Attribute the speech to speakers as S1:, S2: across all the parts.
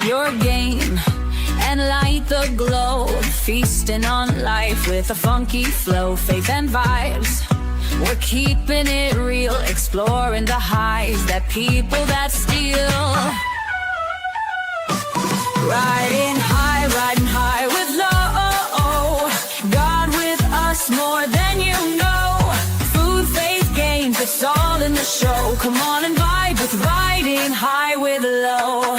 S1: your game and light the glow. Feasting on life with a funky flow, faith and vibes. We're keeping it real, exploring the highs that people that steal. Riding high with low. God with us more than you know. Food, faith, games, it's all in the show. Come on and vibe with riding high with low.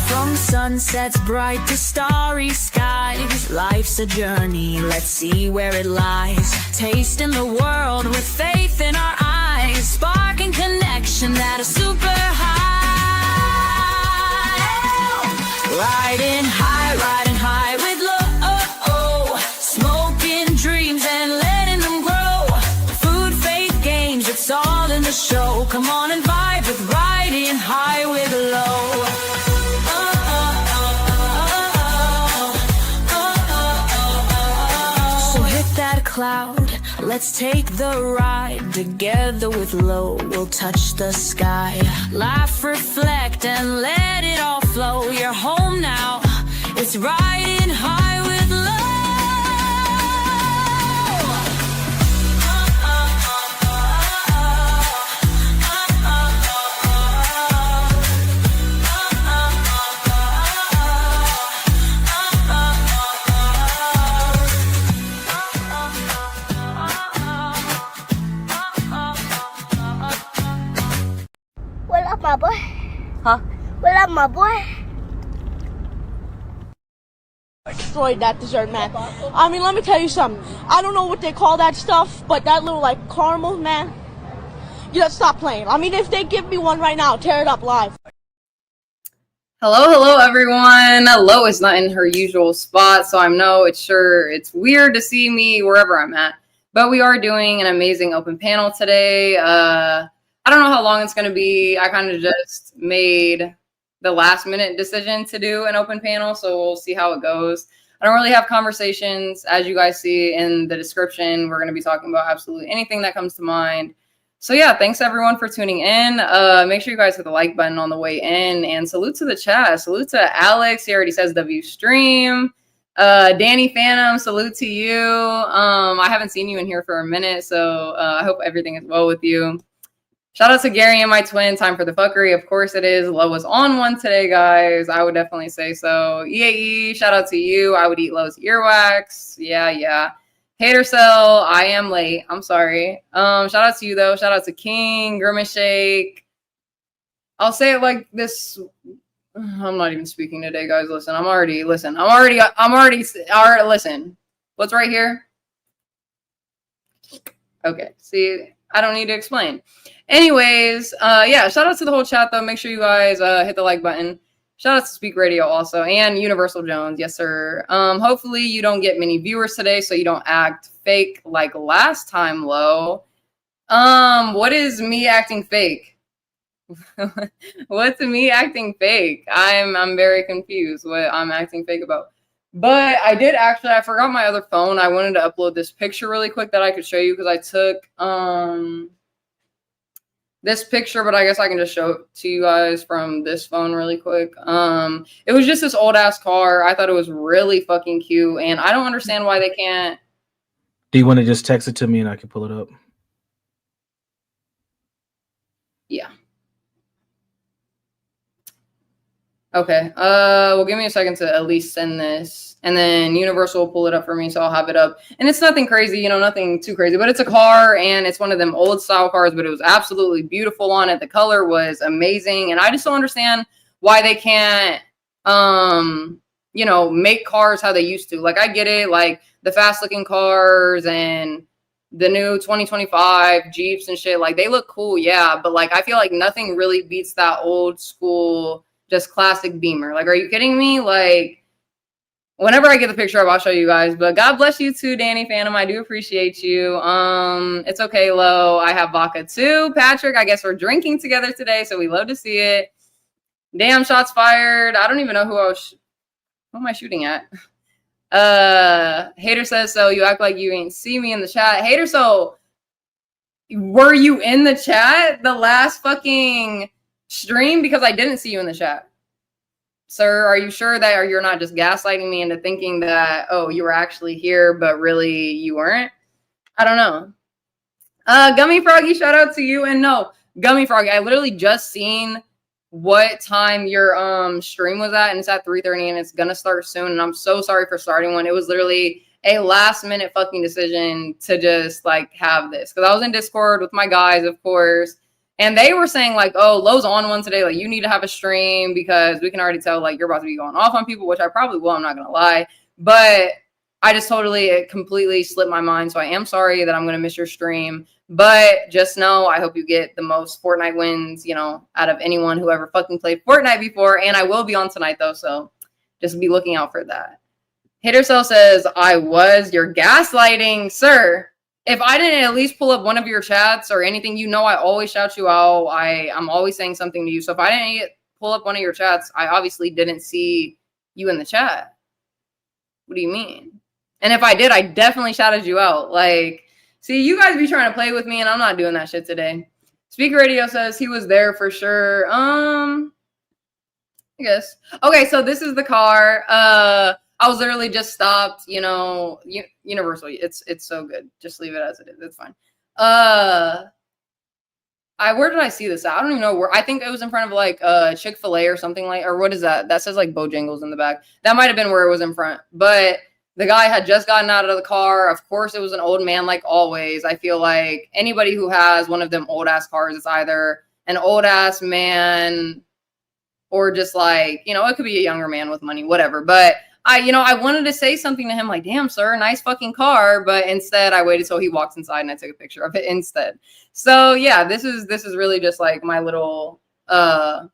S1: From sunsets bright to starry skies, life's a journey, let's see where it lies. Tasting the world with faith in our eyes, sparking connection at a super high. Riding high with low. Smoking dreams and letting them grow. Food, faith, games, it's all in the show. Come on and vibe with riding high with low. So hit that cloud, let's take the ride. Together with low, we'll touch the sky. Laugh, reflect, and let it all flow. You're home now, it's riding high with low.
S2: What up, my boy?
S3: Huh?
S2: What up, my boy?
S3: Destroyed that dessert, man. I mean, let me tell you something. I don't know what they call that stuff, but that little, like, caramel, man. You gotta stop playing. I mean, if they give me one right now, tear it up live.
S4: Hello, everyone. Lo is not in her usual spot, so it's weird to see me wherever I'm at. But we are doing an amazing open panel today. I don't know how long it's going to be. I kind of just made the last minute decision to do an open panel, so we'll see how it goes. I don't really have conversations. As you guys see in the description, we're going to be talking about absolutely anything that comes to mind. So yeah, thanks everyone for tuning in. Make sure you guys hit the like button on the way in, and salute to the chat. Salute to Alex. He already says W stream. Danny Phantom, salute to you. I haven't seen you in here for a minute, so I hope everything is well with you. Shout out to Gary and my twin. Time for the fuckery. Of course it is. Lo was on one today, guys. I would definitely say so. EAE, shout out to you. I would eat Lo's earwax. Yeah. Hater Cell, I am late. I'm sorry. Shout out to you though. Shout out to King, Grimace Shake. I'll say it like this. I'm not even speaking today, guys. Listen. All right, listen. What's right here? Okay. See, I don't need to explain. Anyways, yeah, shout out to the whole chat though. Make sure you guys hit the like button. Shout out to Speak Radio also, and Universal Jones. Yes, sir. Hopefully you don't get many viewers today, so you don't act fake like last time, Lo. What is me acting fake? What's me acting fake? I'm very confused what I'm acting fake about. But I forgot my other phone. I wanted to upload this picture really quick that I could show you because I took this picture, but I guess I can just show it to you guys from this phone really quick. It was just this old ass car. I thought it was really fucking cute, and I don't understand why they can't.
S5: Do you want to just text it to me and I can pull it up?
S4: Yeah. Okay. Well, give me a second to at least send this, and then Universal will pull it up for me, so I'll have it up. And it's nothing crazy, nothing too crazy, but it's a car, and it's one of them old style cars, but it was absolutely beautiful on it. The color was amazing, and I just don't understand why they can't, make cars how they used to. Like, I get it, like the fast looking cars and the new 2025 Jeeps and shit, like they look cool, yeah, but like I feel like nothing really beats that old school, just classic Beamer. Like, are you kidding me? Like, whenever I get the picture up, I'll show you guys. But God bless you too, Danny Phantom. I do appreciate you. It's okay, Lo. I have vodka too. Patrick, I guess we're drinking together today, so we love to see it. Damn, shots fired. I don't even know who am I shooting at? Hater says so. You act like you ain't see me in the chat. Hater, so Were you in the chat the last fucking stream? Because I didn't see you in the chat. Sir, are you sure that you're not just gaslighting me into thinking that, oh, you were actually here, but really you weren't? I don't know. Gummy Froggy, shout out to you. And no, Gummy Froggy, I literally just seen what time your stream was at, and it's at 3:30, and it's gonna start soon. And I'm so sorry for starting one. It was literally a last minute fucking decision to just like have this, because I was in Discord with my guys, of course. And they were saying like, oh, Lowe's on one today. Like, you need to have a stream because we can already tell like you're about to be going off on people, which I probably will. I'm not going to lie. But I just it completely slipped my mind. So I am sorry that I'm going to miss your stream. But just know, I hope you get the most Fortnite wins, you know, out of anyone who ever fucking played Fortnite before. And I will be on tonight, though. So just be looking out for that. Hittercell says, you're gaslighting, sir. If I didn't at least pull up one of your chats or anything, you know I always shout you out. I'm always saying something to you. So if I didn't pull up one of your chats, I obviously didn't see you in the chat. What do you mean? And if I did, I definitely shouted you out. Like, see, you guys be trying to play with me, and I'm not doing that shit today. Speaker Radio says he was there for sure. I guess. Okay, so this is the car. I was literally just stopped, you know, Universal. It's so good. Just leave it as it is. It's fine. Where did I see this at? I don't even know where. I think it was in front of like Chick-fil-A or something like, or what is that? That says like Bojangles in the back. That might have been where it was in front. But the guy had just gotten out of the car. Of course, it was an old man, like always. I feel like anybody who has one of them old ass cars, it's either an old ass man or just like, you know, it could be a younger man with money, whatever. But I wanted to say something to him like, damn, sir, nice fucking car. But instead I waited till he walks inside and I took a picture of it instead. So yeah, this is really just like my little, what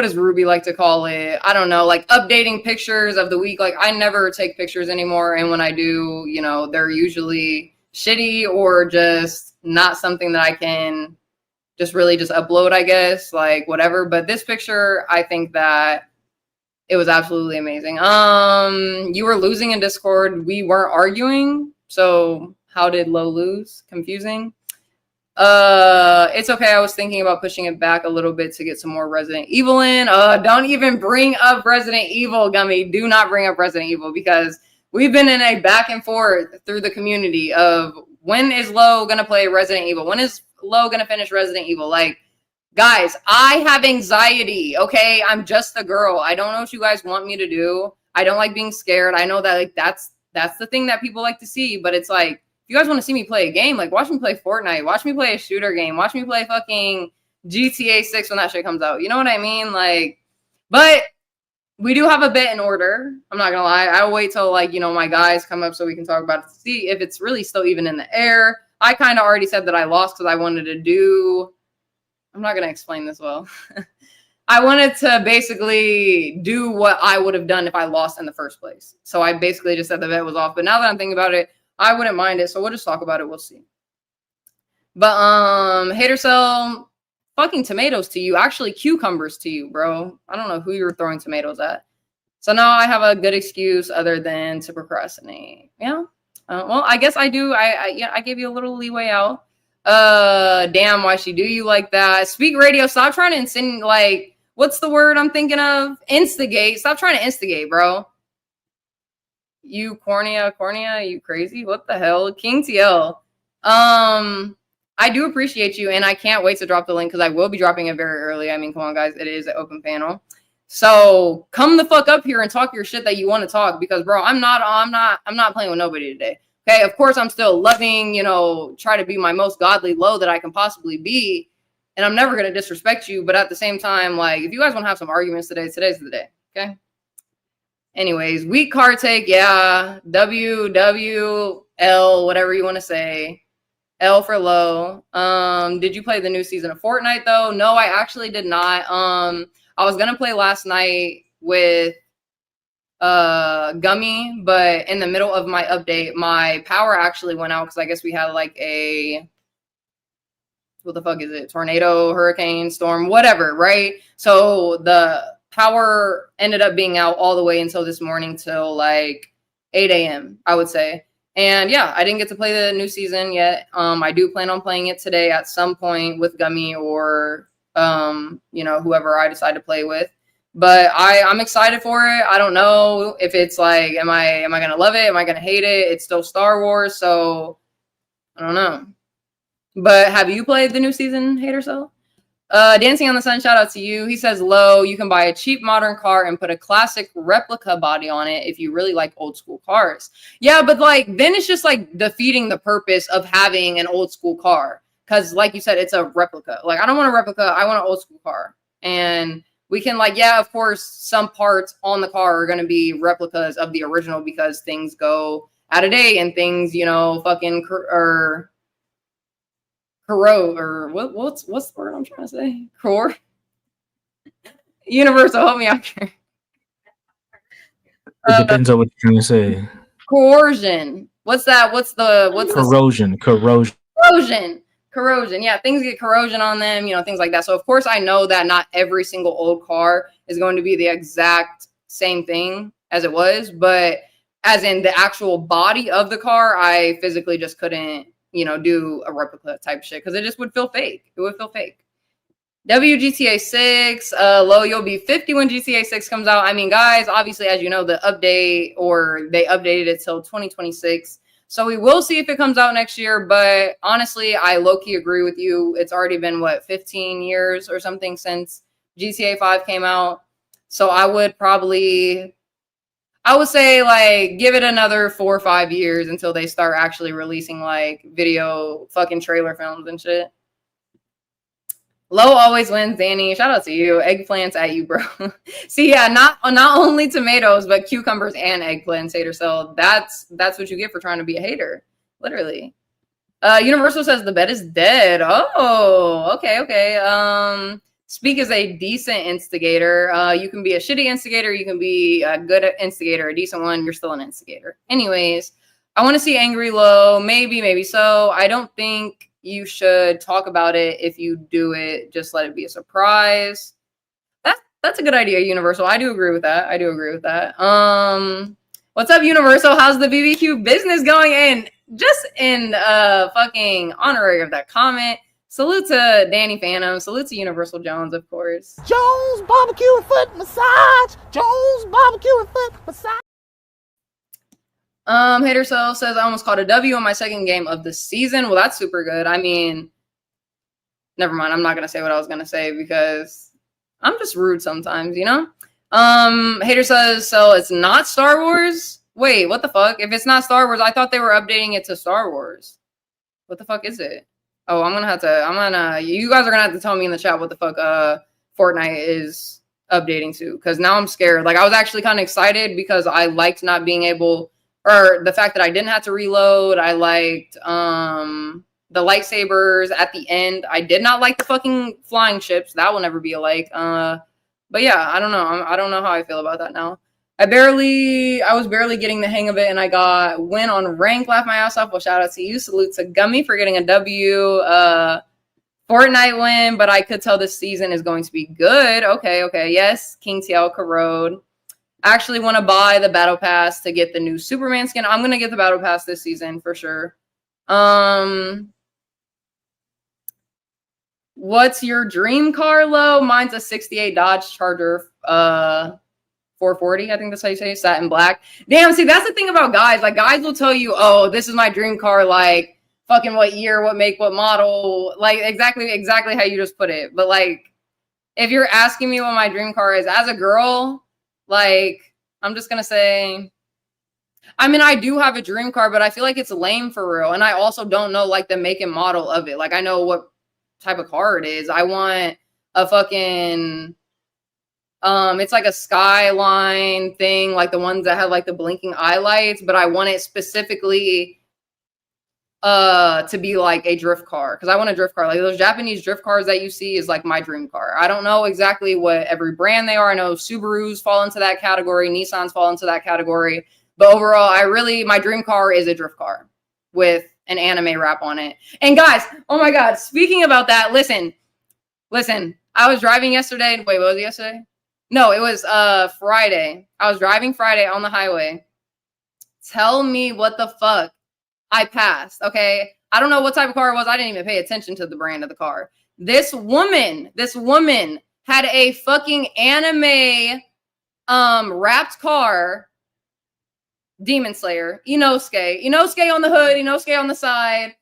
S4: does Ruby like to call it? I don't know, like updating pictures of the week. Like, I never take pictures anymore. And when I do, you know, they're usually shitty or just not something that I can just really just upload, I guess, like whatever. But this picture, I think that it was absolutely amazing. You were losing in Discord. We weren't arguing. So how did Lo lose? Confusing. It's okay. I was thinking about pushing it back a little bit to get some more Resident Evil in. Don't even bring up Resident Evil, Gummy. Do not bring up Resident Evil, because we've been in a back and forth through the community of when is Lo going to play Resident Evil? When is Lo going to finish Resident Evil? Like, guys, I have anxiety, okay? I'm just a girl. I don't know what you guys want me to do. I don't like being scared. I know that like that's the thing that people like to see, but it's like, if you guys want to see me play a game, like watch me play Fortnite, watch me play a shooter game, watch me play fucking GTA 6 when that shit comes out. You know what I mean? Like, but we do have a bet in order. I'm not gonna lie. I'll wait till like, you know, my guys come up so we can talk about it to see if it's really still even in the air. I kind of already said that I lost because I wanted to do, I'm not going to explain this well. I wanted to basically do what I would have done if I lost in the first place. So I basically just said the bet was off. But now that I'm thinking about it, I wouldn't mind it. So we'll just talk about it. We'll see. But Hater Cell, fucking tomatoes to you. Actually, cucumbers to you, bro. I don't know who you were throwing tomatoes at. So now I have a good excuse other than to procrastinate. Yeah. Well, I guess I do. I gave you a little leeway out. Damn, why she do you like that? Speak Radio, stop trying to insinuate, like, what's the word I'm thinking of? Instigate. Stop trying to instigate, bro. You cornea, you crazy? What the hell? King TL. I do appreciate you, and I can't wait to drop the link because I will be dropping it very early. I mean, come on, guys. It is an open panel. So come the fuck up here and talk your shit that you want to talk, because bro, I'm not playing with nobody today. Okay, of course I'm still loving, you know, try to be my most godly Low that I can possibly be, and I'm never gonna disrespect you, but at the same time, like, if you guys want to have some arguments today, today's the day. Okay. Anyways, weak card take, yeah. WWL, whatever you want to say. L for Low. Did you play the new season of Fortnite though? No, I actually did not. I was gonna play last night with Gummy, but in the middle of my update, my power actually went out because I guess we had like a, what the fuck is it? Tornado, hurricane, storm, whatever, right? So the power ended up being out all the way until this morning till like 8 a.m., I would say. And yeah, I didn't get to play the new season yet. I do plan on playing it today at some point with Gummy or whoever I decide to play with. But I'm excited for it. I don't know if it's like, am I gonna love it? Am I gonna hate it? It's still Star Wars, so I don't know. But have you played the new season, Hater Cell? Dancing on the Sun, shout out to you. He says, low, you can buy a cheap modern car and put a classic replica body on it if you really like old school cars. Yeah, but like then it's just like defeating the purpose of having an old school car. Because like you said, it's a replica. Like I don't want a replica, I want an old school car. And we can like, yeah, of course, some parts on the car are going to be replicas of the original because things go out of date and things, fucking corrode or what's the word I'm trying to say? Core. Universal, help me out here.
S5: It depends on what you're trying to say.
S4: Coercion. What's that? What's
S5: corrosion?
S4: Corrosion. Yeah, things get corrosion on them, things like that. So of course I know that not every single old car is going to be the exact same thing as it was, but as in the actual body of the car, I physically just couldn't do a replica type shit because it just would feel fake. It would feel fake. WGTA 6, low, you'll be 50 when GTA 6 comes out. I mean, guys, obviously, as you know, they updated it till 2026. So we will see if it comes out next year. But honestly, I low-key agree with you. It's already been, 15 years or something since GTA 5 came out. So I would say like give it another 4 or 5 years until they start actually releasing like video fucking trailer films and shit. Low always wins, Danny. Shout out to you. Eggplants at you, bro. See, yeah, not only tomatoes, but cucumbers and eggplants, hater. So that's what you get for trying to be a hater. Literally. Universal says the bed is dead. Oh, okay. Speak as a decent instigator. You can be a shitty instigator. You can be a good instigator, a decent one. You're still an instigator. Anyways, I want to see angry low. Maybe so. I don't think you should talk about it. If you do it, just let it be a surprise. That's a good idea, Universal. I do agree with that. What's up, Universal? How's the BBQ business going? And just in fucking honorary of that comment, salute to Danny Phantom. Salute to Universal Jones, of course.
S6: Jones barbecue and foot massage. Jones barbecue and foot massage.
S4: Hater Cell says I almost caught a W on my second game of the season. Well, that's super good. I mean, never mind. I'm not gonna say what I was gonna say because I'm just rude sometimes, Hater says so it's not Star Wars. Wait, what the fuck? If it's not Star Wars, I thought they were updating it to Star Wars. What the fuck is it? Oh, you guys are gonna have to tell me in the chat what the fuck Fortnite is updating to, because now I'm scared. Like I was actually kind of excited because I liked not being able, or the fact that I didn't have to reload. I liked the lightsabers at the end. I did not like the fucking flying ships. That will never be a like. But yeah, I don't know. I don't know how I feel about that now. I was barely getting the hang of it, and I win on rank, laugh my ass off. Well, shout out to you. Salute to Gummy for getting a W. Fortnite win, but I could tell this season is going to be good. Okay. Yes, King TL Corrode. I actually want to buy the battle pass to get the new Superman skin. I'm going to get the battle pass this season for sure. What's your dream car, Low? Mine's a 68 Dodge Charger 440, I think that's how you say it, satin black. Damn, see, that's the thing about guys. Like, guys will tell you, oh, this is my dream car, like, fucking what year, what make, what model. Like, exactly how you just put it. But, like, if you're asking me what my dream car is, as a girl, like, I'm just going to say, I mean, I do have a dream car, but I feel like it's lame for real. And I also don't know, like, the make and model of it. Like, I know what type of car it is. I want a fucking... it's like a Skyline thing, like the ones that have like the blinking eye lights, but I want it specifically to be like a drift car, because I want a drift car. Like those Japanese drift cars that you see is like my dream car. I don't know exactly what every brand they are. I know Subarus fall into that category, Nissans fall into that category, but overall, my dream car is a drift car with an anime wrap on it. And guys, oh my God, speaking about that, listen, I was driving yesterday. Wait, what was it yesterday? No, it was Friday. I was driving Friday on the highway. Tell me what the fuck I passed. Okay. I don't know what type of car it was. I didn't even pay attention to the brand of the car. This woman had a fucking anime wrapped car, Demon Slayer, Inosuke on the hood, Inosuke on the side.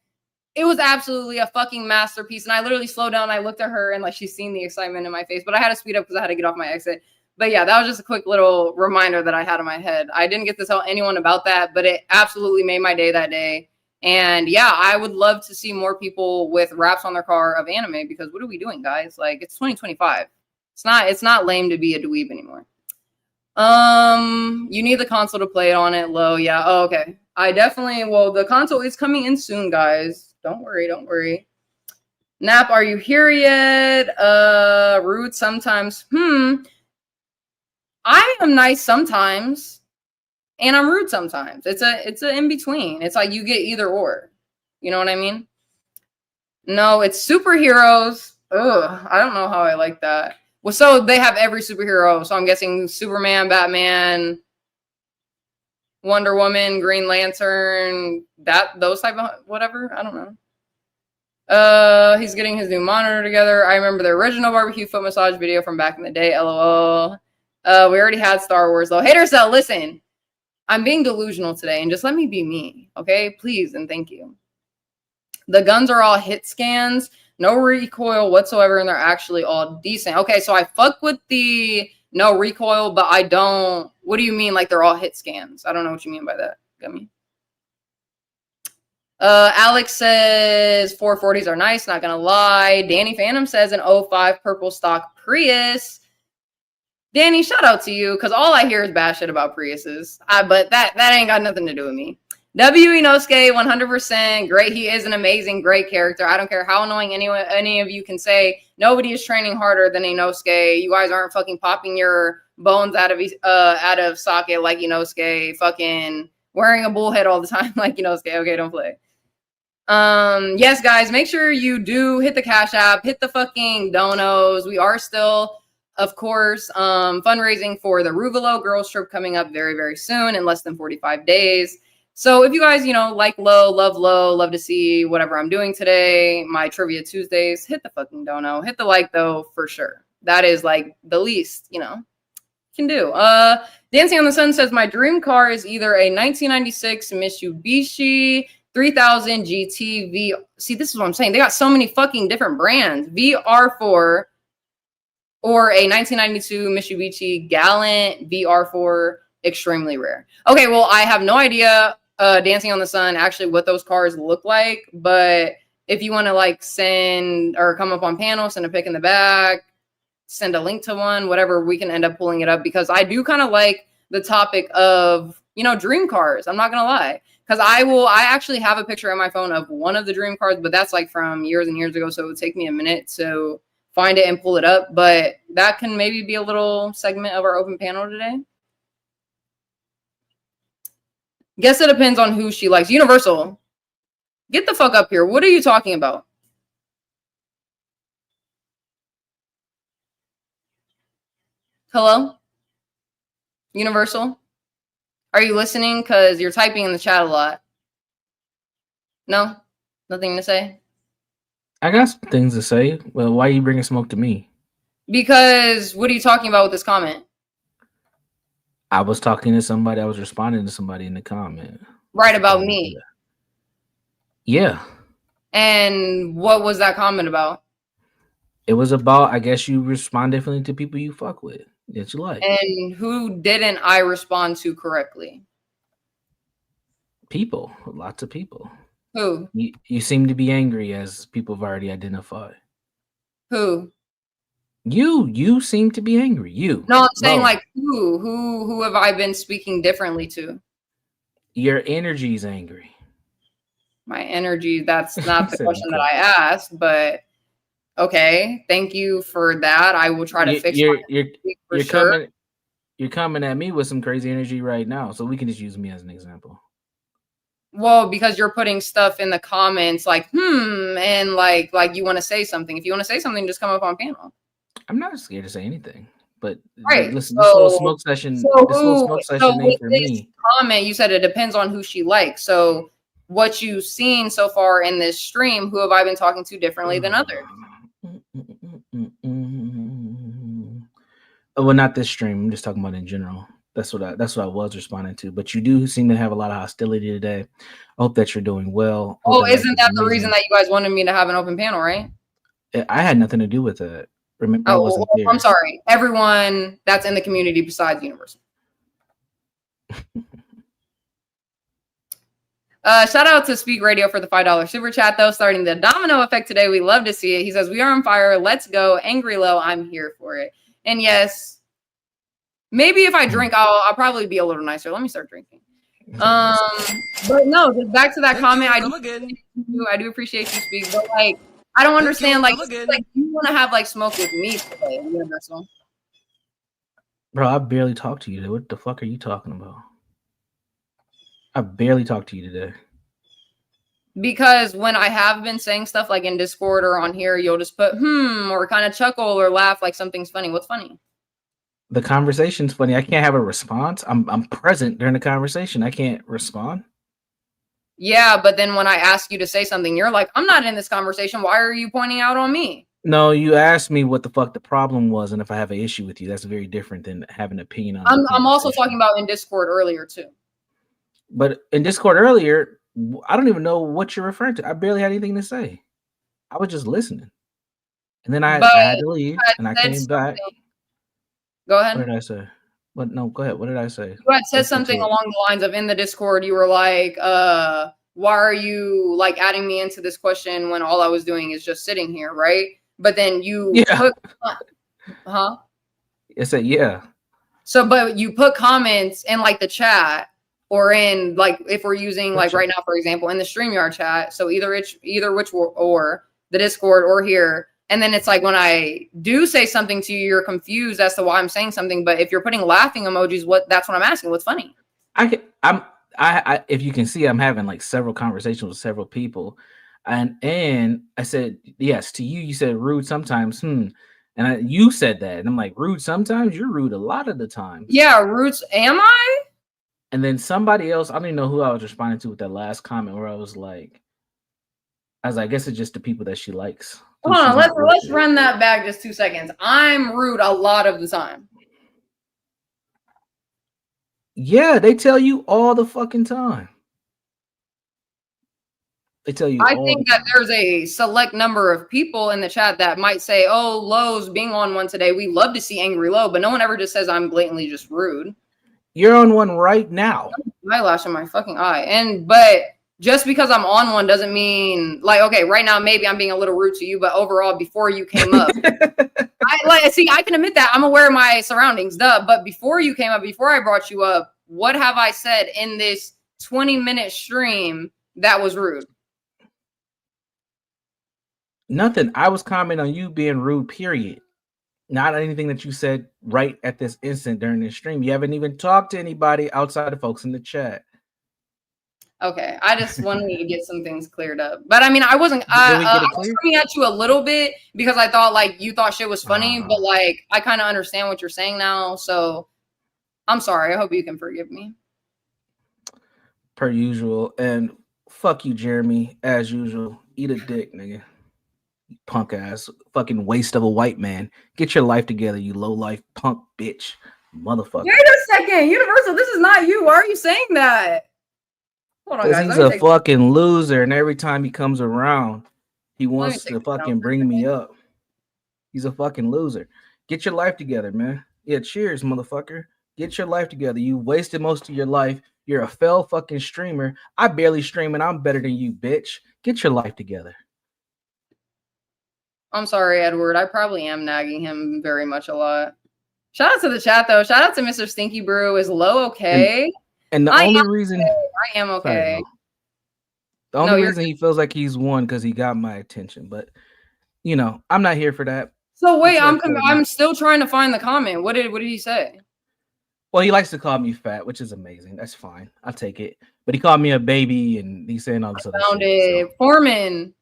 S4: It was absolutely a fucking masterpiece. And I literally slowed down and I looked at her and like she's seen the excitement in my face, but I had to speed up because I had to get off my exit. But yeah, that was just a quick little reminder that I had in my head. I didn't get to tell anyone about that, but it absolutely made my day that day. And yeah, I would love to see more people with wraps on their car of anime, because what are we doing, guys? Like, it's 2025. It's not lame to be a dweeb anymore. You need the console to play it on it low. Yeah. Oh, okay. The console is coming in soon, guys. Don't worry. Nap, are you here yet? Rude sometimes. I am nice sometimes, and I'm rude sometimes. It's a in between. It's like you get either or. You know what I mean? No, it's superheroes. Ugh, I don't know how I like that. Well, so they have every superhero. So I'm guessing Superman, Batman, Wonder Woman, Green Lantern, those type of whatever. I don't know. He's getting his new monitor together. I remember the original barbecue foot massage video from back in the day. LOL. We already had Star Wars though. Hater cell, listen. I'm being delusional today, and just let me be me, okay? Please and thank you. The guns are all hit scans, no recoil whatsoever, and they're actually all decent. Okay, so I fuck with the no recoil, but I don't. What do you mean, like they're all hit scans? I don't know what you mean by that. Gummy. Alex says 440s are nice, not gonna lie. Danny Phantom says an 05 purple stock Prius. Danny, shout out to you, because all I hear is bad shit about Priuses. But that ain't got nothing to do with me. W. Inosuke, 100%. Great. He is an amazing, great character. I don't care how annoying any of you can say. Nobody is training harder than Inosuke. You guys aren't fucking popping your bones out of socket like Inosuke. Fucking wearing a bullhead all the time like Inosuke. Okay, don't play. Yes, guys, make sure you do hit the Cash App, hit the fucking donos. We are still, of course, fundraising for the Ruvalo Girls Trip coming up very, very soon, in less than 45 days. So if you guys, like low, love to see whatever I'm doing today, my Trivia Tuesdays, hit the fucking dono. Hit the like, though, for sure. That is, like, the least, can do. Dancing on the Sun says, my dream car is either a 1996 Mitsubishi 3000 GT V. See, this is what I'm saying. They got so many fucking different brands. VR4 or a 1992 Mitsubishi Gallant VR4, extremely rare. Okay, well, I have no idea, Dancing on the Sun, actually what those cars look like. But if you want to like send or come up on panel, send a pic in the back, send a link to one, whatever, we can end up pulling it up, because I do kind of like the topic of, dream cars. I'm not going to lie. Because I actually have a picture on my phone of one of the dream cars, but that's like from years and years ago. So it would take me a minute to find it and pull it up. But that can maybe be a little segment of our open panel today. Guess it depends on who she likes. Universal, get the fuck up here. What are you talking about? Hello? Universal? Are you listening? Because you're typing in the chat a lot. No? Nothing to say?
S5: I got some things to say. Well, why are you bringing smoke to me?
S4: Because what are you talking about with this comment?
S5: I was talking to somebody. I was responding to somebody in the comment.
S4: Right, about me.
S5: Yeah.
S4: And what was that comment about?
S5: It was about, I guess you respond differently to people you fuck with, that you like.
S4: And who didn't I respond to correctly?
S5: People. Lots of people.
S4: Who?
S5: You seem to be angry, as people have already identified.
S4: Who?
S5: You seem to be angry. You.
S4: No, I'm saying like who have I been speaking differently to?
S5: Your energy's angry.
S4: My energy, that's not the question that I asked, but okay, thank you for that. I will try to fix it.
S5: You're coming at me with some crazy energy right now, so we can just use me as an example.
S4: Well, because you're putting stuff in the comments like and like you want to say something. If you want to say something, just come up on panel.
S5: I'm not scared to say anything, but
S4: right.
S5: Listen, this little smoke session ain't for me.
S4: Comment, you said it depends on who she likes. So what you've seen so far in this stream. Who have I been talking to differently than others?
S5: Well, not this stream. I'm just talking about in general. That's what I was responding to. But you do seem to have a lot of hostility today. I hope that you're doing well.
S4: Oh, isn't that the reason that you guys wanted me to have an open panel, right?
S5: I had nothing to do with it. Remember, I wasn't there.
S4: I'm sorry. Everyone that's in the community besides Universal. Shout out to Speak Radio for the $5 super chat, though. Starting the domino effect today. We love to see it. He says, "We are on fire. Let's go. Angry Low. I'm here for it." And yes, maybe if I drink, I'll probably be a little nicer. Let me start drinking. But no, just back to that comment. I do appreciate you, Speak, but like, I don't understand. Like you want to have like smoke with me today, Universal.
S5: Bro, I barely talked to you. What the fuck are you talking about? I barely talked to you today.
S4: Because when I have been saying stuff like in Discord or on here, you'll just put or kind of chuckle or laugh like something's funny. What's funny?
S5: The conversation's funny. I can't have a response. I'm present during the conversation. I can't respond.
S4: Yeah, but then when I ask you to say something, you're like, "I'm not in this conversation. Why are you pointing out on me?"
S5: No, you asked me what the fuck the problem was and if I have an issue with you. That's very different than having an opinion on.
S4: I'm also talking about in Discord earlier too.
S5: But in Discord earlier, I don't even know what you're referring to. I barely had anything to say. I was just listening. And then I had to leave and I came back.
S4: Go ahead.
S5: What did I say? What? No, go ahead. What did I say?
S4: You had said something along the lines of in the Discord, you were like, why are you like adding me into this question when all I was doing is just sitting here, right? But then you put, I
S5: said, yeah.
S4: So, but you put comments in like the chat or in like, if we're using like right now, for example, in the StreamYard chat. So either which or the Discord or here. And then it's like when I do say something to you, you're confused as to why I'm saying something. But if you're putting laughing emojis, that's what I'm asking. What's funny?
S5: If you can see, I'm having like several conversations with several people, and I said yes to you. You said rude sometimes, and you said that, and I'm like, rude sometimes. You're rude a lot of the time.
S4: Yeah, rude. Am I?
S5: And then somebody else, I don't even know who I was responding to with that last comment where I was like, I guess it's just the people that she likes.
S4: Hold on, let's run that back just 2 seconds. I'm rude a lot of the time.
S5: Yeah, they tell you all the fucking time. They tell you.
S4: I think that there's a select number of people in the chat that might say, "Oh, Lowe's being on one today. We love to see Angry Low," but no one ever just says I'm blatantly just rude.
S5: You're on one right now.
S4: Eyelash in my fucking eye, but just because I'm on one doesn't mean like, okay, right now maybe I'm being a little rude to you, but overall, before you came up, I can admit that I'm aware of my surroundings, but before you came up, before I brought you up, what have I said in this 20-minute stream that was rude?
S5: Nothing. I was commenting on you being rude, period. Not anything that you said right at this instant during this stream. You haven't even talked to anybody outside of folks in the chat.
S4: Okay, I just wanted to get some things cleared up. But I mean, I wasn't. I was coming at you a little bit because I thought like you thought shit was funny, but like I kind of understand what you're saying now. So I'm sorry. I hope you can forgive me.
S5: Per usual, and fuck you, Jeremy. As usual, eat a dick, nigga. You punk ass, fucking waste of a white man. Get your life together, you low life punk bitch, motherfucker.
S4: Wait a second, Universal. This is not you. Why are you saying that? Hold on, guys.
S5: He's a fucking loser, and every time he comes around, he wants to fucking bring me up. He's a fucking loser. Get your life together, man. Yeah, cheers, motherfucker. Get your life together. You wasted most of your life. You're a fell fucking streamer. I barely stream, and I'm better than you, bitch. Get your life together.
S4: I'm sorry, Edward. I probably am nagging him very much a lot. Shout out to the chat, though. Shout out to Mr. Stinky Brew. Is Low okay?
S5: And the only reason
S4: I am okay.
S5: The only reason he feels like he's won because he got my attention, but you know, I'm not here for that.
S4: So wait, I'm still trying to find the comment. What did he say?
S5: Well, he likes to call me fat, which is amazing. That's fine. I'll take it. But he called me a baby, and he's saying all this other shit.
S4: Foreman.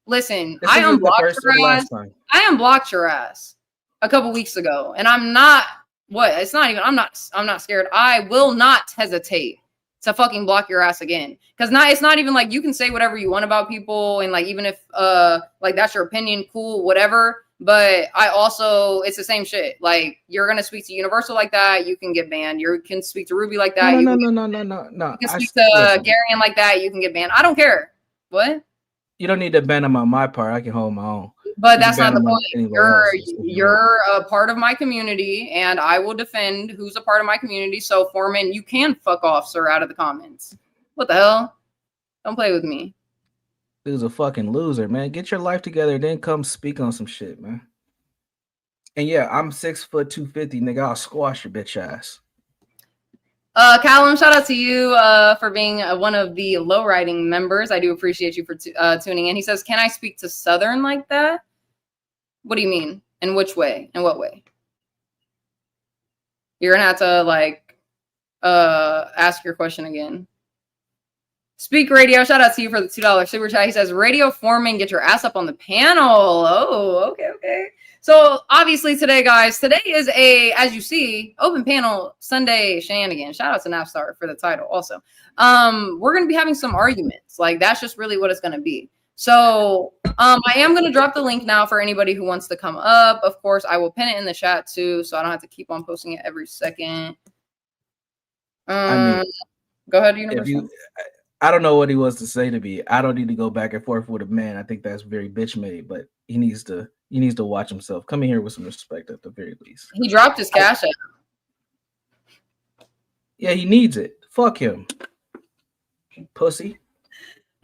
S4: Listen, I unblocked your ass. I unblocked your ass a couple weeks ago, and I'm not. What? It's not even. I'm not scared. I will not hesitate to fucking block your ass again. Because it's not even like you can say whatever you want about people, and like even if like that's your opinion, cool, whatever. But I also, it's the same shit. Like, you're gonna speak to Universal like that, you can get banned. You can speak to Ruby like that.
S5: No.
S4: You can speak to Garion like that, you can get banned. I don't care. What?
S5: You don't need to ban them on my part. I can hold my own.
S4: But that's not the point. You're a part of my community, and I will defend who's a part of my community. So, Foreman, you can fuck off, sir, out of the comments. What the hell? Don't play with me.
S5: Dude's a fucking loser, man. Get your life together, then come speak on some shit, man. And yeah, I'm 6 foot 250, nigga. I'll squash your bitch ass.
S4: Callum, shout out to you for being one of the low riding members. I do appreciate you for tuning in. He says, can I speak to Southern like that? What do you mean? In which way? In what way? You're gonna have to like ask your question again. Speak Radio, shout out to you for the $2 super chat. He says, Radio Foreman, get your ass up on the panel. Oh, okay. So obviously today, guys, today is as you see, open panel Sunday shenanigans. Shout out to Napstar for the title also. We're going to be having some arguments. Like, that's just really what it's going to be. So I am going to drop the link now for anybody who wants to come up. Of course, I will pin it in the chat too, so I don't have to keep on posting it every second. Go ahead, Universal.
S5: I don't know what he wants to say to me. I don't need to go back and forth with a man. I think that's very bitch made, but he needs to watch himself. Come in here with some respect at the very least.
S4: He dropped his cash app.
S5: Yeah, he needs it. Fuck him. Pussy.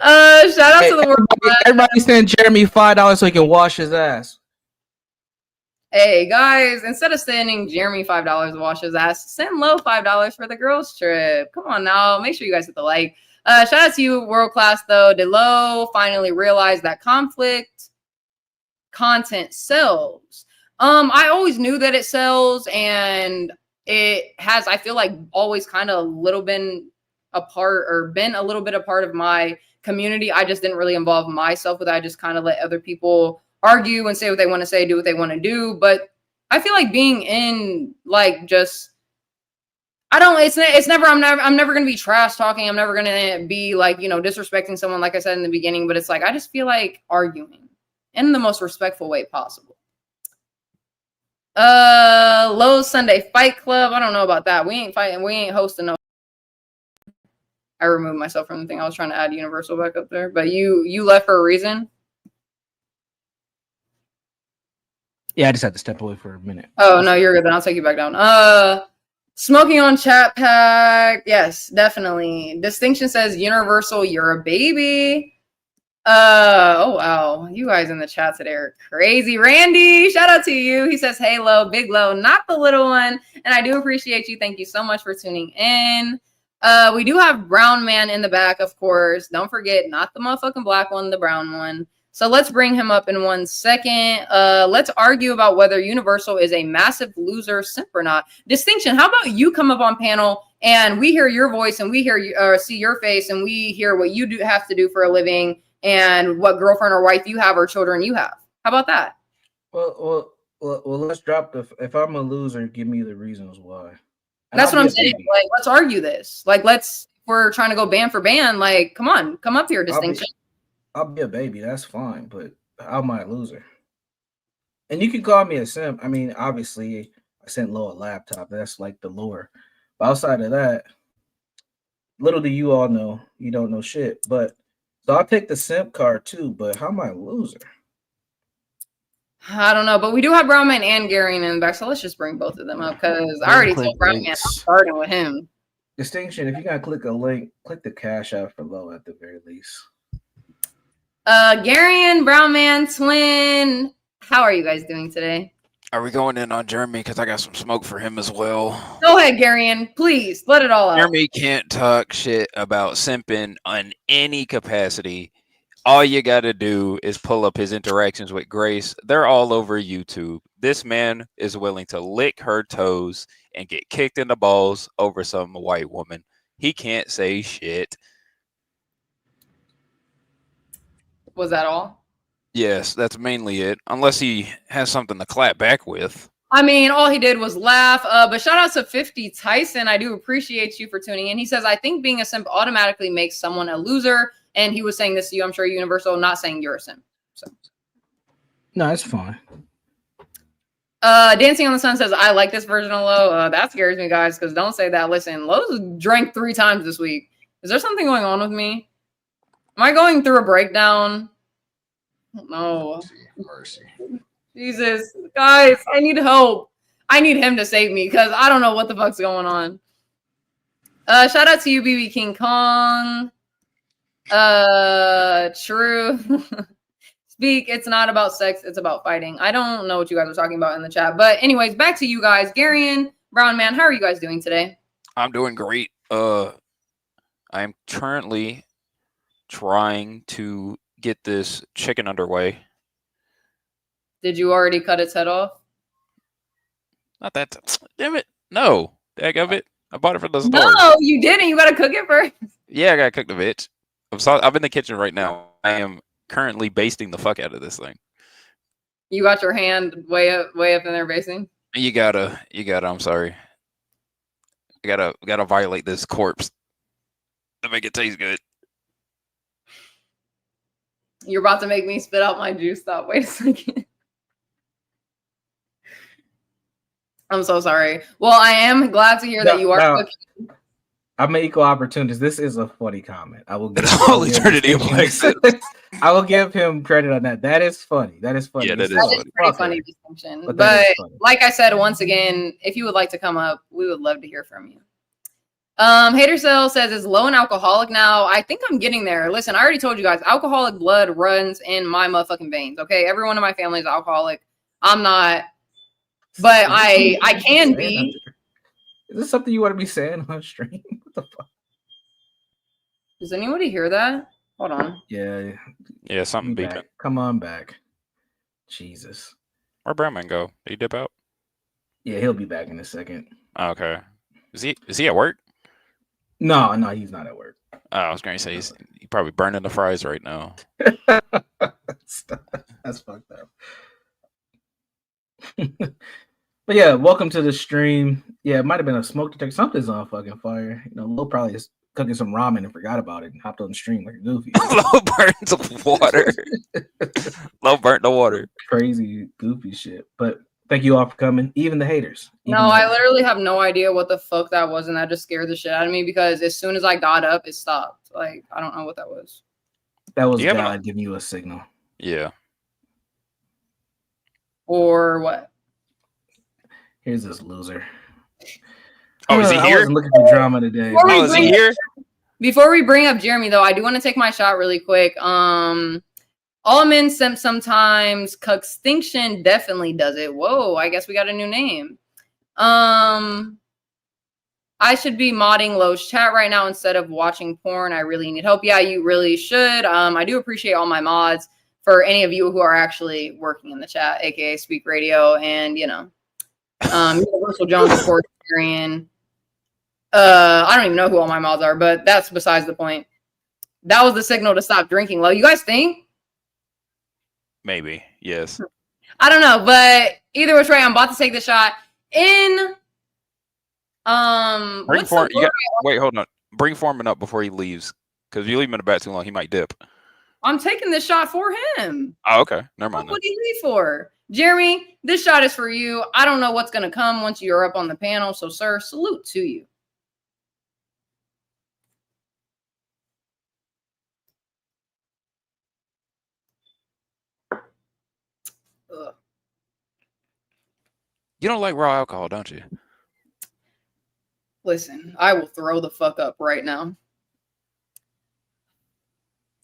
S4: Shout out to the world.
S5: Everybody send Jeremy $5 so he can wash his ass.
S4: Hey guys, instead of sending Jeremy $5 to wash his ass, send Lo $5 for the girls trip. Come on now, make sure you guys hit the like. Shout out to you, World Class, though. Did Lo finally realize that conflict content sells? I always knew that it sells, and it has, I feel like, always kind of been a little bit a part of my community. I just didn't really involve myself with it. I just kind of let other people argue and say what they want to say, do what they want to do. But I feel like being in, like, just, I'm never going to be trash talking. I'm never going to be like, disrespecting someone, like I said in the beginning, but it's like, I just feel like arguing in the most respectful way possible. Lowe's Sunday Fight Club. I don't know about that. We ain't fighting. We ain't hosting no. I removed myself from the thing. I was trying to add Universal back up there, but you left for a reason.
S5: Yeah, I just had to step away for a minute.
S4: Oh no, you're good. Then I'll take you back down. Smoking on chat pack. Yes, definitely. Distinction says Universal, you're a baby. Oh wow, you guys in the chat today are crazy. Randy, shout out to you. He says, hey Lo, big Lo, not the little one. And I do appreciate you. Thank you so much for tuning in. We do have Brown Man in the back, of course. Don't forget, not the motherfucking black one, the brown one. So let's bring him up in 1 second. Let's argue about whether Universal is a massive loser simp or not. Distinction, how about you come up on panel and we hear your voice and we hear see your face and we hear what you have to do for a living and what girlfriend or wife you have or children you have. How about that?
S5: Well, let's drop if I'm a loser, give me the reasons why. And
S4: that's what I'm saying. Like, let's argue this. Like, we're trying to go ban for ban. Like, come on, come up here, Distinction.
S5: I'll be a baby, that's fine, but I'm my loser. And you can call me a simp. I mean, obviously, I sent Lo a laptop. That's like the lure. But outside of that, little do you all know, you don't know shit. But so I'll take the simp card too, but how am I a loser?
S4: I don't know, but we do have Brown Man and Gary in the back, so let's just bring both of them up because I already told Brown Man I'm starting with him.
S5: Distinction, if you gotta click a link, click the cash out for Lo at the very least.
S4: Gary and Brown Man twin, how are you guys doing today?
S7: Are we going in on Jeremy? Because I got some smoke for him as well.
S4: Go ahead, Garion. Please, let it all out.
S7: Jeremy can't talk shit about simping on any capacity. All you got to do is pull up his interactions with Grace. They're all over YouTube. This man is willing to lick her toes and get kicked in the balls over some white woman. He can't say shit.
S4: Was that all?
S7: Yes, that's mainly it. Unless he has something to clap back with.
S4: I mean, all he did was laugh. But shout out to 50 Tyson. I do appreciate you for tuning in. He says, I think being a simp automatically makes someone a loser. And he was saying this to you, I'm sure, Universal, not saying you're a simp. So
S5: No, it's fine.
S4: Dancing on the Sun says, I like this version of Lo. That scares me, guys, because don't say that. Listen, Lo's drank 3 times this week. Is there something going on with me? Am I going through a breakdown? No.
S8: Mercy.
S4: Jesus. Guys, I need help. I need him to save me because I don't know what the fuck's going on. Shout out to you, BB King Kong. True. Speak, it's not about sex, it's about fighting. I don't know what you guys are talking about in the chat. But anyways, back to you guys. Garion, Brown Man, how are you guys doing today?
S7: I'm doing great. I'm currently trying to get this chicken underway.
S4: Did you already cut its head off?
S7: Not that. Damn it. No. Dang of it. I bought it from the store.
S4: No, you didn't. You got to cook it first.
S7: Yeah, I got to cook the bitch. I'm in the kitchen right now. I am currently basting the fuck out of this thing.
S4: You got your hand way up in there basting?
S7: You gotta, I'm sorry. I gotta violate this corpse to make it taste good.
S4: You're about to make me spit out my juice. Stop. Wait a second. I'm so sorry. Well, I am glad to hear that you are cooking.
S5: I'm an equal opportunist. This is a funny comment. I will give I will give him credit on that. That is funny. That is funny.
S7: Yeah, that is
S4: a pretty funny distinction. But like I said, once again, if you would like to come up, we would love to hear from you. Hater Cell says, is Lo an alcoholic now? I think I'm getting there. Listen, I already told you guys, alcoholic blood runs in my motherfucking veins. Okay, everyone in my family is alcoholic. I'm not, but I can be.
S5: Is this something you want to be saying on stream? What the fuck?
S4: Does anybody hear that? Hold on.
S7: Yeah, something beeping.
S5: Come on back. Jesus.
S7: Where'd Brownman go? Did he dip out?
S5: Yeah, he'll be back in a second.
S7: Okay. Is he at work?
S5: No, he's not at work.
S7: Oh, I was going to say he's probably burning the fries right now.
S5: That's fucked up. But yeah, welcome to the stream. Yeah, it might have been a smoke detector. Something's on fucking fire. You know, Lo probably is cooking some ramen and forgot about it and hopped on the stream like a goofy.
S7: Lo burns the water. Lo burnt the water.
S5: Crazy, goofy shit. But thank you all for coming, even the haters.
S4: I literally have no idea what the fuck that was, and that just scared the shit out of me because as soon as I got up, it stopped. Like, I don't know what that was.
S5: That was God giving you a signal.
S7: Yeah.
S4: Or what?
S5: Here's this loser.
S7: Oh, is he
S5: I
S7: here?
S5: wasn't looking for drama today.
S7: Is he here?
S4: Before we bring up Jeremy, though, I do want to take my shot really quick. All men simp sometimes. Cuxtinction definitely does it. Whoa, I guess we got a new name. I should be modding Lo's chat right now instead of watching porn. I really need help. Yeah, you really should. I do appreciate all my mods for any of you who are actually working in the chat, aka Speak Radio, and Universal Jones, of course, Arian. I don't even know who all my mods are, but that's besides the point. That was the signal to stop drinking, Lo. You guys think?
S7: Maybe. Yes.
S4: I don't know, but either which way, I'm about to take the shot in.
S7: Wait, hold on. Bring Foreman up before he leaves, because if you leave him in the back too long, he might dip.
S4: I'm taking this shot for him.
S7: Oh, okay. Never mind.
S4: What do you leave for? Jeremy, this shot is for you. I don't know what's going to come once you're up on the panel. So, sir, salute to you. Ugh.
S7: You don't like raw alcohol, don't you?
S4: Listen, I will throw the fuck up right now.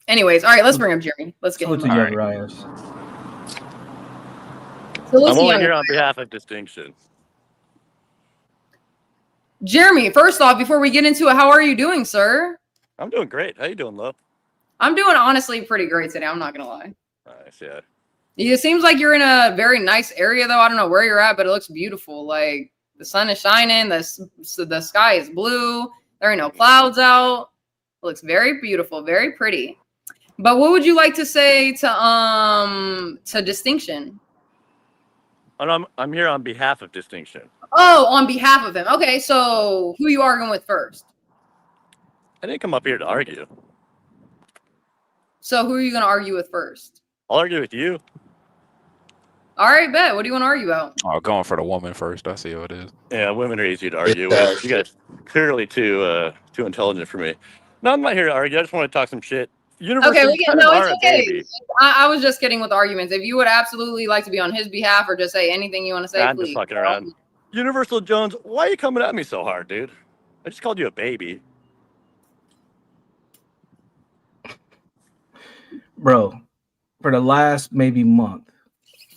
S4: Anyways, all right, let's bring up Jeremy. Let's get him.
S9: I'm only here on behalf of Distinction.
S4: Jeremy, first off, before we get into it, how are you doing, sir?
S9: I'm doing great. How you doing, Lo?
S4: I'm doing honestly pretty great today. I'm not gonna lie.
S9: Nice, yeah.
S4: It seems like you're in a very nice area, though. I don't know where you're at, but it looks beautiful. Like the sun is shining, the sky is blue. There are no clouds out. It looks very beautiful, very pretty. But what would you like to say to Distinction?
S9: I'm here on behalf of Distinction.
S4: Oh, on behalf of him. Okay, so who are you arguing with first?
S9: I didn't come up here to argue.
S4: So who are you going to argue with first?
S9: I'll argue with you.
S4: All right, bet. What do you want to argue about?
S7: Oh, going for the woman first. I see how it is.
S9: Yeah, women are easy to argue with. You guys clearly too intelligent for me. No, I'm not here to argue. I just want to talk some shit.
S4: Okay,
S9: University kind of are a baby.
S4: I was just kidding with arguments. If you would absolutely like to be on his behalf or just say anything you want to say,
S9: I'm
S4: please.
S9: just fucking around. Universal Jones, why are you coming at me so hard, dude? I just called you a baby.
S5: Bro, for the last maybe month,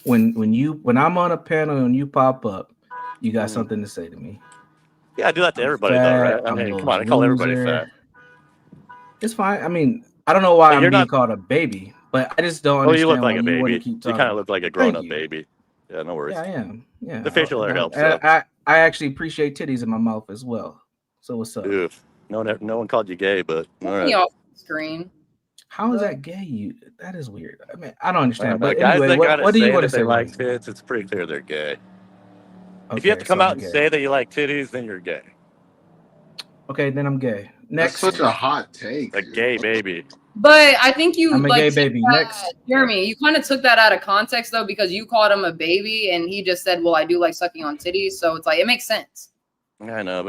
S5: when I'm on a panel and you pop up, you got something to say to me.
S9: Yeah, I do that to everybody though, right? I mean, come on, I call everybody fat.
S5: It's fine. I mean, I don't know why I'm being called a baby, but I just don't understand.
S9: You look like a baby.
S5: You
S9: kind of look like a grown-up baby. Yeah, no worries.
S5: Yeah, I am. Yeah,
S9: the facial hair helps.
S5: I actually appreciate titties in my mouth as well. So what's up?
S9: Dude, no one called you gay, but all right.
S4: Off the screen.
S5: How is that gay? That is weird. I mean, I don't understand.
S9: But
S5: guys
S9: anyway,
S5: what do you want to say?
S9: They like tits. It's pretty clear they're gay. Okay, if you have to come out and say that you like titties, then you're gay.
S5: Okay, then I'm gay. Next.
S8: That's such a hot take.
S9: A gay baby.
S4: But I think you
S5: I'm a gay baby. Next.
S4: Jeremy, you kind of took that out of context though, because you called him a baby and he just said, well, I do like sucking on titties. So it's like, it makes sense.
S9: I know,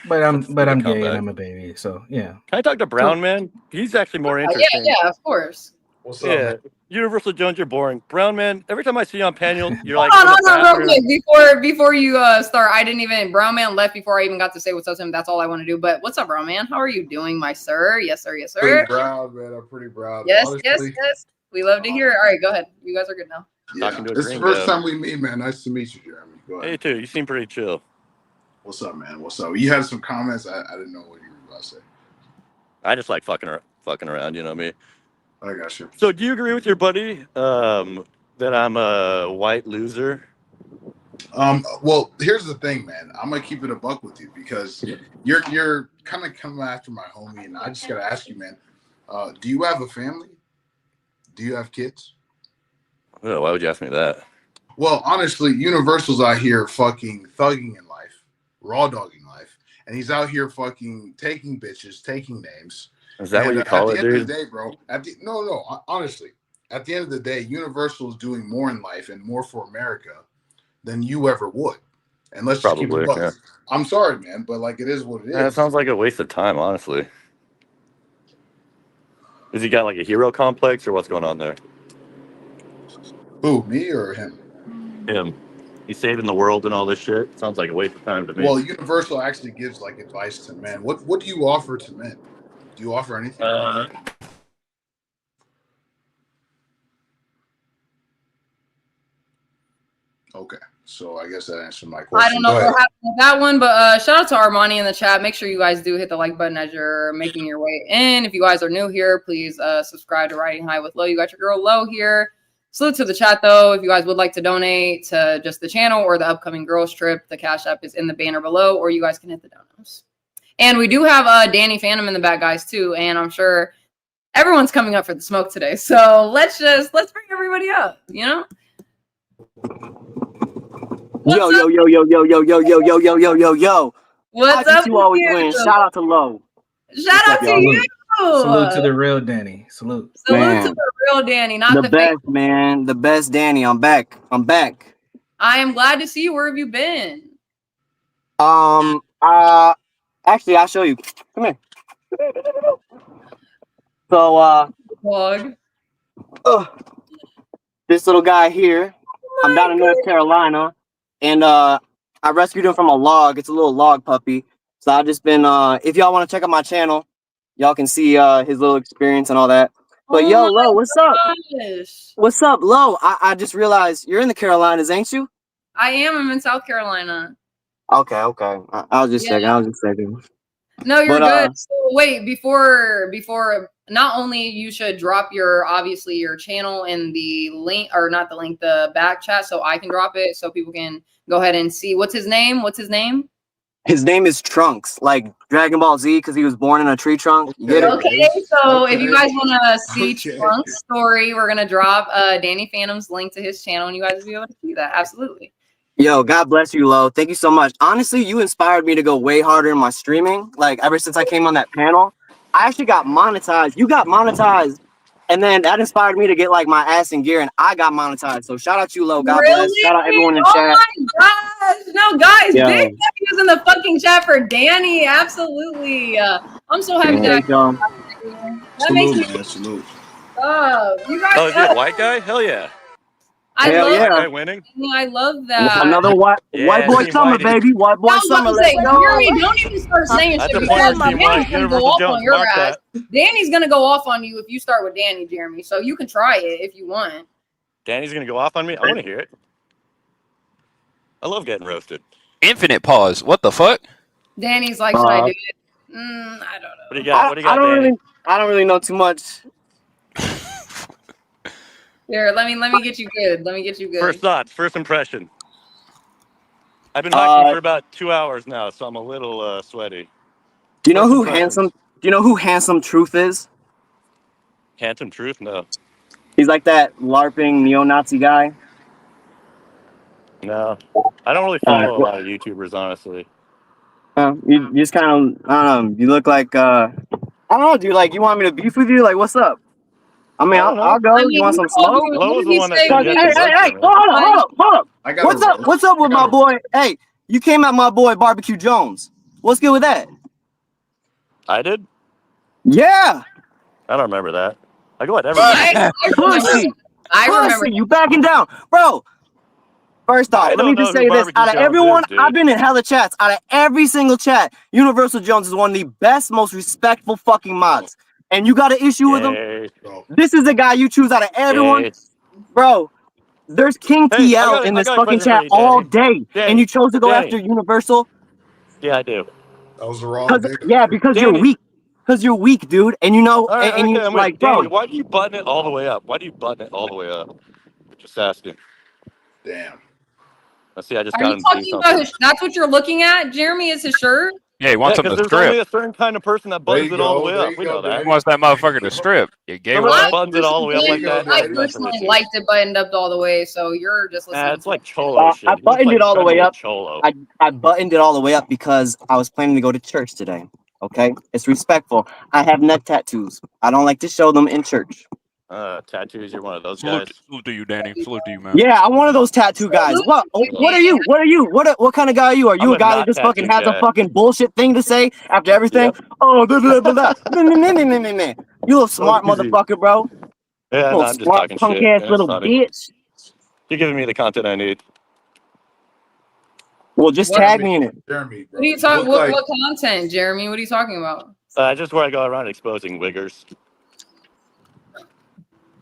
S5: but I'm gay and I'm a baby. So yeah.
S9: Can I talk to Brown Man? He's actually more interesting.
S4: Yeah, of course.
S8: What's up? Yeah.
S9: Universal Jones, you're boring. Brown Man, every time I see you on panel, you're like,
S4: hold on, real quick. Before you start, I didn't even, Brown Man left before I even got to say what's up to him. That's all I want to do. But what's up, Brown Man? How are you doing, my sir? Yes, sir. Yes, sir.
S8: Pretty proud, man. I'm pretty proud.
S4: Yes, honestly, yes. We love to hear it. All right, go ahead. You guys are good now.
S8: Yeah. This is the first time we meet, man. Nice to meet you, Jeremy. Go ahead.
S9: Hey, too. You seem pretty chill.
S8: What's up, man? What's up? You had some comments. I didn't know what you were about to say.
S9: I just like fucking around, you know me.
S8: I got you.
S9: So do you agree with your buddy that I'm a white loser?
S8: Well, here's the thing, man. I'm gonna keep it a buck with you because you're kind of coming after my homie, and I just gotta ask you, man. Do you have a family? Do you have kids?
S9: Oh, why would you ask me that?
S8: Well, honestly, Universal's out here fucking thugging in life, raw dogging life, and he's out here fucking taking bitches, taking names.
S9: Is that what you call it, dude?
S8: At the end of the day, bro. Honestly, at the end of the day, Universal is doing more in life and more for America than you ever would. And let's just keep it buck. Yeah. I'm sorry, man, but like it is what it is.
S9: Yeah, it sounds like a waste of time, honestly. Has he got like a hero complex or what's going on there?
S8: Who, me or him?
S9: Him. He's saving the world and all this shit. Sounds like a waste of time to me.
S8: Well, Universal actually gives like advice to men. What do you offer to men? Do you offer anything? Okay, so I guess that answered my question.
S4: I don't know what happened with that one, but shout out to Armani in the chat. Make sure you guys do hit the like button as you're making your way in. If you guys are new here, please subscribe to Riding High with Lo. You got your girl Lo here. Salute to the chat, though. If you guys would like to donate to just the channel or the upcoming girls trip, the Cash App is in the banner below, or you guys can hit the donos. And we do have Danny Phantom in the back, guys, too. And I'm sure everyone's coming up for the smoke today. So let's bring everybody up, you know?
S10: Yo.
S4: What's up?
S10: You always win. Shout out to Lo.
S4: Shout out to you.
S5: Salute to the real Danny. Salute
S4: to the real Danny, not the
S10: best,
S4: fake.
S10: man. The best Danny. I'm back.
S4: I am glad to see you. Where have you been?
S10: Actually, I'll show you. Come here. So, this little guy here. I'm down in North Carolina, and I rescued him from a log. It's a little log puppy. So I've just been. If y'all want to check out my channel, y'all can see his little experience and all that. But yo, Lo, what's up? What's up, Lo? I just realized you're in the Carolinas, ain't you?
S4: I am. I'm in South Carolina.
S10: Okay. I was just checking.
S4: No, you're good. So wait, before not only you should drop your channel in the link, or not the link, the back chat, so I can drop it so people can go ahead and see what's his name.
S10: His name is Trunks, like Dragon Ball Z, because he was born in a tree trunk. You get it?
S4: Okay, so if you
S8: Okay.
S4: guys want to see
S8: Okay.
S4: Trunk's story, we're gonna drop Danny Phantom's link to his channel, and you guys will be able to see that. Absolutely.
S10: Yo, God bless you, Lo. Thank you so much. Honestly, you inspired me to go way harder in my streaming. Like ever since I came on that panel, I actually got monetized. You got monetized, and then that inspired me to get like my ass in gear, and I got monetized. So shout out you, Lo. God bless. Shout out everyone in
S4: oh
S10: chat.
S4: my gosh! No, guys,
S10: Yeah.
S4: Big Daddy was in the fucking chat for Danny. Absolutely. I'm so happy
S10: There
S4: that
S10: you go.
S4: that makes
S8: Salute,
S4: me
S8: man. Salute.
S4: you guys.
S9: Oh, is it a white guy? Hell yeah.
S4: I
S10: Hell
S4: love.
S10: yeah.
S9: White guy winning.
S4: I love that.
S10: Another white
S9: Yeah,
S10: boy
S9: Team
S10: summer,
S9: Whitey.
S10: baby. White boy
S4: I was about
S10: summer.
S4: to
S10: Let's
S4: say,
S10: go.
S4: Jeremy, don't even start saying
S9: That's
S4: shit
S9: the
S4: because
S9: point of Team
S4: Danny's
S9: White.
S4: gonna go
S9: Universal
S4: off
S9: Jones,
S4: on your
S9: mark
S4: ass.
S9: that.
S4: Danny's gonna go off on you if you start with Danny, Jeremy. So you can try it if you want.
S9: Danny's gonna go off on me. I want to hear it. I love getting roasted.
S7: Infinite pause. What the fuck?
S4: Danny's like, should I do it? I don't know.
S9: What do you got? What do you got, Danny?
S10: I don't really know too much.
S4: Here, let me get you good. Let me get you good.
S9: First thoughts, first impression. I've been hiking for about 2 hours now, so I'm a little sweaty.
S10: Do you know
S9: First
S10: who
S9: impressions.
S10: handsome? Do you know who Handsome Truth is?
S9: Handsome Truth? No.
S10: He's like that LARPing neo-Nazi guy.
S9: No. I don't really follow a lot of YouTubers, honestly.
S10: You just kind of, I don't know. You look like, I don't know, dude. Like, you want me to beef with you? Like, what's up? I mean, I'll go. You want some smoke?
S9: Lo was the one that said
S10: Hey,
S9: yes to
S10: hey,
S9: work
S10: hey!
S9: for me.
S10: Hold up!
S8: I got
S10: What's up? What's up with my boy? Hey, you came at my boy Barbecue Jones. What's good with that?
S9: I did?
S10: Yeah.
S9: I don't remember that. I go at
S10: Pussy.
S4: I remember.
S10: You backing down, bro. First off,
S9: I
S10: let me
S9: don't
S10: just
S9: know
S10: say
S9: who
S10: this.
S9: Barbecue
S10: Out of
S9: Jones
S10: everyone,
S9: is, dude.
S10: I've been in hella chats. Out of every single chat, Universal Jones is one of the best, most respectful fucking mods. And you got an issue with him?
S9: Yay.
S10: This is the guy you choose out of everyone?
S9: Yay.
S10: Bro, there's King
S9: Hey, I
S10: TL
S9: got
S10: in
S9: a
S10: this
S9: question
S10: fucking
S9: for
S10: chat
S9: you,
S10: all
S9: Danny.
S10: day.
S9: Danny,
S10: And you chose to go
S9: Danny.
S10: after Universal?
S9: Yeah, I do.
S8: That was the wrong
S10: Because
S8: nigga.
S10: you're weak. Because you're weak, dude. And you know,
S9: All right,
S10: and you
S9: okay, I'm
S10: like,
S9: with Danny,
S10: bro.
S9: why do you button it all the way up? Why do you button it all the way up? Just asking.
S8: Damn.
S9: Let's see, I just
S4: Are
S9: got
S4: you
S9: him to do
S4: talking about
S9: something.
S4: his? That's what you're looking at, Jeremy? Is his shirt?
S7: Yeah, he wants him
S9: because
S7: to
S9: there's only
S7: strip.
S9: a certain kind of person that
S8: There
S9: buttons
S8: you
S9: it all the
S8: go.
S9: way
S8: There
S9: up.
S8: you
S9: We
S8: go,
S9: know that.
S7: He
S8: Danny.
S7: wants that motherfucker to strip. You gay
S9: Someone
S7: right?
S9: that buttons it all the way up like that.
S4: I
S9: There's nothing
S4: personally
S9: with you.
S4: liked it buttoned up all the way, so you're just listening.
S9: It's like cholo shit.
S10: I buttoned it all the way up.
S9: Cholo.
S10: I buttoned it all the way up because I was planning to go to church today. Okay? It's respectful. I have neck tattoos. I don't like to show them in church.
S9: Tattoos, you're one of those guys.
S7: Salute to you, Danny. Salute to you, man.
S10: Yeah, I'm one of those tattoo guys. What are you? What are you? What kind of guy are you? Are you
S9: I'm
S10: a
S9: a
S10: guy that
S9: not
S10: just fucking
S9: tattoo
S10: has a
S9: guy.
S10: fucking bullshit thing to say after everything?
S9: Yep.
S10: Oh, blah, blah, blah, blah. Meh, meh, meh, meh, meh, meh. You little smart
S9: easy.
S10: motherfucker, bro.
S9: Yeah, no,
S10: Little
S9: I'm just
S10: smart
S9: talking
S10: punk
S9: shit.
S10: ass
S9: Yeah, it's
S10: little
S9: funny.
S10: bitch.
S9: You're giving me the content I need.
S10: Well, just
S4: What?
S10: tag me in it.
S8: Jeremy, bro.
S4: What are you talking? What content, Jeremy? What are you talking about?
S9: Just where I go around exposing wiggers.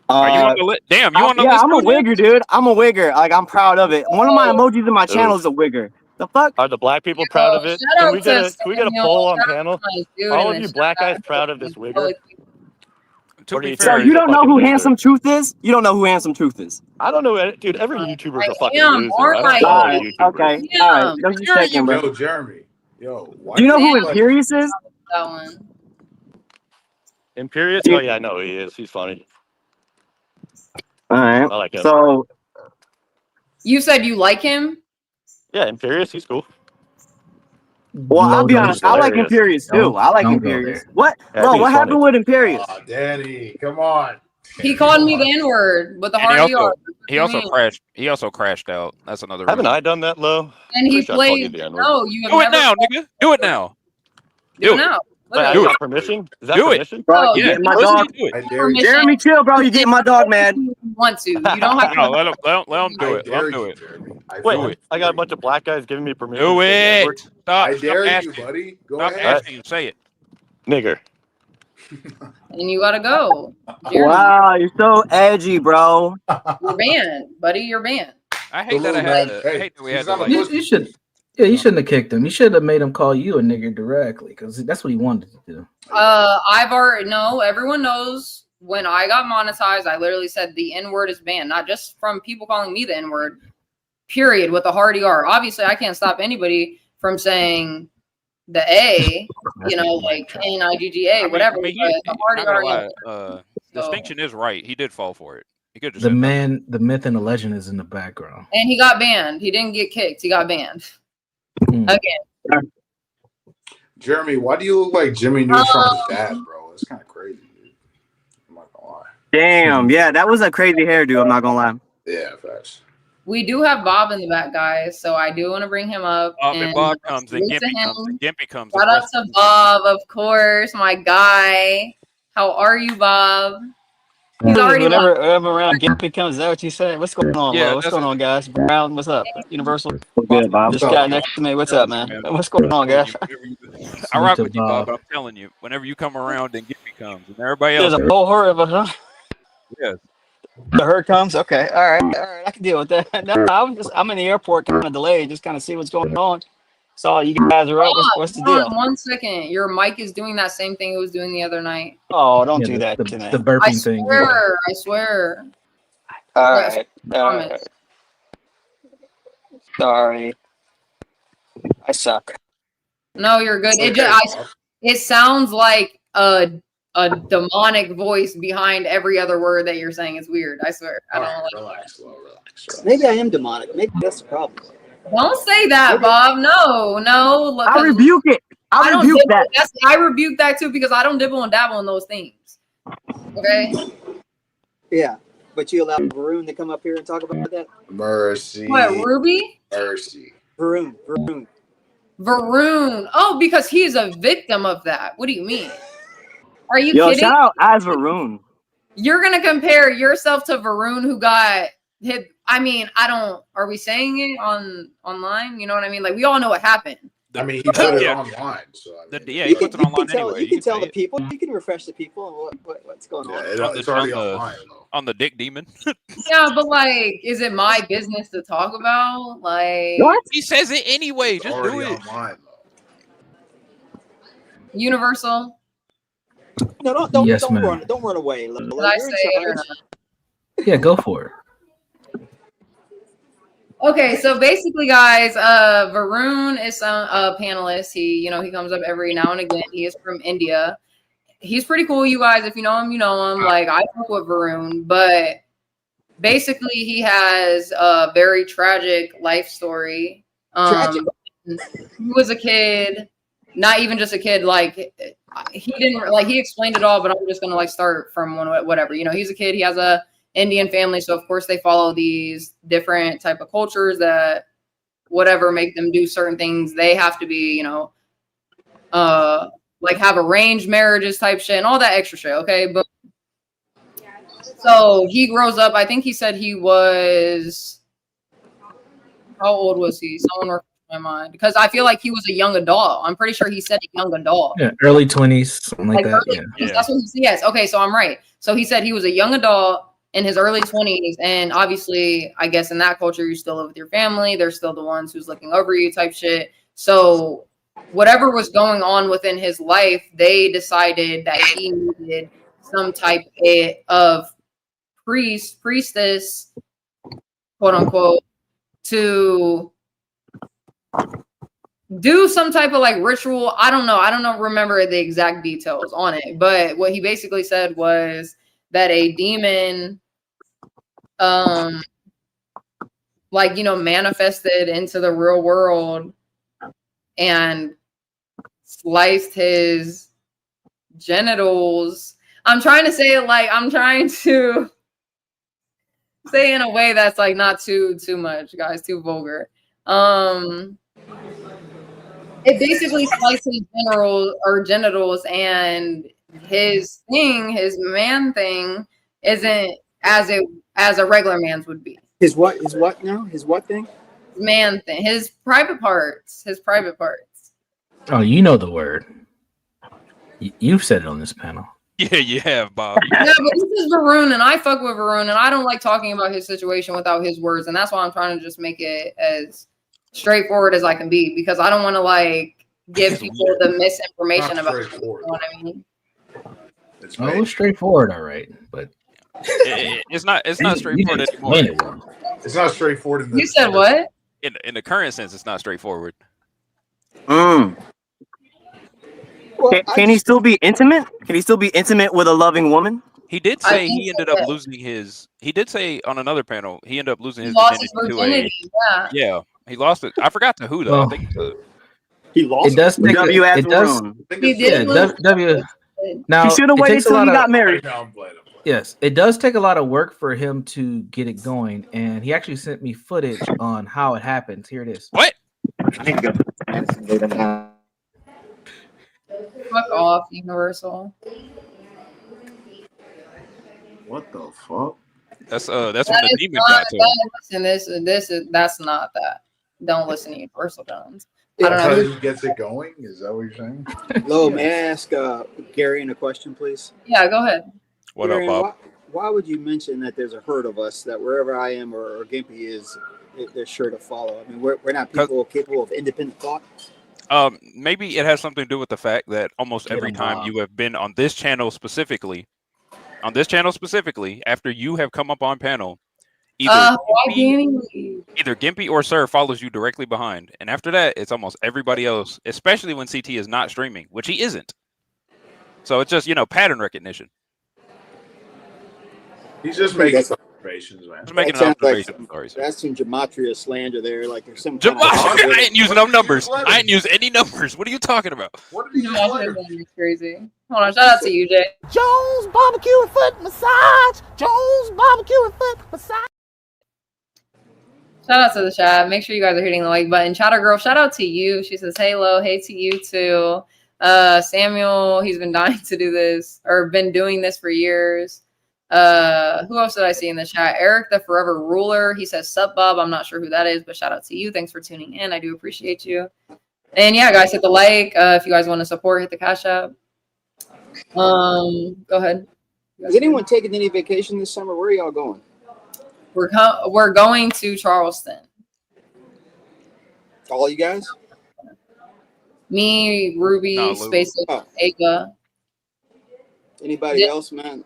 S7: Are you on the list? Damn, you on the
S10: Yeah,
S7: list?
S10: I'm a
S7: too, Dan?
S10: wigger, dude. I'm a wigger. Like, I'm proud of it. One of my emojis in my channel is a wigger. The fuck?
S9: Are the black people proud of it?
S4: Shout
S9: Can
S4: out
S9: we get
S4: to
S9: a
S4: Samuel.
S9: poll on
S4: That's
S9: panel?
S4: my dude
S9: All
S4: in
S9: of
S4: the
S9: you
S4: chat.
S9: black guys proud of this wigger?
S7: To
S9: Or do
S7: be
S9: you
S7: fair,
S10: So
S9: think
S10: you
S9: he's a
S10: don't know
S9: fucking
S10: who
S9: loser?
S10: Handsome Truth is? You don't know who Handsome Truth is?
S9: I don't know, dude. Every YouTuber's a fucking
S4: am,
S9: loser.
S4: aren't
S9: I don't follow
S4: I?
S9: YouTubers.
S10: Okay.
S4: Yeah,
S10: All right. Don't just
S4: sure
S10: checking,
S4: you
S10: bro.
S8: Yo, Jeremy. Yo, why
S10: Do you know who
S4: Damn.
S10: Imperious is?
S4: That one.
S9: Imperious? Oh yeah, I know who he is. He's funny.
S10: All right.
S9: I like him.
S10: So
S4: You said you like him?
S9: Yeah, Imperious. He's cool.
S10: well, I'll be honest. I like
S9: hilarious.
S10: Imperious too. I like
S5: Don't go
S10: Imperious.
S5: there.
S10: What,
S9: Yeah, I
S10: bro?
S9: think
S10: What
S9: he's
S10: happened
S9: funny.
S10: with Imperious?
S8: Aw, Daddy, come on.
S4: He called me the N-word with the
S7: And
S4: hard ER.
S7: he also crashed. He also crashed out. That's another
S9: Haven't
S7: reason.
S9: I done that, Lo?
S4: And he
S9: Pretty sure I called you
S4: played.
S9: the N-word.
S4: No, you have
S7: Do it
S4: never.
S7: now, nigga. Do it now.
S4: Do it
S7: Do it.
S4: now.
S9: Wait,
S4: Look
S9: I
S4: at
S7: Do
S9: got
S7: it.
S9: permission? Is that
S7: Do it.
S9: permission?
S10: Bro,
S4: Oh,
S10: you
S7: Yeah,
S10: getting my
S7: pussy,
S10: dog?
S7: do it.
S8: I dare you.
S10: Jeremy, chill, bro. You getting my dog, man.
S4: You want to. You don't have
S7: No,
S4: to.
S7: let him do
S8: I
S7: it. Let
S8: dare
S7: him do
S8: you,
S7: it.
S8: Jeremy.
S9: Wait, I got a bunch of black guys giving me permission.
S7: Do
S9: to say the N-word.
S7: it. Stop.
S8: I
S7: Stop
S8: dare you,
S7: asking.
S8: buddy. Go
S7: Stop
S8: ahead.
S7: asking. Say it.
S9: Nigger.
S4: And you gotta go. Jeremy,
S10: Wow, you're so edgy, bro.
S4: you're banned, buddy. You're banned.
S7: I hate that I
S8: Salute,
S7: had
S8: man.
S7: to. I
S8: Hey,
S7: hate that we
S8: he's
S7: had to
S8: not a
S7: like.
S8: pussy.
S5: You should. Yeah, you shouldn't have kicked him. You should have made him call you a nigger directly because that's what he wanted to do.
S4: I've already everyone knows when I got monetized, I literally said the N-word is banned, not just from people calling me the N-word, period, with a hard ER. Obviously, I can't stop anybody from saying the A, you know, like N-I-G-G-A, whatever.
S7: I mean,
S4: but the harder
S7: not
S4: are
S7: gonna
S4: you.
S7: lie, distinction is right. He did fall for it. He could just
S5: the man, the myth and the legend is in the background.
S4: And he got banned. He didn't get kicked. He got banned. Again.
S8: Jeremy, why do you look like Jimmy Neutron's dad, bro? It's kind of crazy, dude. I'm not gonna lie.
S10: Damn, yeah, that was a crazy hairdo. I'm not gonna lie.
S8: Yeah, facts.
S4: We do have Bob in the back, guys, so I do want to bring him up.
S7: And Bob comes, and Gimpy comes.
S4: Shout out to Bob, of course, my guy. How are you, Bob? He's already
S11: whenever around Gimpy comes, is that what you said? What's going on,
S7: Yeah,
S11: What's going on, guys? Brown, what's up? Universal.
S10: Good, Bob.
S11: This guy next to me, what's up, man? What's going on, guys?
S7: I rock with you, Bob. I'm telling you, whenever you come around, then Gimpy comes, and everybody else.
S11: There's a whole herd of us, huh?
S7: Yes.
S11: The herd comes. Okay, all right, I can deal with that. No, I'm in the airport, kind of delayed, just kind of see what's going on. So you guys are up. What's the deal?
S4: 1 second. Your mic is doing that same thing it was doing the other night.
S11: Oh, don't do that to me.
S5: The burping thing.
S4: I swear.
S11: All right. Sorry. I suck.
S4: No, you're good. It sounds like a demonic voice behind every other word that you're saying. It's weird. I swear. I don't like
S8: relax.
S11: Maybe I am demonic. Maybe that's the problem.
S4: Don't say that, Bob. No.
S10: I rebuke it. I rebuke that.
S4: I rebuke that too because I don't dibble and dabble in those things. Okay.
S11: Yeah, but you allow Varun to come up here and talk about that?
S8: Mercy.
S4: What, Ruby?
S8: Mercy.
S11: Varun.
S4: Oh, because he's a victim of that. What do you mean? Are you
S10: kidding?
S4: Shout
S10: out as Varun.
S4: You're gonna compare yourself to Varun, who got hit. I mean, are we saying it online? You know what I mean? Like, we all know what happened.
S8: I mean, he put it online. So
S7: he puts it online anyway.
S11: You can tell the people. You can refresh the people on what's going on.
S8: It's already online, though.
S7: On the dick demon.
S4: Yeah, but like, is it my business to talk about? Like,
S7: what? He says it anyway. Just do it.
S8: Online,
S4: Universal.
S11: No, don't run away.
S4: Did I say it or not?
S5: Yeah, go for it.
S4: Okay, so basically, guys, Varun is a panelist. He comes up every now and again. He is from India. He's pretty cool, you guys. If you know him, you know him. Like, I fuck with Varun, but basically, he has a very tragic life story.
S11: Tragic.
S4: He was a kid, not even just a kid. Like, he didn't like. He explained it all, but I'm just gonna like start from whatever. He's a kid. He has a Indian family, so of course they follow these different type of cultures that whatever make them do certain things. They have to be, like have arranged marriages type shit and all that extra shit. Okay, but so he grows up. I think he said he was, how old was he? Someone refresh my mind because I feel like he was a young adult. I'm pretty sure he said a young adult.
S5: Yeah, early 20s, something like that.
S4: Yeah. That's what he said. Yes. Okay, so I'm right. So he said he was a young adult in his early 20s, and obviously, I guess in that culture, you still live with your family. They're still the ones who's looking over you type shit. So whatever was going on within his life, they decided that he needed some type of priestess, quote unquote, to do some type of like ritual. I don't know. Remember the exact details on it, but what he basically said was that a demon manifested into the real world and sliced his genitals. I'm trying to say in a way that's like not too much, guys, too vulgar. It basically sliced his genitals, and his man thing isn't as a regular man's would be.
S11: His what now? His what thing?
S4: Man thing. His private parts.
S5: Oh, you know the word. You've said it on this panel.
S7: Yeah, you have, Bob.
S4: Yeah, but this is Varun, and I fuck with Varun, and I don't like talking about his situation without his words, and that's why I'm trying to just make it as straightforward as I can be, because I don't want to like give people the misinformation about it. You know what I mean?
S5: It's straightforward, all right, but
S7: it's not straightforward anymore.
S8: It's not straightforward.
S4: You said what?
S7: In the current sense, it's not straightforward.
S10: Mm.
S11: Well,
S10: Can he still be intimate? Can he still be intimate with a loving woman?
S7: He did
S4: I
S7: say
S4: think
S7: he
S4: so,
S7: ended up
S4: yeah.
S7: losing his. He did say on another panel he ended up losing
S4: He
S7: his
S4: lost his
S7: virginity to
S4: virginity.
S7: a. Yeah, he lost it. I forgot to who though. I
S5: Well,
S7: think
S11: he
S5: it
S11: lost.
S5: does take
S10: W as
S5: it does.
S10: maroon.
S8: I think
S4: He
S8: it's
S4: did
S5: Yeah,
S4: lose.
S5: W.
S10: He
S5: Now
S10: should have
S5: it
S10: waited
S5: takes a
S10: till
S5: lot
S10: he
S5: of
S10: got married.
S8: No, I'm playing.
S5: yes, it does take a lot of work for him to get it going, and he actually sent me footage on how it happens. Here it is.
S7: what?
S10: I need to go.
S4: Fuck off, Universal.
S8: What the fuck?
S7: That's when
S4: That
S7: the
S4: is
S7: demon
S4: not
S7: got to him.
S4: listen. That's not that. Don't listen to Universal Jones. I
S8: That's
S4: don't
S8: how
S4: know.
S8: he gets it going. Is that what you're saying?
S11: Lo,
S5: Yes.
S11: may I ask Gary a question, please?
S4: Yeah, go ahead.
S7: What
S11: Gary,
S7: up, Bob?
S11: why would you mention that there's a herd of us that wherever I am or Gimpy is, they're sure to follow? I mean, we're not people capable of independent thought.
S7: Maybe it has something to do with the fact that almost
S5: Get
S7: every
S5: 'em,
S7: time
S5: Bob.
S7: you have been on this channel specifically, after you have come up on panel,
S4: Why Danny?
S7: either Gimpy or Sir follows you directly behind, and after that, it's almost everybody else, especially when CT is not streaming, which he isn't. So it's just pattern recognition.
S8: He's just making observations, man.
S7: Just making
S11: That
S7: an
S11: sounds like
S7: observation. Sorry, sir.
S11: That's some gematria slander there. Like there's some
S7: I ain't using no numbers.
S8: What?
S7: I ain't use any numbers. What are you talking about?
S8: What did he
S4: Josh
S8: play?
S4: is crazy. Hold on, shout out to you, Jay.
S6: Jones barbecue and foot massage. Jones barbecue and foot massage.
S4: Shout out to the chat. Make sure you guys are hitting the like button. Chatter girl, shout out to you. She says, "Hello, hey to you too." Samuel, he's been dying to do this or been doing this for years. Who else did I see in the chat? Eric, the Forever Ruler. He says, "Sup, Bob." I'm not sure who that is, but shout out to you. Thanks for tuning in. I do appreciate you. And yeah, guys, hit the like. If you guys want to support, hit the Cash App. Go ahead.
S11: Is anyone taking any vacation this summer? Where are y'all going?
S4: We're going to Charleston.
S11: All you guys?
S4: Me, Ruby,
S7: No, Lou.
S4: Space,
S11: Oh.
S4: Ava.
S11: Anybody
S4: Yeah.
S11: else, man?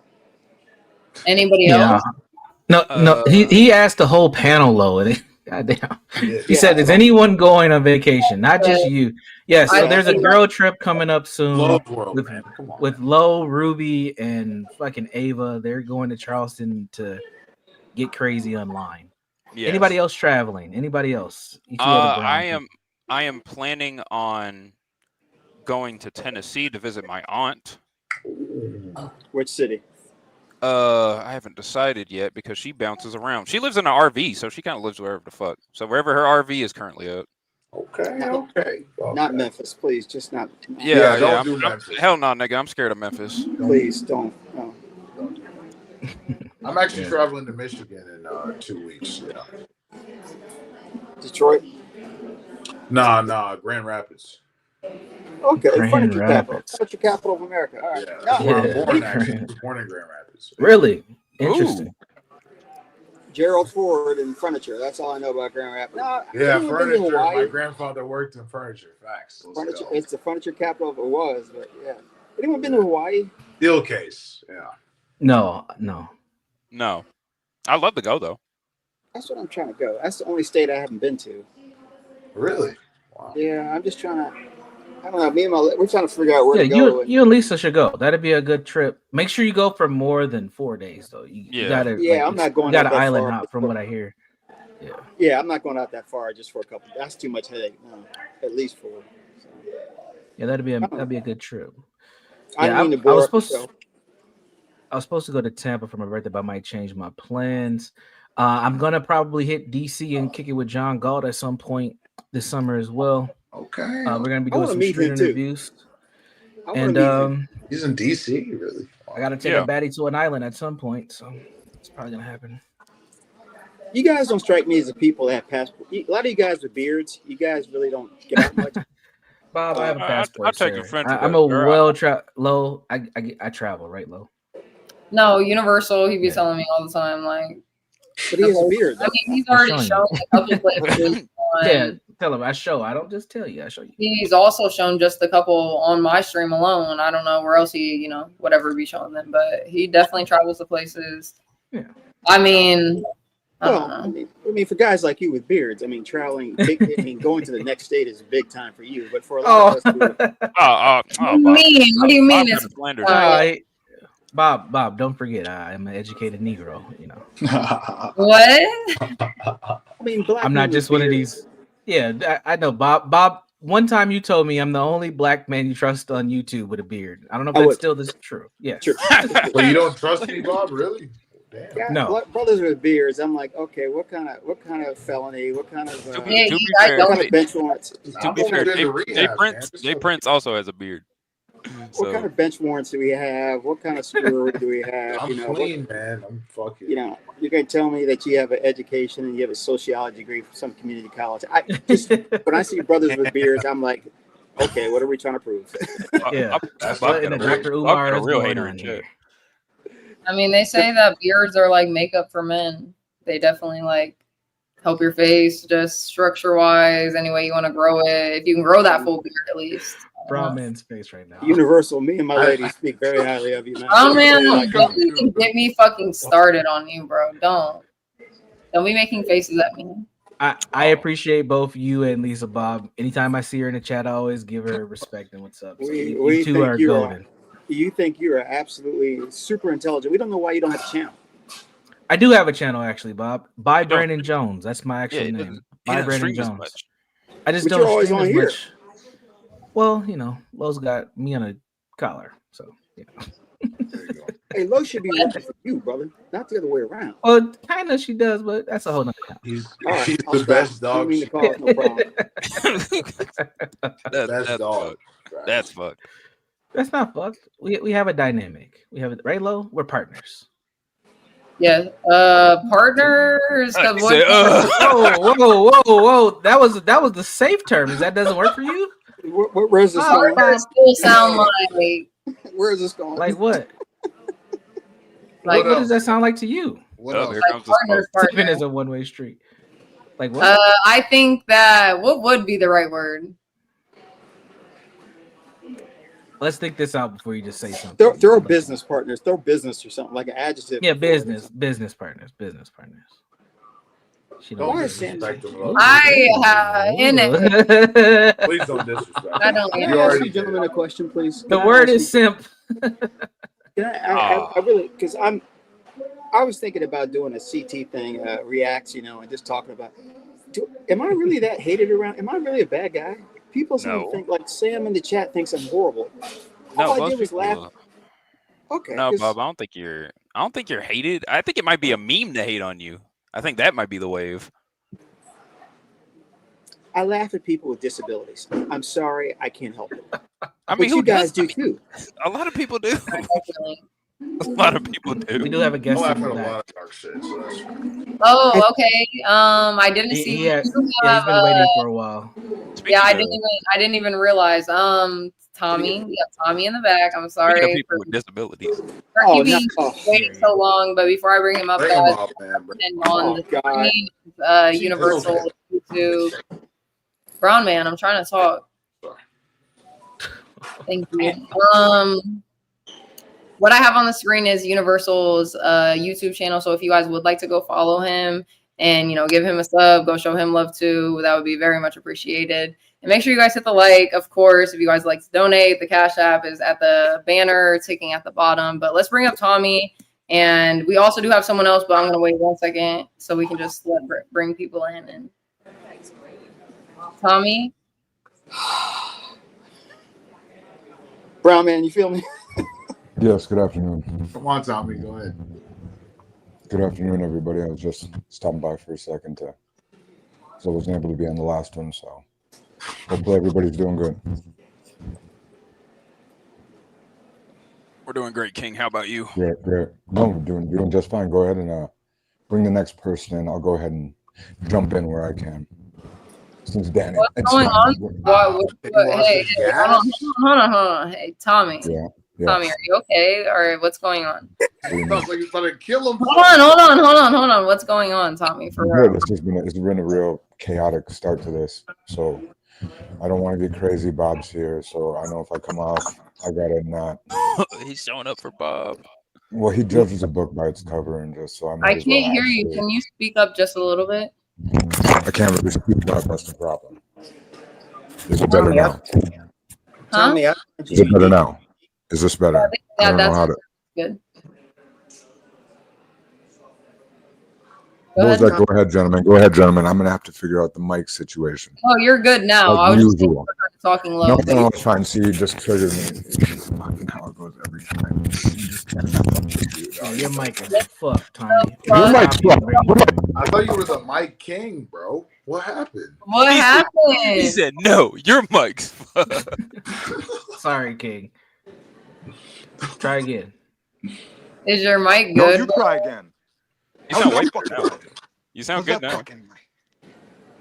S4: Anybody
S5: Yeah.
S4: else?
S5: No. He asked the whole panel, low. Goddamn. He said, "Is anyone going on vacation? Not just you." Yeah. So there's a girl trip coming up soon
S8: Love World, man. Come on.
S5: with Lo, Ruby, and fucking Ava. They're going to Charleston to get crazy online.
S7: Yes.
S5: Anybody else traveling? Anybody else? You feel the ground.
S7: I am planning on going to Tennessee to visit my aunt.
S11: Which city?
S7: I haven't decided yet because she bounces around. She lives in an RV, so she kind of lives wherever the fuck. So wherever her RV is currently at.
S8: Okay.
S11: Not Memphis, please. Just not.
S7: Yeah,
S8: don't do Memphis.
S7: Hell no, nigga. I'm scared of Memphis.
S11: Please don't. No.
S8: I'm actually traveling to Michigan in 2 weeks. Yeah.
S11: Detroit?
S8: Nah, Grand Rapids.
S11: Okay,
S5: Grand
S11: furniture capital.
S5: Rapids.
S11: Furniture capital of America. All right.
S8: Yeah,
S11: No,
S8: that's where I'm
S5: Yeah.
S8: born, actually. I was born in Grand Rapids.
S5: Really interesting.
S11: Gerald Ford and furniture. That's all I know about Grand Rapids. No,
S8: Yeah,
S11: anyone been to
S8: furniture.
S11: Hawaii?
S8: My grandfather worked in furniture. Facts. Let's
S11: Furniture.
S8: go.
S11: It's the furniture capital of it was, but yeah. Anyone been to Hawaii?
S8: Steel case. Yeah.
S5: No.
S7: No. I'd love to go though.
S11: That's what I'm trying to go. That's the only state I haven't been to.
S8: Really? Wow.
S11: Yeah, I'm just trying to. I don't know. Me and we're trying to figure out where to go.
S5: You and Lisa should go. That'd be a good trip. Make sure you go for more than 4 days, though. You gotta.
S11: Yeah, I'm not going.
S5: You got
S11: out
S5: an
S11: that
S5: island
S11: far.
S5: hop, from what I hear. Yeah.
S11: Yeah, I'm not going out that far just for a couple. That's too much headache. No, at least 4. So.
S5: Yeah, that'd be a good trip.
S11: I
S5: Yeah,
S11: mean to
S5: I
S11: bore.
S5: was supposed to go to Tampa for my birthday, but I might change my plans. I'm gonna probably hit DC and kick it with John Galt at some point this summer as well.
S8: Okay.
S5: We're gonna be doing some street interviews. And
S8: he's in DC, really.
S5: I gotta take a baddie to an island at some point, so it's probably gonna happen.
S11: You guys don't strike me as the people that have passports. A lot of you guys with beards, you guys really don't get out much.
S5: Bob, I have a passport.
S7: I'll take
S5: sir.
S7: your friend.
S5: I'm a Low. I travel, right, Low?
S4: No, Universal. He be telling me all the time, like.
S11: But he has a beard.
S4: I mean, he's already shown a couple places.
S5: Yeah, tell him I show. I don't just tell you. I show you.
S4: He's also shown just a couple on my stream alone. I don't know where else he, whatever be showing them, but he definitely travels to places.
S5: Yeah.
S4: I mean,
S11: Well,
S4: know.
S11: I mean, for guys like you with beards, I mean, traveling, going to the next state is big time for you. But for a lot of us,
S4: What do you mean? What do you mean? It's
S5: Bob, don't forget, I'm an educated Negro. You know.
S4: What?
S11: I mean, black
S5: I'm not just one of these. Yeah, I know, Bob. Bob, one time you told me I'm the only black man you trust on YouTube with a beard. I don't know if that's still true. Yes.
S11: True.
S8: Well, you don't trust me, Bob? Really? Damn.
S11: Yeah,
S5: No.
S11: Brothers with beards. I'm like, okay, what kind of felony? What kind of
S7: To be fair,
S11: what kind of bench warrants?
S7: To be fair, Jay Prince also has a beard.
S11: What kind of bench warrants do we have? What kind of screwery do we have?
S8: I'm clean, man. I'm fucking.
S11: You know, you're going to tell me that you have an education and you have a sociology degree from some community college. When I see brothers with beards, I'm like, okay, what are we trying to prove?
S5: Yeah,
S7: that's
S5: Dr. Umar is
S7: a real
S5: going
S7: hater
S5: on
S7: in
S5: here.
S7: chat.
S4: I mean, they say that beards are like makeup for men. They definitely like help your face, just structure wise, any way you want to grow it. If you can grow that full beard, at least.
S5: Brown man's face right now.
S11: Universal. Me and my ladies speak very highly of you, man.
S4: Oh man, don't even get me fucking started on you, bro. Don't be making faces at me.
S5: I appreciate both you and Lisa Bob. Anytime I see her in the chat, I always give her respect and what's up. So you two are golden.
S11: You think you are absolutely super intelligent. We don't know why you don't have a channel.
S5: I do have a channel actually, Bob. By Brandon Jones. That's my actual name. By Brandon Jones. I just don't stream as much. Well, you know, Lowe's got me on a collar, so you know.
S11: Hey, Lowe should be working for you, brother, not the other way around.
S5: Well, kind of she does, but that's a whole nother time.
S8: He's the best dog.
S7: That's dog. That's fucked.
S5: That's not fucked. We have a dynamic. We have it right, Low. We're partners.
S4: Yeah, partners.
S5: Whoa! That was the safe term. That doesn't work for you?
S11: Where's this going?
S4: Still sound like.
S11: Where is this going?
S5: Like what? Like what does that sound like to you?
S8: What else?
S5: Stephen is a one-way street. Like what?
S4: I think that what would be the right word?
S5: Let's think this out before you just say something.
S11: Throw business partners. Throw business or something like an adjective.
S5: Yeah, business partners.
S11: Why is Sam?
S4: In it.
S8: Please don't disrespect.
S4: I don't.
S11: Can I ask you gentlemen a question, please?
S5: The word is simp.
S11: I really, because I was thinking about doing a CT thing, reacts, you know, and just talking about. Am I really that hated around? Am I really a bad guy? People seem to think like Sam in the chat thinks I'm horrible. All I did was laugh. Okay.
S7: No, Bob, I don't think you're hated. I think it might be a meme to hate on you. I think that might be the wave.
S11: I laugh at people with disabilities. I'm sorry, I can't help it.
S7: I mean,
S11: you guys do too.
S7: A lot of people do. A lot of people do.
S5: We do have a guest.
S8: I'm laughing at a lot of dark shit.
S4: Oh, okay. I didn't see.
S5: He's been waiting for a while.
S4: I didn't even realize. Tommy, we have Tommy in the back. I'm sorry
S7: people with disabilities.
S4: for keeping waiting so long. But before I bring him up, guys, on the Universal YouTube. Brown man, I'm trying to talk. Thank you. What I have on the screen is Universal's YouTube channel. So if you guys would like to go follow him and, you know, give him a sub, go show him love too, that would be very much appreciated. And make sure you guys hit the like, of course. If you guys like to donate, the Cash App is at the banner, ticking at the bottom. But let's bring up Tommy. And we also do have someone else, but I'm going to wait 1 second so we can just bring people in. And Tommy?
S11: Brown man, you feel me?
S12: Yes, good afternoon.
S8: Come on, Tommy, go ahead.
S12: Good afternoon, everybody. I was just stopping by for a second so I wasn't able to be on the last one, so hopefully everybody's doing good.
S7: We're doing great, King. How about you?
S12: Great. No, doing just fine. Go ahead and bring the next person in. I'll go ahead and jump in where I can. Since Danny.
S4: What's going on? Hey, hold on. Hey, Tommy.
S12: Yeah.
S4: Tommy, are you okay? Or what's going on?
S8: Sounds like you're about to kill him.
S4: Hold on. What's going on, Tommy? For real?
S12: It's been a real chaotic start to this. So I don't want to get crazy. Bob's here. So I know if I come off, I gotta not.
S7: He's showing up for Bob.
S12: Well, he judges a book by its cover, and just so I
S4: I
S12: might as well
S4: can't hear you.
S12: actually.
S4: Can you speak up just a little bit?
S12: I can't really speak about that's the problem. Is it better now?
S4: Huh?
S11: Tommy,
S12: Is it better now? Is this better? I
S4: Yeah,
S12: don't know
S4: that's
S12: how to.
S4: good.
S12: What was
S4: ahead.
S12: that? Go ahead, gentlemen. Go ahead, gentlemen. I'm gonna have to figure out the mic situation.
S4: Oh, you're good now. I
S12: As
S4: was just
S12: usual.
S4: talking low.
S12: No,
S4: but
S12: no, it's fine. See, you just triggered me. It's fucking how it goes every time. You just can't have fun with you,
S5: Yeah,
S12: dog.
S5: your mic is fucked, Tommy.
S12: Your mic's fucked.
S8: I thought you were the Mike King, bro. What happened?
S4: What
S7: He
S4: happened?
S7: said, "No, your mic's."
S5: Sorry, King. Try again.
S4: Is your mic
S12: No,
S4: good?
S12: you try again.
S7: You sound way better now. You sound good now.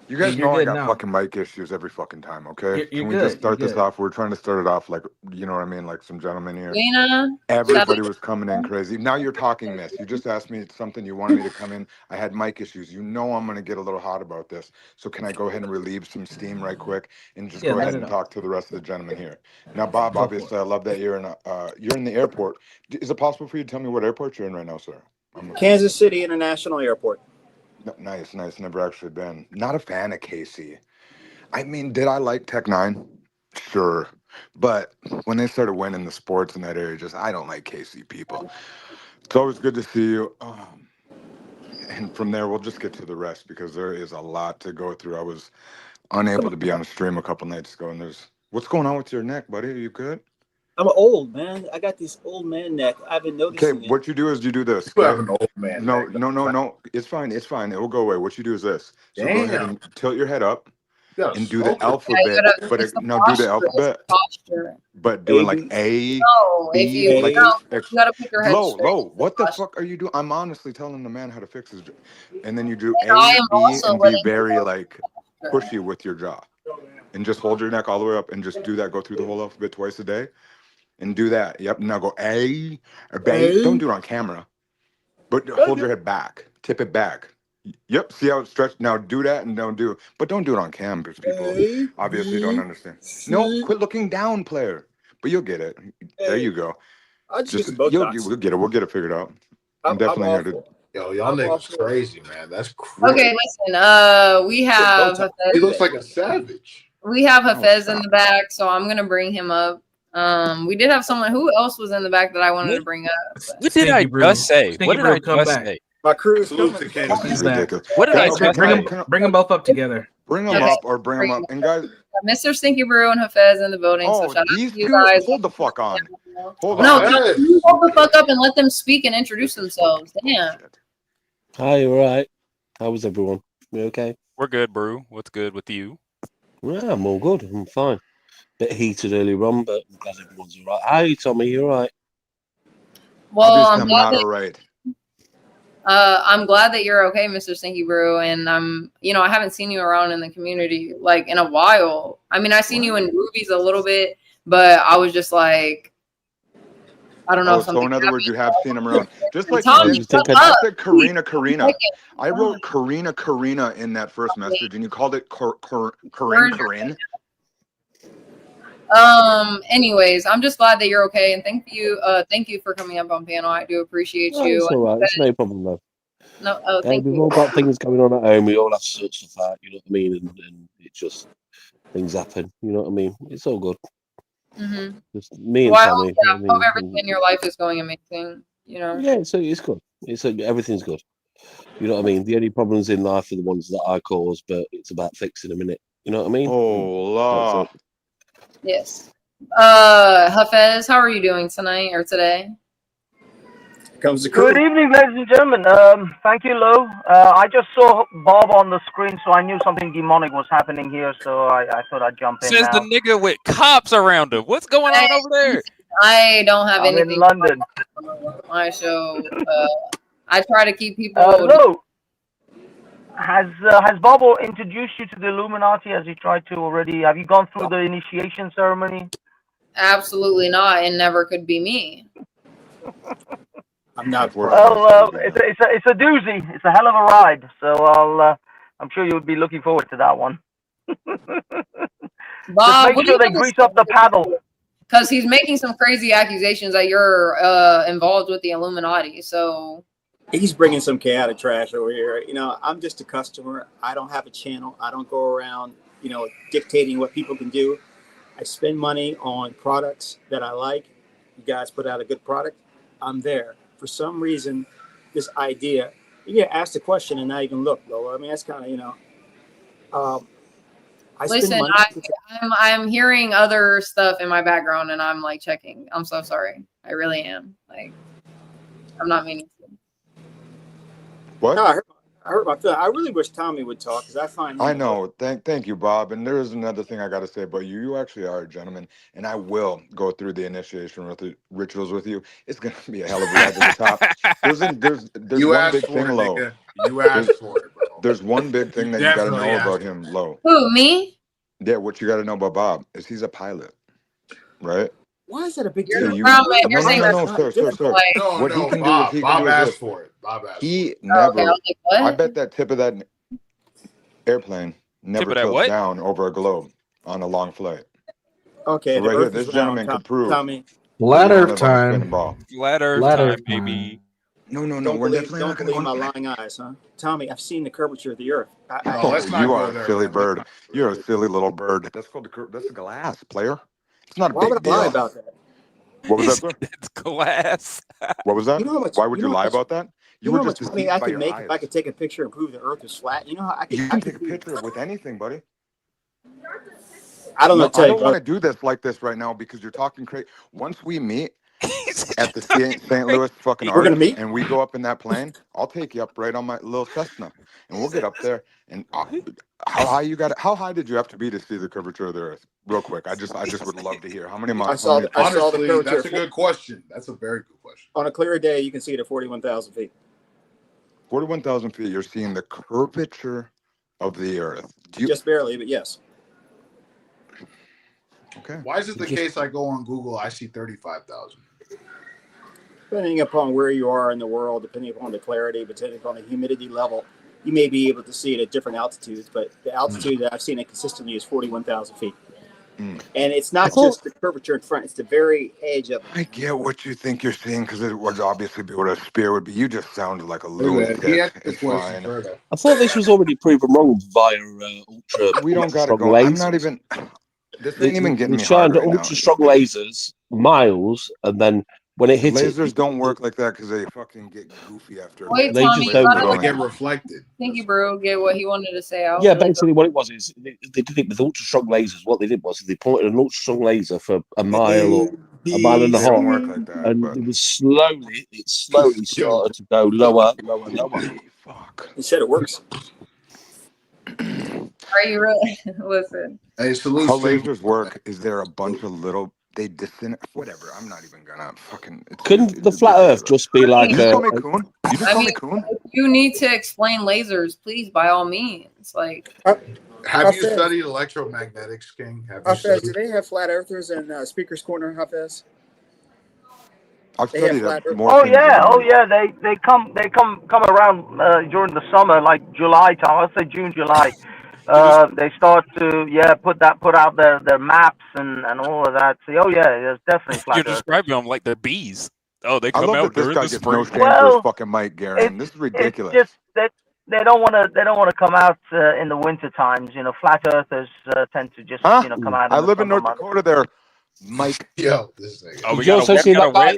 S12: You guys
S5: You're
S12: know I
S5: good
S12: got
S5: now.
S12: fucking mic issues every fucking time, okay?
S5: You're
S12: Can we
S5: good.
S12: just start
S5: You're
S12: this
S5: good.
S12: off? We're trying to start it off like, you know what I mean, like some gentlemen here.
S4: Lena?
S12: Everybody was coming in crazy. Now you're talking, miss. You just asked me something. You wanted me to come in. I had mic issues. You know I'm going to get a little hot about this. So can I go ahead and relieve some steam right quick and just
S5: Yeah,
S12: go
S5: let
S12: ahead
S5: it
S12: and
S5: out.
S12: talk to the rest of the gentlemen here? Now, Bob,
S5: Go for
S12: obviously, I love that you're in the airport. Is it possible for you to tell me what airport you're in right now, sir?
S11: Kansas City International Airport.
S12: Nice. Never actually been. Not a fan of KC. I mean, did I like Tech 9? Sure. But when they started winning the sports in that area, I don't like KC people. It's always good to see you. And from there, we'll just get to the rest because there is a lot to go through. I was unable to be on a stream a couple nights ago, and what's going on with your neck, buddy? Are you good?
S11: I'm old, man. I got this old man neck. I've been noticing
S12: Okay, what you do is you do this.
S8: You
S12: Okay?
S8: have an old man.
S12: No,
S8: neck.
S12: no. It's fine. It will go away. What you do is this. So go ahead
S8: Damn.
S12: and tilt your head up
S8: You gotta
S12: and do the
S8: smoke it.
S12: alphabet. But
S4: it's the
S12: now do the
S4: posture.
S12: alphabet.
S4: It's the posture.
S12: But doing like A,
S4: No, if
S12: B,
S4: you
S12: like
S4: no,
S12: ex-
S4: you gotta put your head straight.
S12: low. What the fuck are you doing? I'm honestly telling the man how to fix his. And then you do
S4: And I
S12: A,
S4: am
S12: B,
S4: also
S12: and be
S4: letting you
S12: very
S4: know
S12: like
S4: posture.
S12: pushy with your jaw, and just hold your neck all the way up, and just do that. Go through the whole alphabet twice a day, and do that. Yep. Now go A, B. Don't do it on camera, but hold your head back. Tip it back. Yep. See how it's stretched. Now do that and don't do. But don't do it on cam because people obviously don't understand. No, quit looking down, player. But you'll get it. There you go.
S11: I just get some
S12: We'll
S11: Botox.
S12: get it. We'll get it figured out. I'm definitely here to.
S8: Yo, y'all niggas crazy, man. That's crazy.
S4: Okay, listen. We have
S8: He looks
S4: Hafez.
S8: like a savage.
S4: We have Hafez in the back, so I'm gonna bring him up. We did have someone. Who else was in the back that I wanted to bring up?
S7: What did I just say?
S5: Stinky
S7: What did
S5: Brew,
S7: I
S5: come
S7: just
S5: back.
S7: say?
S11: My crew is
S8: Salute
S11: coming.
S8: to Kansas
S12: This is
S8: City.
S12: ridiculous.
S7: What did I
S12: Guys,
S7: just
S12: bring
S7: say?
S12: them,
S5: Bring them both up together.
S12: bring them
S4: Okay.
S12: up or bring them up. And guys,
S4: Mr. Stinky Brew and Hafez in the building. So shout out
S12: these
S4: to you
S12: two,
S4: guys.
S12: hold the fuck on. Hold
S4: No,
S12: on.
S8: Yes.
S4: you hold the fuck up and let them speak and introduce themselves. Damn.
S13: Hi, you alright? How was everyone? You okay?
S7: We're good, Brew. What's good with you?
S13: Yeah, I'm all good. I'm fine. Bit heated earlier on, but I'm glad everyone's alright. Hi, Tommy, you alright?
S4: Well,
S12: Obviously,
S4: I'm
S12: I'm
S4: glad
S12: not
S4: that
S12: all right.
S4: I'm glad that you're okay, Mr. Stinky Brew. And I haven't seen you around in the community like in a while. I mean, I've seen you in movies a little bit, but I was just like, I don't know.
S12: Oh, so in other words, you have seen him around. Just like
S4: Tom,
S12: you did.
S4: shut
S12: I
S4: up.
S12: said Karina. I
S4: Oh.
S12: wrote Karina in that first message, and you called it Corinne.
S4: Anyways, I'm just glad that you're okay, and thank you for coming up on panel. I do appreciate
S13: No,
S4: you.
S13: it's alright. It's no problem, though.
S4: No,
S13: We've
S4: you.
S13: all got things going on at home. We all have to sort stuff out, you know what I mean? And it just, things happen, you know what I mean? It's all good.
S4: Mm-hmm.
S13: Just me and
S4: Well,
S13: Tommy.
S4: I hope everything in your life is going amazing.
S13: Yeah, it's good. Everything's good. You know what I mean? The only problems in life are the ones that I cause, but it's about fixing them, innit? You know what I mean?
S12: Oh,
S4: yes. Hafez, how are you doing tonight or today?
S11: Comes the crew.
S14: Good evening, ladies and gentlemen. Thank you, Lo. I just saw Bob on the screen, so I knew something demonic was happening here, so I thought I'd jump in
S7: Says
S14: now.
S7: the nigga with cops around him. What's going on over there?
S4: I don't have
S14: I'm
S4: anything
S14: in London.
S4: on my show. I try to keep people.
S14: Lo, has Bob introduced you to the Illuminati? Has he tried to already? Have you gone through the initiation ceremony?
S4: Absolutely not, and never could be me.
S11: I'm not.
S14: Well, it's a doozy. It's a hell of a ride. So I'm sure you'll be looking forward to that one.
S4: Bob,
S14: Just make sure they grease up the paddle.
S4: because he's making some crazy accusations that you're involved with the Illuminati. So
S11: he's bringing some chaotic trash over here. You know, I'm just a customer. I don't have a channel. I don't go around, you know, dictating what people can do. I spend money on products that I like. You guys put out a good product, I'm there. For some reason, this idea, you get asked a question and now you can look lower. I mean, that's kind of, you know, I spend
S4: listen,
S11: money.
S4: I'm hearing other stuff in my background and I'm like checking. I'm so sorry. I really am. Like, I'm not meaning to.
S12: What?
S11: No, I heard about that. I really wish Tommy would talk because I find him
S12: I know. Thank you, Bob. And there is another thing I got to say about you. You actually are a gentleman, and I will go through the initiation rituals with you. It's gonna be a hell of a ride to the top. There's
S8: You
S12: one
S8: asked
S12: big
S8: for
S12: thing,
S8: it,
S12: Lo.
S8: nigga. You asked for it, bro.
S12: There's one big thing that you got to
S8: Definitely
S12: know
S8: asked
S12: about
S8: for
S12: him, Lo.
S4: Who, me?
S12: Yeah, what you got to know about Bob is he's a pilot, right?
S11: Why is that a big
S4: You're
S11: deal?
S4: the problem, man. You're
S12: No,
S4: saying that's
S12: sir.
S4: like,
S8: No,
S12: What he
S8: no,
S12: can do is
S8: Bob.
S12: he can
S8: Bob
S12: do is
S8: asked
S12: this.
S8: for it. Bob asked
S12: He
S4: oh, okay. I
S12: never.
S4: was like, what?
S12: I bet that tip of that airplane never
S7: of that
S12: tilts
S7: what?
S12: down over a globe on a long flight.
S11: Okay,
S12: So
S11: the
S12: right here,
S11: Earth
S12: this
S11: is round.
S12: gentleman could prove
S11: Tommy,
S12: that we
S15: Flat
S12: don't
S15: Earth
S12: live on a spinning
S15: time.
S12: ball.
S7: Flat Earth
S15: Flat
S7: time,
S15: Earth
S7: baby.
S12: No,
S11: don't
S12: we're
S11: believe,
S12: definitely
S11: don't
S12: not going to
S11: believe
S12: go.
S11: my lying eyes, huh? Tommy, I've seen the curvature of the Earth.
S8: No,
S12: Oh,
S8: let's not
S12: you
S8: go
S12: are a
S8: there,
S12: silly
S8: man. Let's
S12: bird.
S8: not go
S12: You're a
S8: there.
S12: silly little bird. That's called that's glass, player. It's not a
S11: Why would
S12: big
S11: I lie
S12: deal.
S11: about that?
S12: What was that, sir?
S7: It's glass.
S12: What was that?
S11: You know how much?
S12: Why would
S11: You
S12: you
S11: know how
S12: lie
S11: much?
S12: about that? You
S11: You
S12: were
S11: know how
S12: just
S11: much money I
S12: deceived by
S11: could
S12: your
S11: make
S12: eyes.
S11: if I could take a picture and prove the Earth is flat. You know how I could.
S12: You
S11: I
S12: can
S11: could
S12: take a
S11: prove.
S12: picture with anything, buddy.
S11: I don't know.
S12: No,
S11: Tell
S12: I
S11: you,
S12: don't want
S11: brother.
S12: to do this like this right now because you're talking crazy. Once we meet at the St.
S7: Great.
S12: Louis fucking
S11: We're gonna
S12: Arch
S11: meet.
S12: and we go up in that plane, I'll take you up right on my little Cessna, and we'll get up there. And how high you got? How high did you have to be to see the curvature of the Earth? Real quick, I just would love to hear how many
S11: I
S12: miles.
S11: saw the
S8: Honestly,
S11: curvature.
S8: that's a good question. That's a very good question.
S11: On a clear day, you can see it at 41,000 feet.
S12: 41,000 feet. You're seeing the curvature of the Earth.
S11: Just barely, but yes.
S12: Okay.
S8: Why is it the case I go on Google, I see 35,000?
S11: Depending upon where you are in the world, depending upon the clarity, depending upon the humidity level, you may be able to see it at different altitudes. But the altitude that I've seen it consistently is 41,000 feet. And it's not just the curvature in front; it's the very edge of it.
S12: I get what you think you're seeing because it would obviously be what a spear would be. You just sounded like a
S8: Hey, man,
S12: lunatic.
S8: he asked the
S12: It's
S8: question,
S12: fine.
S8: fair enough.
S13: I thought this was already proven wrong via
S12: We don't
S13: ultra
S12: got to
S13: strong
S12: go. I'm
S13: lasers.
S12: not even. This ain't even getting
S13: They
S12: me hard
S13: shined
S12: right now.
S13: ultra strong lasers miles, and then when it hit
S12: Lasers don't work like that because they fucking get goofy after.
S4: Wait,
S13: They
S4: Tommy,
S13: just
S4: you
S13: don't.
S4: gotta
S8: They get reflected.
S4: think you, bro, get what he wanted to say out.
S13: Yeah, basically what it was is they did it with ultra strong lasers. What they did was they pointed an ultra strong laser for a mile or a mile and a
S12: They
S13: half,
S12: don't work like that.
S13: and
S12: But
S13: it slowly started to go lower, lower, lower.
S12: fuck.
S11: He said it works.
S4: Are you really? Listen.
S8: Hey, salute.
S12: How lasers work is there a bunch of little. They whatever. I'm not even gonna fucking.
S13: Couldn't the flat Earth just be like
S12: You just call me coon? You just
S4: I
S12: call me
S4: mean,
S12: coon?
S4: if you need to explain lasers, please, by all means. Like,
S8: Have you studied electromagnetics, King? Have you
S11: Hafez, do
S8: studied?
S11: they have flat earthers in Speaker's Corner, Hafez?
S12: I've
S11: They have
S12: studied
S11: flat earth.
S12: more
S14: Oh
S12: things
S14: yeah,
S12: than
S14: oh
S12: you.
S14: yeah. They come around during the summer, like July time. I'd say June, July. They start to put out their maps and all of that. So there's definitely
S7: You're
S14: flat earth.
S7: describing them like the bees. Oh, they
S12: I
S7: come
S12: love
S7: out
S12: that this
S7: during
S12: guy
S7: the
S12: gets no
S7: spring.
S12: shame for his
S14: Well,
S12: fucking mic, Garen. This is ridiculous.
S14: It's just that they don't want to come out in the winter times. You know, flat earthers tend to just
S12: Huh?
S14: come out
S12: I
S14: in the
S12: live in
S14: summer
S12: North
S14: months.
S12: Dakota there, Mike.
S8: Yo, this thing.
S7: Oh, we
S13: Did you
S7: got
S13: also see
S7: a
S13: that
S7: rare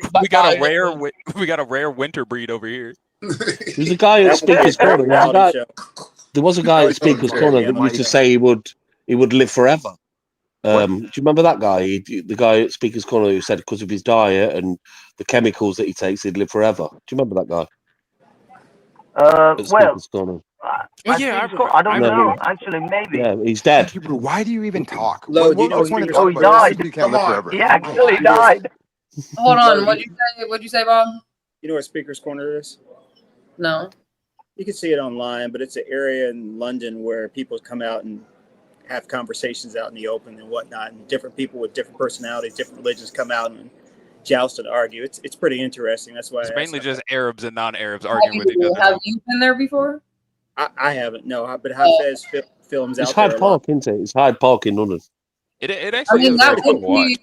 S13: guy?
S7: we got a rare winter breed over here.
S13: There's a guy at
S11: That would be a
S13: Speaker's
S11: great
S13: Corner.
S11: reality show.
S13: There was a guy at Speaker's Corner that used to say he would live forever. Do you remember that guy? The guy at Speaker's Corner who said because of his diet and the chemicals that he takes, he'd live forever. Do you remember that guy? At Speaker's Corner.
S14: I don't know. Actually, maybe.
S13: Yeah, he's dead.
S12: Why do you even talk?
S11: Lo, do you
S12: What's
S11: know
S12: the point of
S11: Speaker's
S12: talking
S14: he
S12: about this?
S14: died.
S12: Obviously, you can't live forever.
S14: He actually died.
S4: hold on.
S11: Lo,
S4: What'd you say, Bob?
S11: You know where Speaker's Corner is?
S4: No.
S11: You can see it online, but it's an area in London where people come out and have conversations out in the open and whatnot, and different people with different personalities, different religions come out and joust and argue. It's pretty interesting. That's why
S7: It's
S11: I
S7: mainly just Arabs and non-Arabs
S4: Have
S7: arguing with each
S4: you,
S7: other.
S4: have you been there before?
S11: I haven't, no, but Hafez films
S13: It's
S11: out there
S13: Hyde
S11: a lot.
S13: Park, isn't it? It's Hyde Park in London.
S7: It
S4: I
S7: actually
S4: mean,
S7: is
S4: that
S7: very cool
S4: would
S7: to watch.
S4: be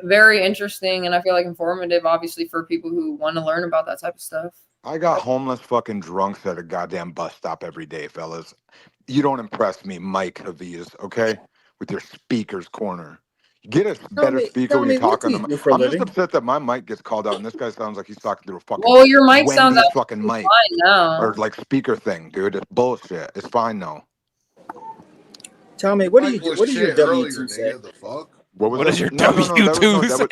S4: very interesting, and I feel like informative, obviously, for people who want to learn about that type of stuff.
S12: I got homeless fucking drunks at a goddamn bus stop every day, fellas. You don't impress me, Mike Haviz, okay? With your speaker's corner. Get a better speaker when you talk on the mic. I'm just upset that my mic gets called out, and this guy sounds like he's talking through a fucking
S4: Well, your mic sounds
S12: Wendy's fucking mic
S4: fine now.
S12: or like speaker thing, dude. It's bullshit. It's fine though.
S11: Tell me, what do you do? What did your W2 say?
S8: The fuck?
S12: What
S7: does your W2 say?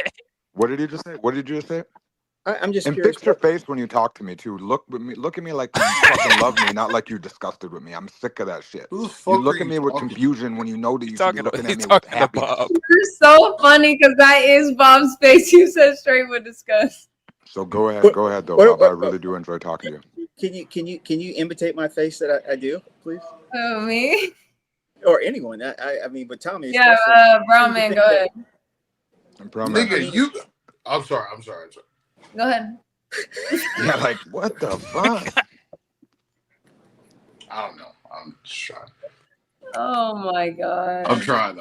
S12: What did he just say? What did you just say?
S11: I'm just
S12: and
S11: curious.
S12: Fix your face when you talk to me too. Look at me like you fucking love me, not like you're disgusted with me. I'm sick of that shit.
S8: Who the fuck
S12: You look
S8: are
S12: at me
S8: you
S12: with
S8: talking
S12: confusion when you know that you should be looking at me with
S7: talking
S12: happiness.
S7: about.
S4: You're so funny because that is Bob's face. You said straight with disgust.
S12: So go ahead though, Bob. I really do enjoy talking to you.
S11: Can you imitate my face that I do, please?
S4: Oh, me?
S11: Or anyone? I mean, but tell me.
S4: Yeah, Brown Man, go ahead.
S8: Nigga, you. I'm sorry.
S4: Go ahead.
S12: Yeah, like what the fuck?
S8: I don't know. I'm just trying.
S4: Oh my god.
S8: I'm trying.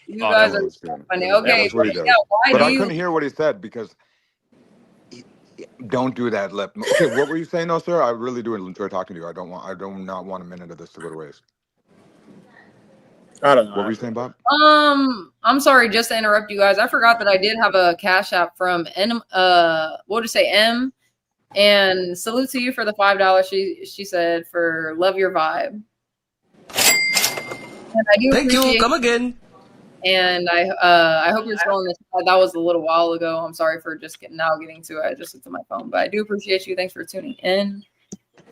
S4: You guys are so funny. Okay,
S12: What he does.
S4: yeah, why
S12: But
S4: do
S12: I
S4: you?
S12: couldn't hear what he said because. Don't do that, lip. Okay, what were you saying, though, sir? I really do enjoy talking to you. I do not want a minute of this to go to waste.
S11: I don't know.
S12: What were you saying, Bob?
S4: I'm sorry, just to interrupt you guys. I forgot that I did have a cash app from M. What did it say? M. And salute to you for the $5. She said for love your vibe. And I do
S15: Thank you.
S4: appreciate
S15: Come again.
S4: And I hope you're still on this. That was a little while ago. I'm sorry for just getting to it. I just looked at my phone, but I do appreciate you. Thanks for tuning in.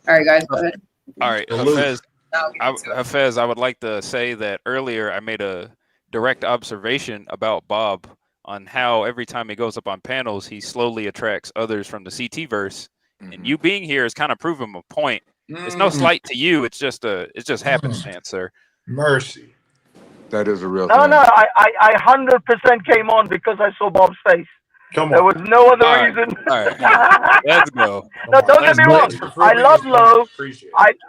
S4: All right, guys, go ahead.
S7: All right, Hafez, I would like to say that earlier I made a direct observation about Bob on how every time he goes up on panels, he slowly attracts others from the CT verse. And you being here is kind of proving a point. It's no slight to you. It's just happenstance, sir.
S8: Mercy.
S12: That is a real
S14: No,
S12: thing.
S14: no, I 100% came on because I saw Bob's face.
S8: Come on.
S14: There was no other
S7: All right.
S14: reason.
S7: All right. Let's go.
S14: No, don't get me wrong. I love Lo.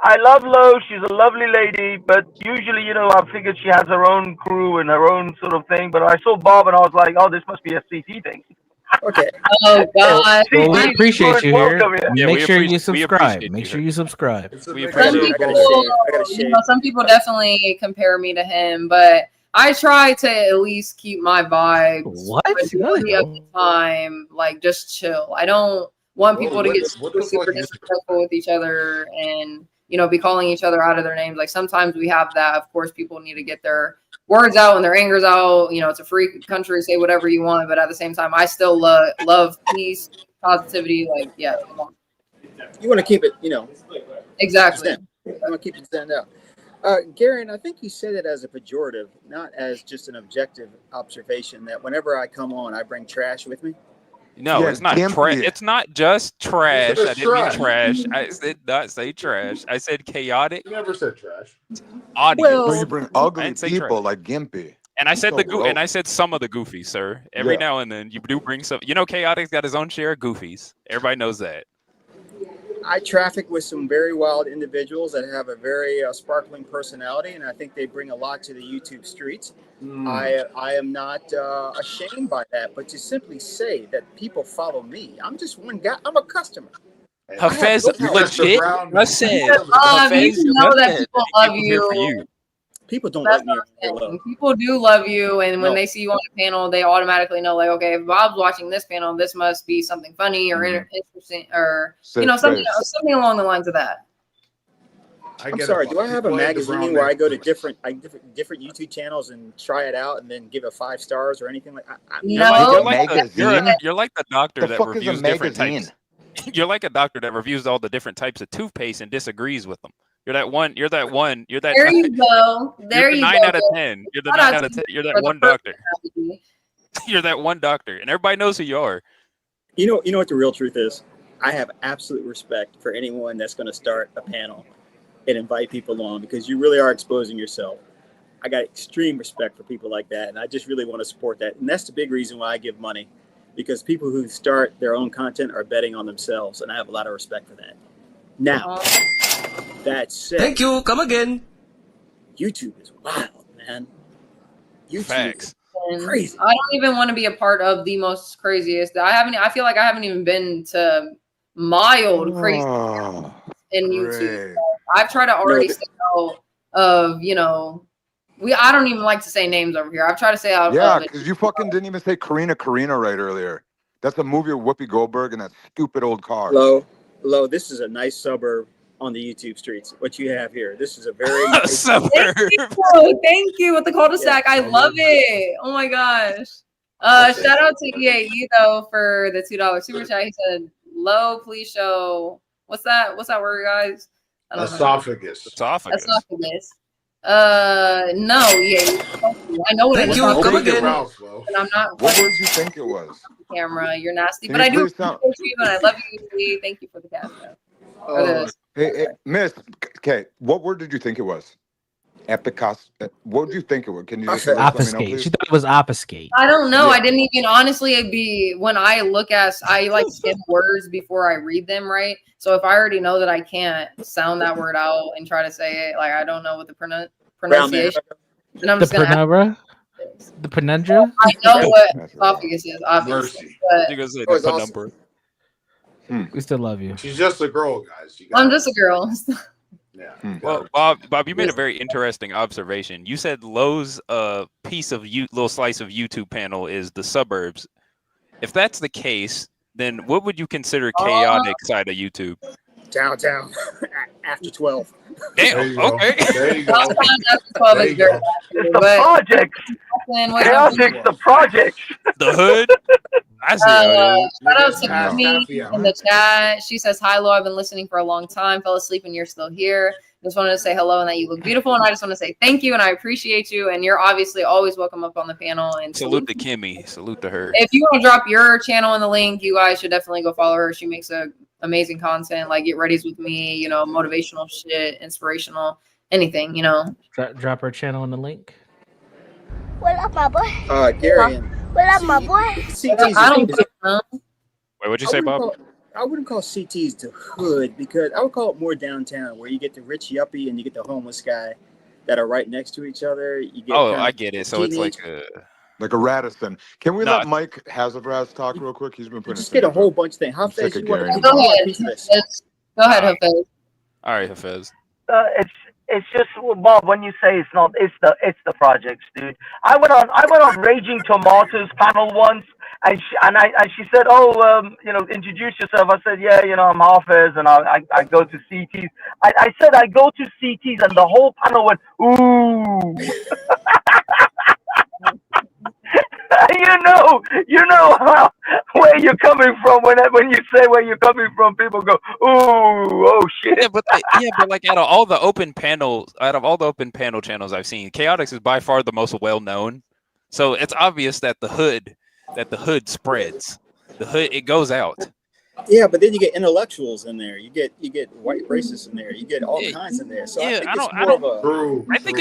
S14: I love Lo. She's a lovely lady, but usually, you know, I figured she has her own crew and her own sort of thing. But I saw Bob and I was like, oh, this must be a CT thing.
S11: Okay.
S4: Oh God.
S5: Well, we appreciate you here.
S7: Yeah,
S5: Make
S7: we
S5: sure you
S7: appreciate
S5: subscribe.
S7: you
S5: Make
S7: here.
S5: sure you subscribe.
S7: We
S4: Some
S7: appreciate
S4: people, some people definitely compare me to him, but I try to at least keep my vibes majority of the time, like just chill. I don't want people to get super disrespectful with each other and, you know, be calling each other out of their names. Like sometimes we have that. Of course, people need to get their words out and their anger's out. You know, it's a free country, say whatever you want, but at the same time, I still love peace, positivity. Like, yeah, come on.
S11: You want to keep it, you know.
S4: Exactly.
S11: I want to keep it stand out. Garen, I think you said it as a pejorative, not as just an objective observation. That whenever I come on, I bring trash with me.
S7: No,
S12: Yeah,
S7: it's not trash. It's not just trash. I didn't mean trash. I did not say trash. I said chaotic.
S8: You never said trash.
S7: Audience.
S12: So you bring
S7: I
S12: ugly
S7: didn't say
S12: people
S7: trash.
S12: like Gimpy.
S7: And I said
S12: So
S7: and I said some of the goofies, sir. Every
S12: Yeah.
S7: now and then you do bring some. You know, chaotic's got his own share of goofies. Everybody knows that.
S11: I traffic with some very wild individuals that have a very sparkling personality, and I think they bring a lot to the YouTube streets. I am not ashamed by that, but to simply say that people follow me, I'm just one guy. I'm a customer.
S7: Hafez, legit. Listen,
S4: You know that people love you.
S11: People don't
S4: That's
S11: like me.
S4: what I'm saying. People do love you, and when they see you on the panel, they automatically know, like, okay, if Bob's watching this panel, this must be something funny or interesting, or you know, something along the lines of that.
S11: I'm sorry. Do I have a magazine where I go to different YouTube channels and try it out and then give it 5 stars or anything like that?
S4: No,
S7: you're like the doctor that reviews different types. You're like a doctor that reviews all the different types of toothpaste and disagrees with them. You're that one.
S4: There you go. There you go.
S7: 9 out of 10. You're the 9 out of 10. You're that one doctor. You're that one doctor, and everybody knows who you are.
S11: You know what the real truth is? I have absolute respect for anyone that's going to start a panel and invite people on, because you really are exposing yourself. I got extreme respect for people like that, and I just really want to support that. And that's the big reason why I give money, because people who start their own content are betting on themselves, and I have a lot of respect for that. Now, that said,
S15: Thank you. Come again.
S11: YouTube is wild, man. YouTube
S7: Facts.
S11: is Crazy.
S4: I don't even want to be a part of the most craziest. I feel like I haven't even been to mild crazy in YouTube. I've tried to already stay out of, I don't even like to say names over here. I've tried to stay out
S12: Yeah,
S4: of it.
S12: because you fucking didn't even say Karina right earlier. That's a movie of Whoopi Goldberg and that stupid old car.
S11: Lo, this is a nice suburb on the YouTube streets. What you have here, this is a very nice
S7: suburb.
S4: Thank you with the cul-de-sac. I love it. Oh my gosh. Shout out to EAE though for the $2 super chat. He said, "Low, please show." What's that word, guys? I don't know.
S8: Esophagus.
S4: Esophagus. No, yeah. I know what it is.
S12: Come again.
S4: And I'm not.
S12: What word do you think it was?
S4: Camera, you're nasty,
S12: Can
S4: but I do
S12: you please
S4: appreciate you and I love you. Lee. Thank you for the cash.
S12: Hey, Miss. Okay, what word did you think it was? Epicos. What did you think it was? Can you just let me know,
S6: Obfuscate.
S12: please?
S6: She thought it was obfuscate.
S4: I don't know. I didn't even honestly when I look at, I like skim words before I read them, right? So if I already know that I can't sound that word out and try to say it, like I don't know what the pronunciation, then I'm just gonna
S6: penumbra? The penumbra?
S4: I know what esophagus is, obviously. But
S7: You gonna say the penumbra.
S6: We still love you.
S8: She's just a girl, guys.
S4: I'm just a girl.
S8: Yeah.
S7: Well, Bob, you made a very interesting observation. You said Lowe's piece of little slice of YouTube panel is the suburbs. If that's the case, then what would you consider chaotic side of YouTube?
S11: downtown after 12.
S7: Damn. Okay.
S8: There you go.
S11: It's the projects. Chaotix, the projects.
S7: The hood. I see how it is.
S4: Shout out to me in the chat. She says, "Hi, Lo. I've been listening for a long time. Fell asleep and you're still here. Just wanted to say hello and that you look beautiful. And I just want to say thank you and I appreciate you. And you're obviously always welcome up on the panel. And
S7: salute to Kimmy. Salute to her.
S4: If you want to drop your channel in the link, you guys should definitely go follow her. She makes amazing content, like Get Ready's with me, motivational shit, inspirational, anything,
S6: Drop her channel in the link.
S2: What up, my boy?
S11: Gary.
S2: What up, my boy?
S4: I don't know.
S7: Wait, what'd you say, Bob?
S11: I wouldn't call CTs the hood because I would call it more downtown, where you get the rich yuppie and you get the homeless guy that are right next to each other. You get
S7: I get it. So it's like
S12: a Radisson. Can we let Mike Hazabraz talk real quick? He's been putting.
S11: Just get a whole bunch of things. How fast you want to
S4: go ahead, Hafez.
S7: All right, Hafez.
S14: It's just, Bob, when you say it's not, it's the projects, dude. I went on Raging Tomatoes panel once, and she said, introduce yourself. I said, yeah, I'm Hafez, and I go to CTs. I said I go to CTs, and the whole panel went, ooh. you know where you're coming from when you say where you're coming from. People go, ooh, oh shit.
S7: Yeah, but like out of all the open panel channels I've seen, Chaotix is by far the most well known. So it's obvious that the hood spreads. The hood, it goes out.
S11: Yeah, but then you get intellectuals in there. You get white racists in there. You get all kinds in there. So
S7: yeah, I think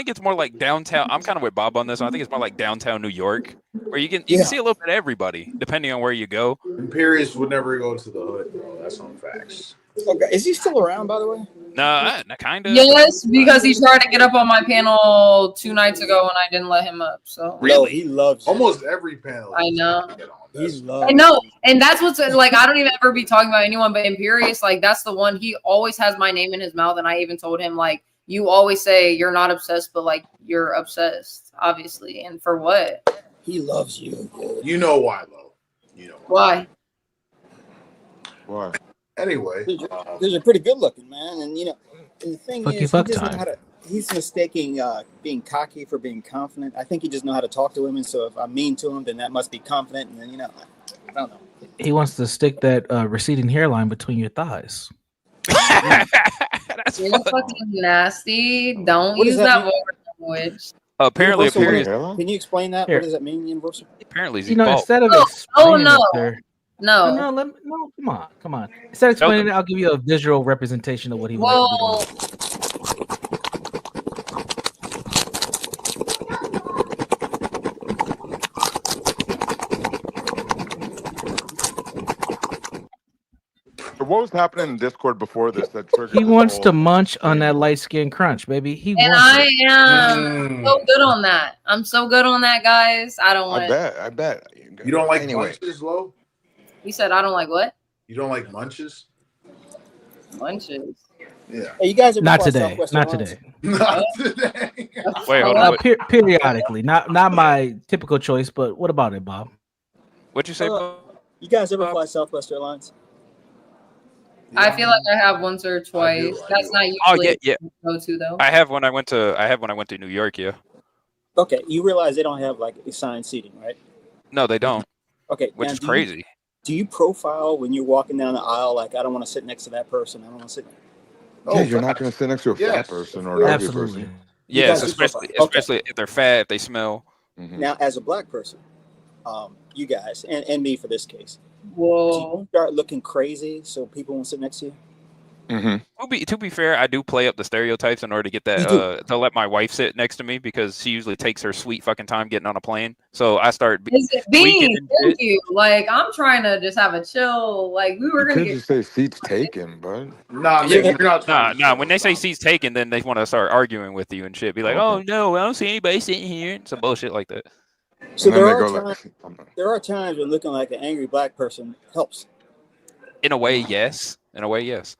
S7: it's more like downtown. I'm kind of with Bob on this one. I think it's more like downtown New York, where you can see a little bit of everybody depending on where you go.
S8: Imperius would never go to the hood, bro. That's on facts.
S11: Okay, is he still around, by the way?
S7: Nah, kind of.
S4: Yes, because he tried to get up on my panel 2 nights ago and I didn't let him up. So
S11: really, he loves
S8: almost every panel.
S4: I know.
S11: I
S4: know, and that's what's like. I don't even ever be talking about anyone, but Imperius, like that's the one. He always has my name in his mouth, and I even told him like, you always say you're not obsessed, but like you're obsessed, obviously, and for what?
S11: He loves you. Dude.
S8: You know why, though. You know
S4: why?
S12: Why?
S8: Anyway,
S11: these are pretty good looking, man, and and the thing is, he's mistaking being cocky for being confident. I think he just know how to talk to women. So if I'm mean to him, then that must be confident. And then I don't know.
S6: He wants to stick that receding hairline between your thighs.
S4: That's fucking nasty. Don't use that language.
S7: Apparently,
S11: can you explain that?
S6: Here.
S11: What does that mean, Universal?
S7: Apparently,
S6: instead of come on. Instead of explaining it, I'll give you a visual representation of what he wants to do.
S12: What was happening in Discord before this that triggered
S6: He
S12: this
S6: wants
S12: whole
S6: to munch on
S12: thing?
S6: that light skin crunch, baby. He
S4: And
S6: wants
S4: I
S6: it.
S4: am so good on that. I'm so good on that, guys. I don't
S12: I
S4: want
S12: bet. I bet.
S8: You don't like
S12: Anyway.
S8: munches, Lo?
S4: You said I don't like what?
S8: You don't like munches?
S4: Munches.
S8: Yeah.
S11: Hey, you guys ever
S6: Not
S11: fly
S6: today.
S11: Southwest
S6: Not
S11: Airlines?
S6: today.
S8: Not today.
S7: Wait, hold on.
S6: Periodically, not my typical choice. But what about it, Bob?
S7: What'd you say,
S11: Hold
S7: Bob?
S11: up. You guys ever fly Southwest Airlines?
S4: I feel like I have once or twice. That's not usually go to though.
S7: I have when I went to New York. Yeah.
S11: Okay, you realize they don't have like assigned seating, right?
S7: No, they don't.
S11: Okay,
S7: Which
S11: now,
S7: is crazy.
S11: Do you profile when you're walking down the aisle? Like, I don't want to sit next to that person. I don't want to sit.
S12: Yeah, you're not going to sit next to a fat person or an ugly person.
S7: Yes,
S11: guys do
S7: especially
S11: profile. Okay.
S7: especially if they're fat, if they smell.
S11: Now, as a black person, you guys and me for this case,
S4: whoa,
S11: do you start looking crazy so people won't sit next to you?
S7: To be fair, I do play up the stereotypes in order to get that to let my wife sit next to me because she usually takes her sweet fucking time getting on a plane. So I start
S4: Is it Bean? Thank you. Like I'm trying to just have a chill. Like we were
S12: You
S4: gonna
S12: could
S4: get.
S12: just say seats taken, bud.
S7: Nah, when they say seats taken, then they want to start arguing with you and shit. Be like, oh no, I don't see anybody sitting here. Some bullshit like that.
S11: So there are times when looking like an angry black person helps.
S7: In a way, yes. In a way, yes.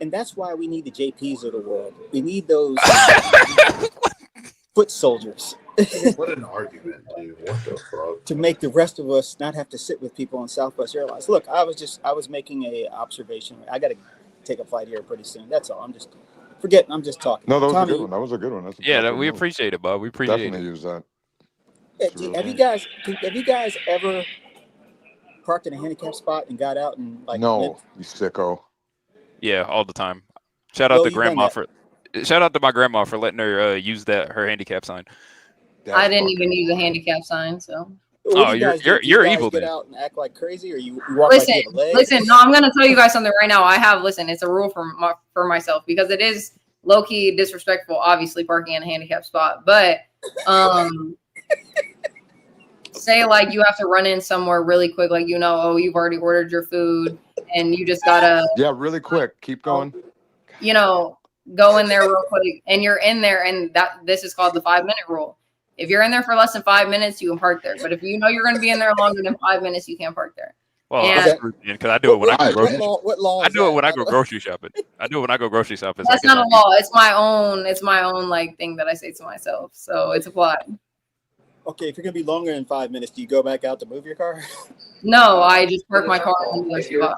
S11: And that's why we need the JPs of the world. We need those foot soldiers.
S8: What an argument, dude. What the fuck?
S11: To make the rest of us not have to sit with people on Southwest Airlines. Look, I was making a observation. I got to take a flight here pretty soon. That's all. I'm just talking.
S12: No, that was
S11: Tommy,
S12: a good one. That was a good one. That's a
S7: Yeah,
S12: proper
S7: we
S12: move.
S7: appreciate it, Bob. We appreciate
S12: Definitely
S7: it.
S12: use that.
S11: Have you guys ever parked in a handicap spot and got out and like?
S12: No, you sicko.
S7: Yeah, all the time. Shout out
S11: Well,
S7: to
S11: you've done
S7: grandma
S11: that.
S7: shout out to my grandma for letting her use her handicap sign.
S4: I didn't even use a handicap sign, so.
S11: What
S7: Oh,
S11: do you guys do?
S7: you're
S11: Do you guys
S7: evil
S11: get
S7: then.
S11: out and act like crazy, or you walk
S4: Listen,
S11: like you have a leg?
S4: listen. No, I'm gonna tell you guys something right now. It's a rule for myself because it is low key disrespectful. Obviously, parking in a handicap spot, but say like you have to run in somewhere really quick, like you've already ordered your food and you just gotta
S12: really quick. Keep going.
S4: Go in there real quick, and you're in there, and this is called the 5-minute rule. If you're in there for less than 5 minutes, you can park there. But if you know you're going to be in there longer than 5 minutes, you can't park there.
S7: Well, because I do it when I go grocery.
S11: What law?
S7: I do it when I go grocery shopping. I do it when I go grocery shopping.
S4: That's not a law. It's my own. It's my own like thing that I say to myself. So it's applied.
S11: Okay, if you're gonna be longer than 5 minutes, do you go back out to move your car?
S4: No, I just park my car in the spot.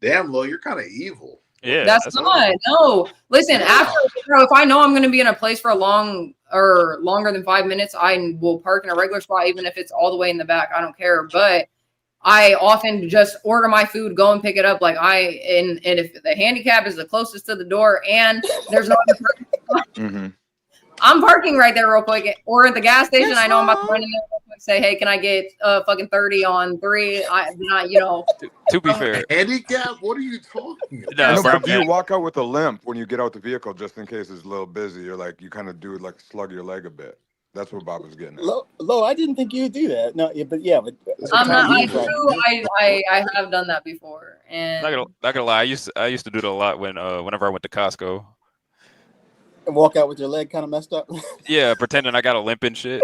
S8: Damn, Lo, you're kind of evil.
S7: Yeah,
S4: that's not. No, listen. If I know I'm going to be in a place for longer than 5 minutes, I will park in a regular spot, even if it's all the way in the back. I don't care. But I often just order my food, go and pick it up. And if the handicap is the closest to the door, and there's no other parking spot, I'm parking right there real quick. Or at the gas station, I know I'm about to run in there real quick, say, hey, can I get fucking 30 on 3?
S7: To be fair,
S8: handicap? What are you talking
S12: No,
S8: about?
S12: but do you walk out with a limp when you get out the vehicle just in case it's a little busy? You're like, you kind of do like slug your leg a bit. That's what Bob was getting at.
S11: Lo, I didn't think you would do that. No, but
S4: I'm not. I have done that before, and
S7: not gonna lie, I used to do that a lot whenever I went to Costco.
S11: And walk out with your leg kind of messed up.
S7: Yeah, pretending I got a limp and shit.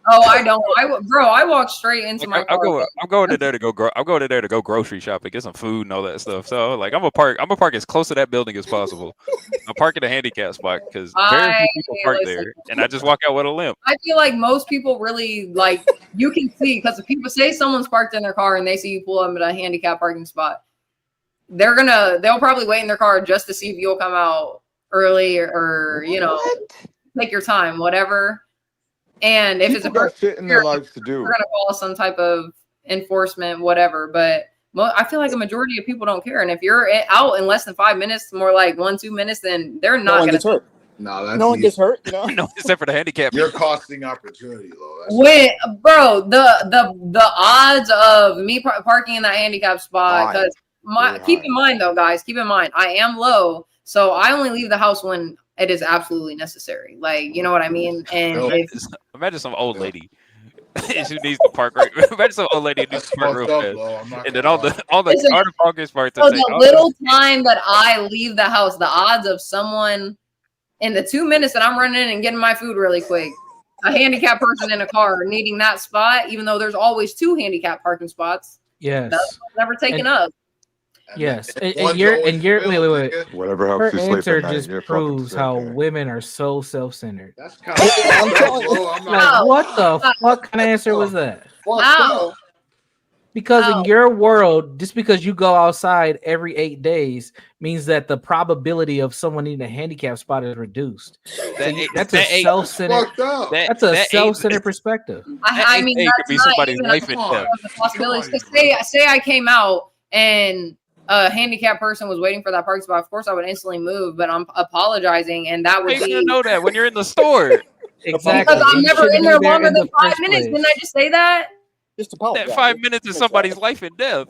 S4: Oh, I don't. I walk straight into my car.
S7: I'm going in there to go grocery shopping, get some food and all that stuff. So like I'm gonna park as close to that building as possible. I'm parking a handicap spot because very few people park there, and I just walk out with a limp.
S4: I feel like most people really you can see because if people say someone's parked in their car and they see you pull up at a handicap parking spot, they'll probably wait in their car just to see if you'll come out early or take your time, whatever. And if it's a
S12: got shit in their lives to do,
S4: we're gonna call some type of enforcement, whatever. But I feel like a majority of people don't care. And if you're out in less than 5 minutes, more like 1-2 minutes, then they're not
S11: one
S4: gonna
S11: gets hurt.
S8: No, that's
S11: no one gets hurt.
S7: No, except for the handicap.
S8: You're costing opportunity, Lo.
S4: Bro, the odds of me parking in that handicap spot because keep in mind though, guys, I am low, so I only leave the house when it is absolutely necessary. Like, you know what I mean? And
S7: imagine some old lady. She needs to park right. Imagine some old lady needs to park real fast, and then all the parking spots.
S4: So the little time that I leave the house, the odds of someone in the 2 minutes that I'm running in and getting my food really quick, a handicapped person in a car needing that spot, even though there's always 2 handicapped parking spots.
S6: Yes,
S4: that's never taken up.
S6: Yes, and you're wait.
S12: Whatever helps
S6: Her
S12: you sleep
S6: answer
S12: at night,
S6: just
S12: you're fucking
S6: proves
S12: sick,
S6: how
S12: eh?
S6: women are so self-centered.
S11: That's kind of. I'm telling you,
S6: Like, what the fuck kind of answer was that?
S4: How?
S6: Because in your world, just because you go outside every 8 days means that the probability of someone needing a handicap spot is reduced. That's a self-centered. That's a self-centered perspective.
S4: I mean,
S7: could
S4: that's
S7: be
S4: not
S7: somebody's
S4: even
S7: life and death.
S4: a possibility. Say I came out and a handicapped person was waiting for that parking spot. Of course, I would instantly move, but I'm apologizing, and that would
S7: How
S4: be.
S7: you know that when you're in the store?
S6: Exactly.
S4: Because I'm
S6: You
S4: never
S6: shouldn't
S4: in
S6: be
S4: there
S6: there
S4: longer
S6: in the
S4: than 5
S6: first
S4: minutes.
S6: place.
S4: Didn't I just say that?
S11: Just apologize.
S7: That 5 minutes is somebody's life and death.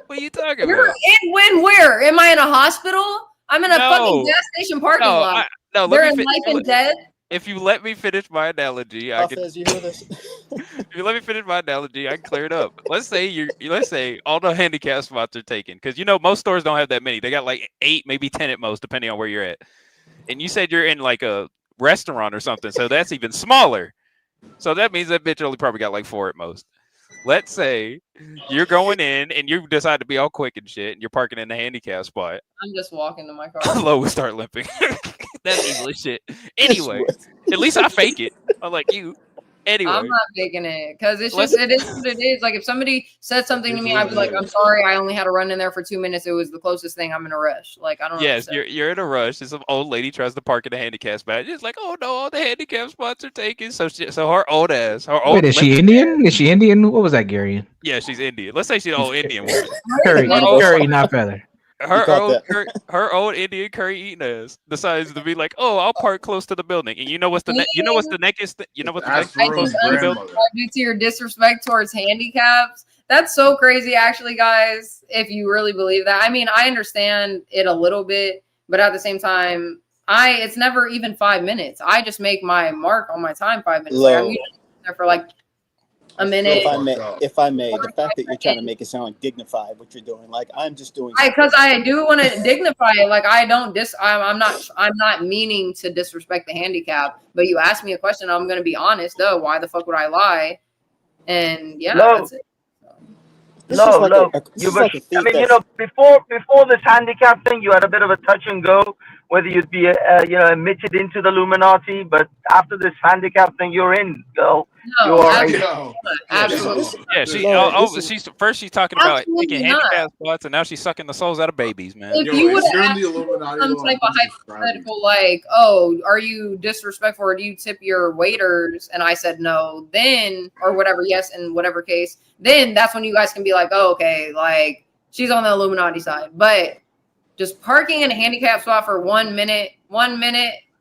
S7: What are you talking
S4: You're
S7: about?
S4: in where? Am I in a hospital? I'm in a fucking gas station parking lot. They're in life and death.
S7: If you let me finish my analogy, I can.
S11: Says you hear this?
S7: If you let me finish my analogy, I can clear it up. Let's say all the handicap spots are taken, because most stores don't have that many. They got like 8, maybe 10 at most, depending on where you're at. And you said you're in like a restaurant or something, so that's even smaller. So that means that bitch only probably got like 4 at most. Let's say you're going in and you decide to be all quick and shit, and you're parking in the handicap spot.
S4: I'm just walking to my car.
S7: Low would start limping. That's evil as shit. Anyway, at least I fake it. Unlike you. Anyway,
S4: I'm not faking it because it is what it is. Like if somebody said something to me, I'd be like, "I'm sorry, I only had to run in there for 2 minutes. It was the closest thing. I'm in a rush." Like I don't know.
S7: Yes, you're in a rush. And some old lady tries to park in a handicap spot. It's like, oh no, all the handicap spots are taken. So her old ass.
S6: Wait, is she Indian? Is she Indian? What was that, Gary?
S7: Yeah, she's Indian. Let's say she's an old Indian woman.
S6: Curry, not feather.
S7: Her old Indian curry eating ass decides to be like, oh, I'll park close to the building. And you know what's the next close to the building?
S4: Due to your disrespect towards handicaps. That's so crazy, actually, guys. If you really believe that, I mean, I understand it a little bit, but at the same time, it's never even 5 minutes. I just make my mark on my time 5 minutes. Like, I'm usually there for like a minute.
S11: If I may, the fact that you're trying to make it sound like dignified, what you're doing, like I'm just doing.
S4: Because I do want to dignify it. Like I'm not meaning to disrespect the handicap. But you asked me a question, I'm going to be honest. Though, why the fuck would I lie? And yeah, that's it.
S14: I mean, before this handicap thing, you had a bit of a touch and go whether you'd be, admitted into the Illuminati. But after this handicap thing, you're in, girl.
S4: No,
S14: you are
S4: absolutely.
S7: Yeah, she's talking about taking handicap spots, and now she's sucking the souls out of babies, man.
S4: If you would have some type of hypothetical, like, oh, are you disrespectful or do you tip your waiters? And I said no, then, or whatever, yes, in whatever case, then that's when you guys can be like, oh, okay, like she's on the Illuminati side. But just parking in a handicap spot for 1 minute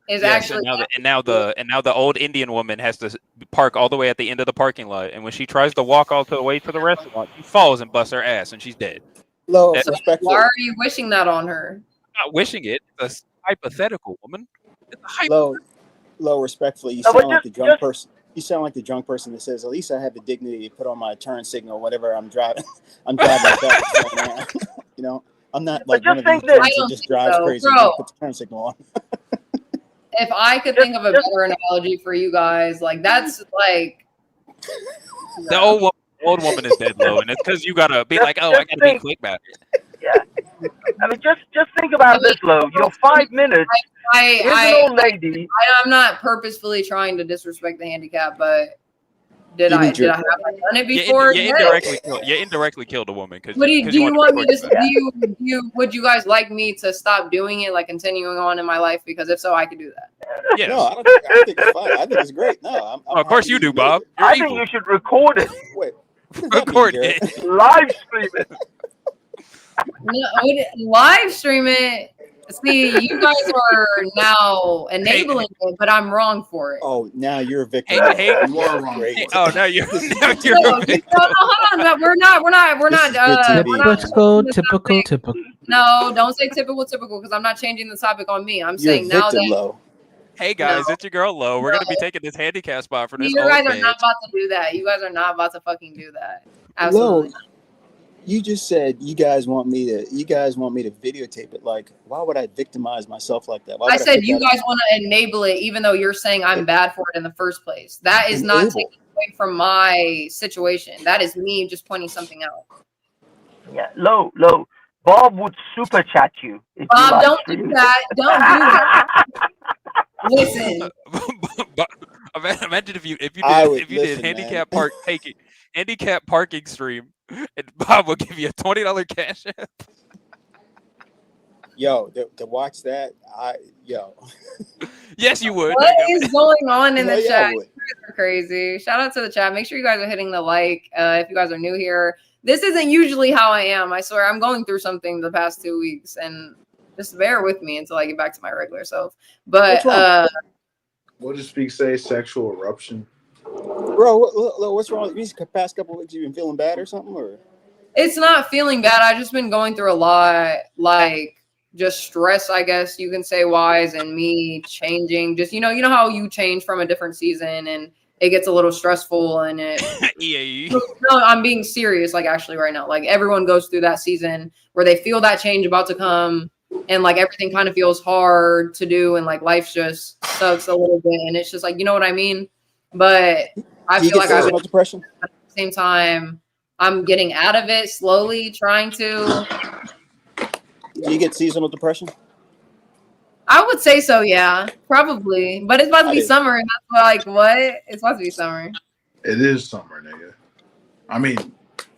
S4: is actually.
S7: And now the old Indian woman has to park all the way at the end of the parking lot, and when she tries to walk all the way to the restaurant, she falls and busts her ass, and she's dead.
S11: Low,
S4: why are you wishing that on her?
S7: I'm not wishing it. It's a hypothetical, woman.
S11: Low, respectfully, you sound like the drunk person. You sound like the drunk person that says, "At least I have the dignity to put on my turn signal, whatever I'm driving. I'm driving back." You know, I'm not like one of these that just drives crazy and put the turn signal on.
S4: If I could think of a better analogy for you guys, like that's like
S7: the old woman is dead low, and it's because you gotta be like, oh, I gotta be quick about it.
S14: Yeah, I mean, just think about this, Low. Your 5 minutes. Here's an old lady.
S4: I'm not purposefully trying to disrespect the handicap, but did I have done it before?
S7: You indirectly killed a woman.
S4: What do you want me to? Would you guys like me to stop doing it, like continuing on in my life? Because if so, I could do that.
S7: Yes.
S11: No, I think it's fine. I think it's great. No,
S7: of course you do, Bob.
S14: I think you should record it.
S11: Wait,
S7: record it.
S14: Live stream it.
S4: No, live stream it. See, you guys are now enabling it, but I'm wrong for it.
S11: Oh, now you're a victim.
S8: You are wrong.
S7: Oh, now you're a victim.
S4: No, hold on. We're not.
S6: Typical.
S4: No, don't say typical, because I'm not changing the topic on me. I'm saying now that.
S7: Hey guys, it's your girl Lo. We're gonna be taking this handicap spot for this
S4: You
S7: old
S4: guys are
S7: bitch.
S4: not about to do that. You guys are not about to fucking do that. Absolutely.
S11: Lo, you just said you guys want me to videotape it. Like, why would I victimize myself like that? Why would
S4: I said
S11: put
S4: you
S11: that
S4: guys want to enable it, even though you're saying I'm bad for it in the first place. That is not taking away from my situation. That is me just pointing something out.
S14: Yeah, Lo. Bob would super chat you if you
S4: Bob,
S14: like
S4: don't do that. Don't do that. Listen.
S7: Imagine if you did handicap parking stream, and Bob will give you a $20 cash app.
S11: Yo, to watch that,
S7: Yes, you would.
S4: What is going on in the
S11: Yeah,
S4: chat? You guys are crazy. Shout out to the chat. Make sure you guys are hitting the like. If you guys are new here, this isn't usually how I am. I swear, I'm going through something the past 2 weeks, and just bear with me until I get back to my regular self. But
S8: what does Speak say? Sexual eruption,
S11: bro. What's wrong? These past couple weeks, you been feeling bad or something, or?
S4: It's not feeling bad. I've just been going through a lot, like just stress, I guess you can say, wise, and me changing. Just you know how you change from a different season, and it gets a little stressful, and it. No, I'm being serious. Like actually, right now, like everyone goes through that season where they feel that change about to come, and like everything kind of feels hard to do, and like life just sucks a little bit, and it's just like you know what I mean. But I feel like I
S11: seasonal depression.
S4: At the same time, I'm getting out of it slowly, trying to.
S11: Do you get seasonal depression?
S4: I would say so, yeah, probably. But it's about to be summer, and that's like what? It's about to be summer.
S8: It is summer, nigga. I mean,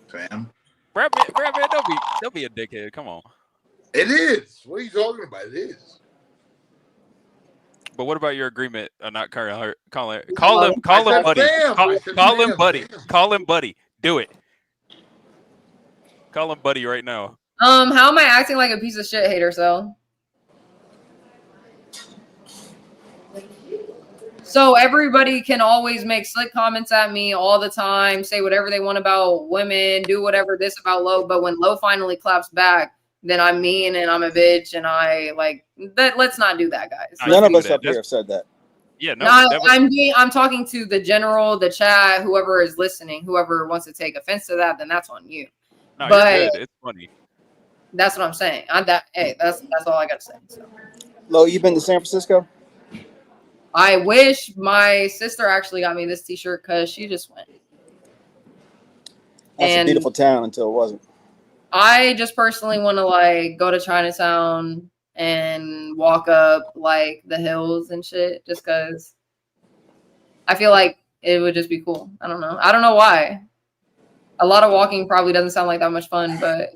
S8: fam.
S7: Brad, don't be a dickhead. Come on.
S8: It is. What are you talking about? It is.
S7: But what about your agreement? Not call him buddy. Call him buddy. Call him buddy. Do it. Call him buddy right now.
S4: How am I acting like a piece of shit hater? So everybody can always make slick comments at me all the time, say whatever they want about women, do whatever this about Lo. But when Lo finally claps back, then I'm mean and I'm a bitch, and I like that. Let's not do that, guys.
S11: None of us up here have said that.
S7: Yeah,
S4: no, I'm talking to the general, the chat, whoever is listening, whoever wants to take offense to that, then that's on you.
S7: No,
S4: but
S7: you're good. It's funny.
S4: That's what I'm saying. That's all I got to say. So.
S11: Lo, you been to San Francisco?
S4: I wish. My sister actually got me this T-shirt because she just went.
S11: That's a beautiful town until it wasn't.
S4: I just personally want to like go to Chinatown and walk up like the hills and shit, just because I feel like it would just be cool. I don't know why. A lot of walking probably doesn't sound like that much fun, but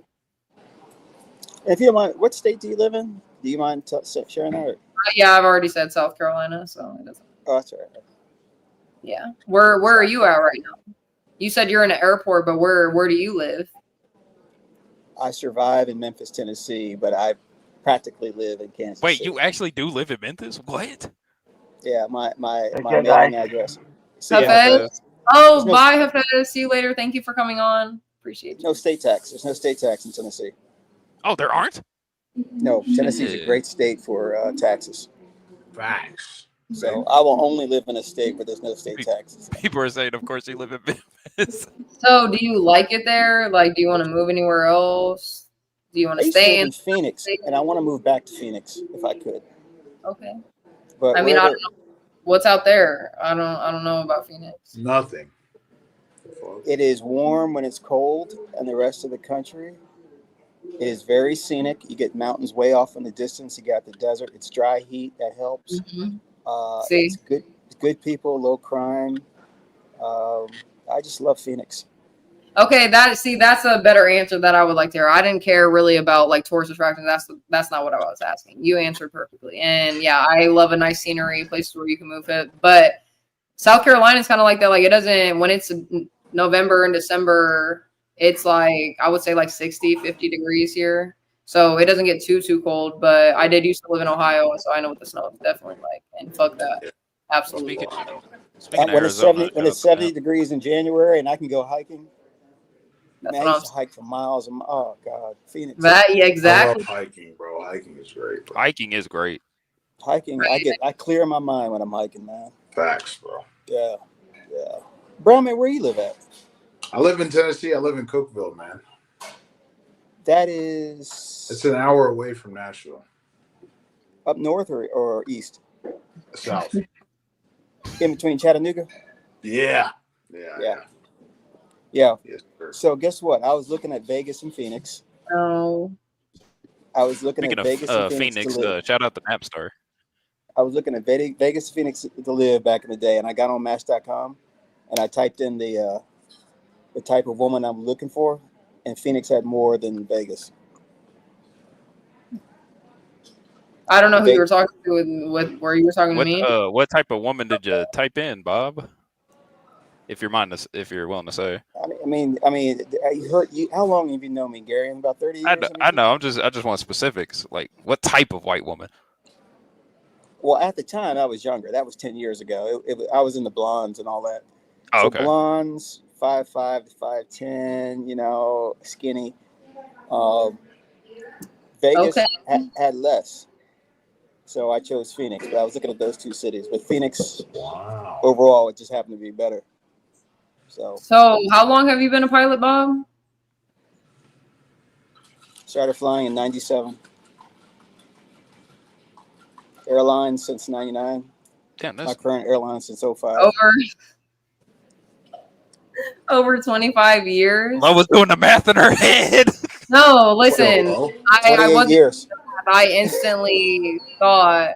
S11: if you don't mind, what state do you live in? Do you mind sharing that?
S4: Yeah, I've already said South Carolina, so it doesn't.
S11: Oh, that's right.
S4: Yeah, where are you at right now? You said you're in an airport, but where do you live?
S11: I survive in Memphis, Tennessee, but I practically live in Kansas
S7: Wait,
S11: City.
S7: you actually do live in Memphis? What?
S11: Yeah, my mailing address.
S4: Hafez? Oh, bye, Hafez. See you later. Thank you for coming on. Appreciate you.
S11: No state tax. There's no state tax in Tennessee.
S7: Oh, there aren't?
S11: No, Tennessee's a great state for taxes.
S8: Facts.
S11: So I will only live in a state where there's no state taxes.
S7: People are saying, of course, you live in Memphis.
S4: So, do you like it there? Like, do you want to move anywhere else? Do you want to stay in
S11: Phoenix? And I want to move back to Phoenix if I could.
S4: Okay.
S11: But
S4: I mean, I don't know what's out there. I don't know about Phoenix.
S8: Nothing.
S11: It is warm when it's cold, and the rest of the country is very scenic. You get mountains way off in the distance. You got the desert. It's dry heat that helps.
S4: Mm-hmm.
S11: It's good people, low crime. I just love Phoenix.
S4: Okay, that's a better answer that I would like to hear. I didn't care really about like tourist attractions. That's not what I was asking. You answered perfectly. And yeah, I love a nice scenery, places where you can move it. But South Carolina is kind of like that. Like it doesn't, when it's November and December, it's like, I would say like 60, 50 degrees here. So it doesn't get too cold, but I did used to live in Ohio, so I know what the snow is definitely like. And fuck that. Absolutely.
S11: When it's 70 degrees in January and I can go hiking, man, I used to hike for miles. Oh, God. Phoenix.
S4: Yeah, exactly.
S8: I love hiking, bro. Hiking is great. Bro.
S7: Hiking is great.
S11: Hiking, I clear my mind when I'm hiking, man.
S8: Facts, bro.
S11: Yeah. Brown man, where you live at?
S8: I live in Tennessee. I live in Cookeville, man.
S11: That is.
S8: It's an hour away from Nashville.
S11: Up north or east?
S8: South.
S11: In between Chattanooga?
S8: Yeah.
S11: Yes,
S8: sir.
S11: So guess what? I was looking at Vegas and Phoenix.
S4: Oh.
S11: I was looking
S7: Speaking
S11: at Vegas
S7: of
S11: and Phoenix to live.
S7: shout out to Napstar.
S11: I was looking at Vegas, Phoenix to live back in the day, and I got on Match.com, and I typed in the type of woman I'm looking for, and Phoenix had more than Vegas.
S4: I don't know who you were talking to with where you were talking to me.
S7: What type of woman did you type in, Bob? If you're willing to say.
S11: I mean, how long have you known me, Gary? About 30 years.
S7: I know. I just want specifics. Like, what type of white woman?
S11: Well, at the time, I was younger. That was 10 years ago. I was in the blondes and all that.
S7: Oh,
S11: so
S7: okay.
S11: Blondes, 5'5" to 5'10", skinny. Vegas had less. So I chose Phoenix. But I was looking at those two cities. But Phoenix, overall, it just happened to be better. So
S4: how long have you been a pilot, Bob?
S11: Started flying in 97. Airline since 99.
S7: Damn,
S11: my current airline since 05.
S4: Over 25 years.
S7: I was doing the math in her head.
S4: No, listen. I wasn't
S11: years.
S4: I instantly thought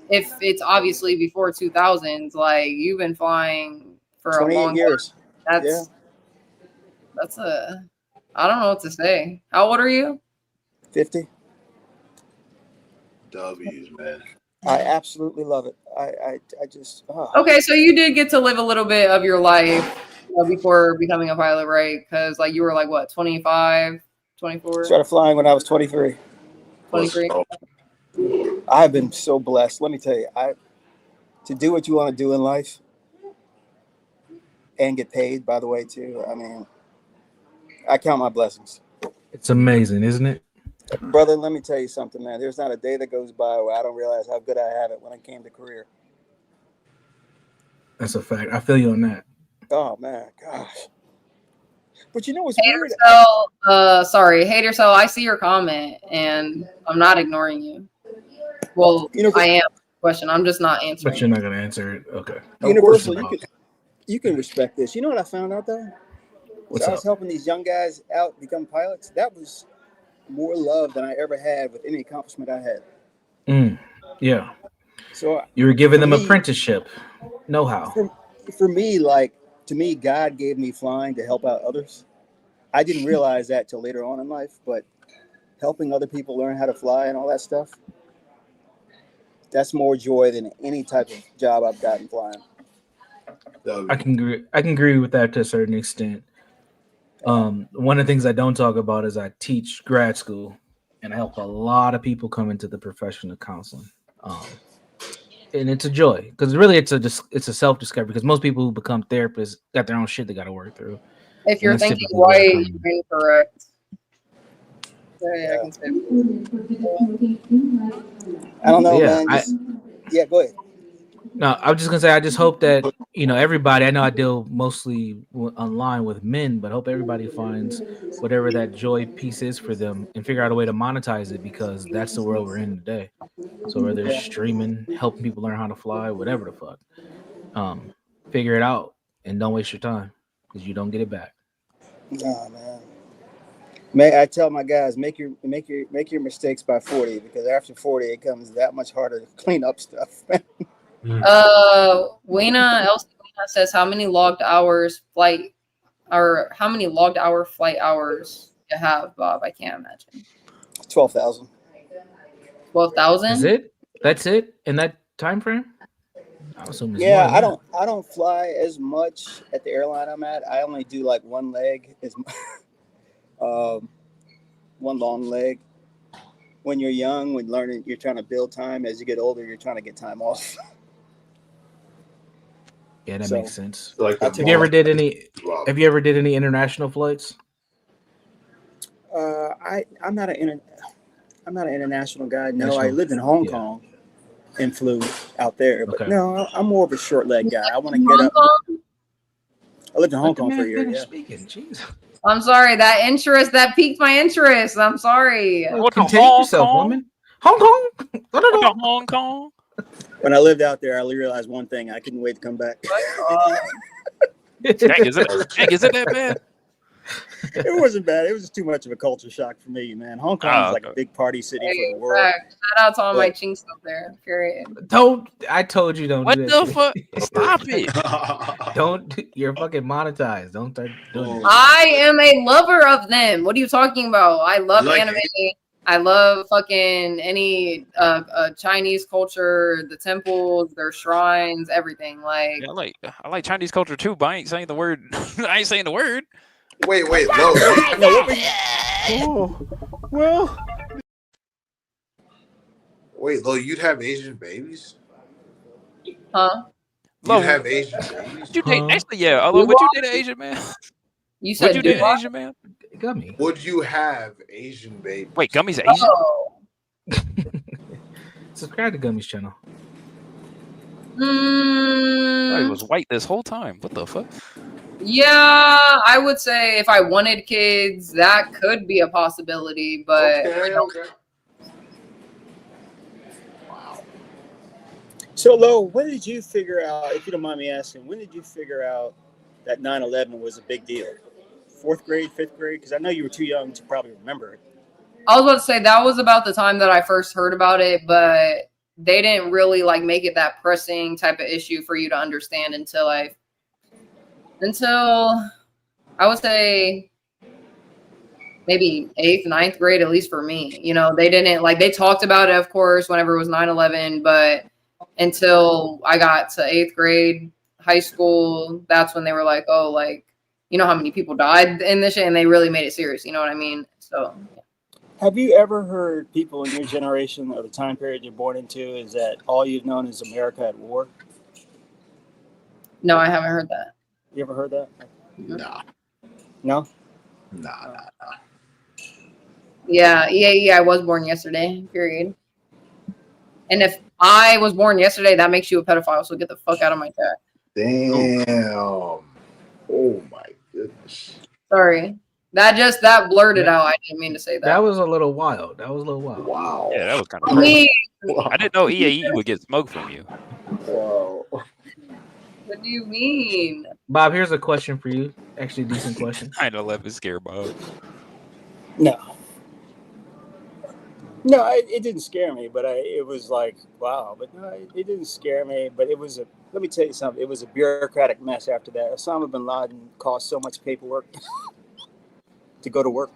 S4: if it's obviously before 2000s, like you've been flying for a long
S11: years.
S4: Time. That's I don't know what to say. How old are you?
S11: 50.
S8: W's, man.
S11: I absolutely love it. I just
S4: Okay, so you did get to live a little bit of your life before becoming a pilot, right? Because like you were like what, 25, 24?
S11: Started flying when I was 23.
S4: 23.
S11: I've been so blessed. Let me tell you, to do what you want to do in life and get paid, by the way, too. I mean, I count my blessings.
S5: It's amazing, isn't it?
S11: Brother, let me tell you something, man. There's not a day that goes by where I don't realize how good I have it when it came to career.
S5: That's a fact. I feel you on that.
S11: Oh, man. Gosh. But you know what's
S4: Hater
S11: weird?
S4: Sorry, Hater Cell, I see your comment, and I'm not ignoring you. Well, I am. Question. I'm just not answering.
S5: But you're not going to answer it? Okay.
S11: Universal, you can respect this. You know what I found out, though?
S5: What's
S11: I was helping these young guys out become pilots. That was more love than I ever had with any accomplishment I had.
S5: Yeah.
S11: So
S5: you were giving them apprenticeship know-how.
S11: For me, to me, God gave me flying to help out others. I didn't realize that till later on in life, but helping other people learn how to fly and all that stuff, that's more joy than any type of job I've gotten flying.
S5: I can agree with that to a certain extent. One of the things I don't talk about is I teach grad school, and I help a lot of people come into the profession of counseling. And it's a joy because really it's a self-discovery, because most people who become therapists got their own shit they got to work through.
S4: If you're thinking white, you're incorrect. Yeah, I can say.
S11: I don't know, man. Yeah, go ahead.
S5: No, I was just gonna say I just hope that everybody. I know I deal mostly online with men, but hope everybody finds whatever that joy piece is for them and figure out a way to monetize it, because that's the world we're in today. So whether it's streaming, helping people learn how to fly, whatever the fuck, figure it out and don't waste your time, because you don't get it back.
S11: Nah, man. May I tell my guys, make your mistakes by 40, because after 40 it comes that much harder to clean up stuff.
S4: Wena says how many logged hour flight hours you have, Bob? I can't imagine.
S11: 12,000.
S4: 12,000?
S5: Is it? That's it in that time frame?
S11: Yeah, I don't fly as much at the airline I'm at. I only do like one leg, one long leg. When you're young, when learning, you're trying to build time. As you get older, you're trying to get time off.
S5: Yeah, that makes sense.
S11: Have
S5: you ever did any international flights?
S11: I'm not an international guy. No, I lived in Hong Kong. influence out there. But
S5: Okay.
S11: no, I'm more of a short leg guy. I want to get up. I lived in Hong Kong for a year. Yeah.
S5: Speaking. Jeez.
S4: I'm sorry. That piqued my interest. I'm sorry.
S5: What contain yourself, woman? Hong Kong.
S7: Hong Kong.
S11: When I lived out there, I realized one thing: I couldn't wait to come back.
S7: Dang, is it that bad?
S11: It wasn't bad. It was just too much of a culture shock for me, man. Hong Kong is like a big party city for the world.
S4: Shout out to all my chinks up there. Period.
S5: I told you don't.
S7: What
S5: do
S7: the
S5: that
S7: fuck?
S5: shit.
S7: Stop it!
S5: Don't. You're fucking monetized. Don't start doing it.
S4: I am a lover of them. What are you talking about? I love anime. I love fucking any Chinese culture, the temples, their shrines, everything. Like
S7: Yeah, I like Chinese culture too, but I ain't saying the word. I ain't saying the word.
S8: Wait, Lo.
S11: Well.
S8: Wait, Lo, you'd have Asian babies?
S4: Huh?
S8: You'd have Asian babies?
S7: Would you date? Actually, yeah. Although, would you date an Asian man?
S4: You said,
S7: would you date an Asian man?
S5: Gummy.
S8: Would you have Asian babies?
S7: Wait, Gummy's Asian?
S5: Subscribe to Gummy's channel.
S7: He was white this whole time. What the fuck?
S4: Yeah, I would say if I wanted kids, that could be a possibility, but
S8: okay.
S11: So, Lo, when did you figure out, if you don't mind me asking, when did you figure out that 9/11 was a big deal? 4th grade, 5th grade? Because I know you were too young to probably remember it.
S4: I was about to say that was about the time that I first heard about it, but they didn't really like make it that pressing type of issue for you to understand until I would say maybe 8th, 9th grade, at least for me. You know, they didn't like, they talked about it, of course, whenever it was 9/11, but until I got to 8th grade, high school, that's when they were like, oh, like, you know how many people died in this shit, and they really made it serious. You know what I mean? So,
S11: have you ever heard people in your generation or the time period you're born into is that all you've known is America at war?
S4: No, I haven't heard that.
S11: You ever heard that?
S8: Nah.
S11: No?
S8: Nah.
S4: Yeah, I was born yesterday, period. And if I was born yesterday, that makes you a pedophile, so get the fuck out of my chat.
S8: Damn. Oh my goodness.
S4: Sorry. That blurted out. I didn't mean to say that.
S5: That was a little wild.
S8: Wow.
S7: Yeah, that was kind of crazy. I didn't know EAE would get smoke from you.
S8: Wow.
S4: What do you mean?
S5: Bob, here's a question for you. Actually, a decent question.
S7: 9/11 scare Bob.
S11: No, it didn't scare me, but it was like, wow. But no, it didn't scare me. But it was let me tell you something. It was a bureaucratic mess after that. Osama bin Laden caused so much paperwork to go to work.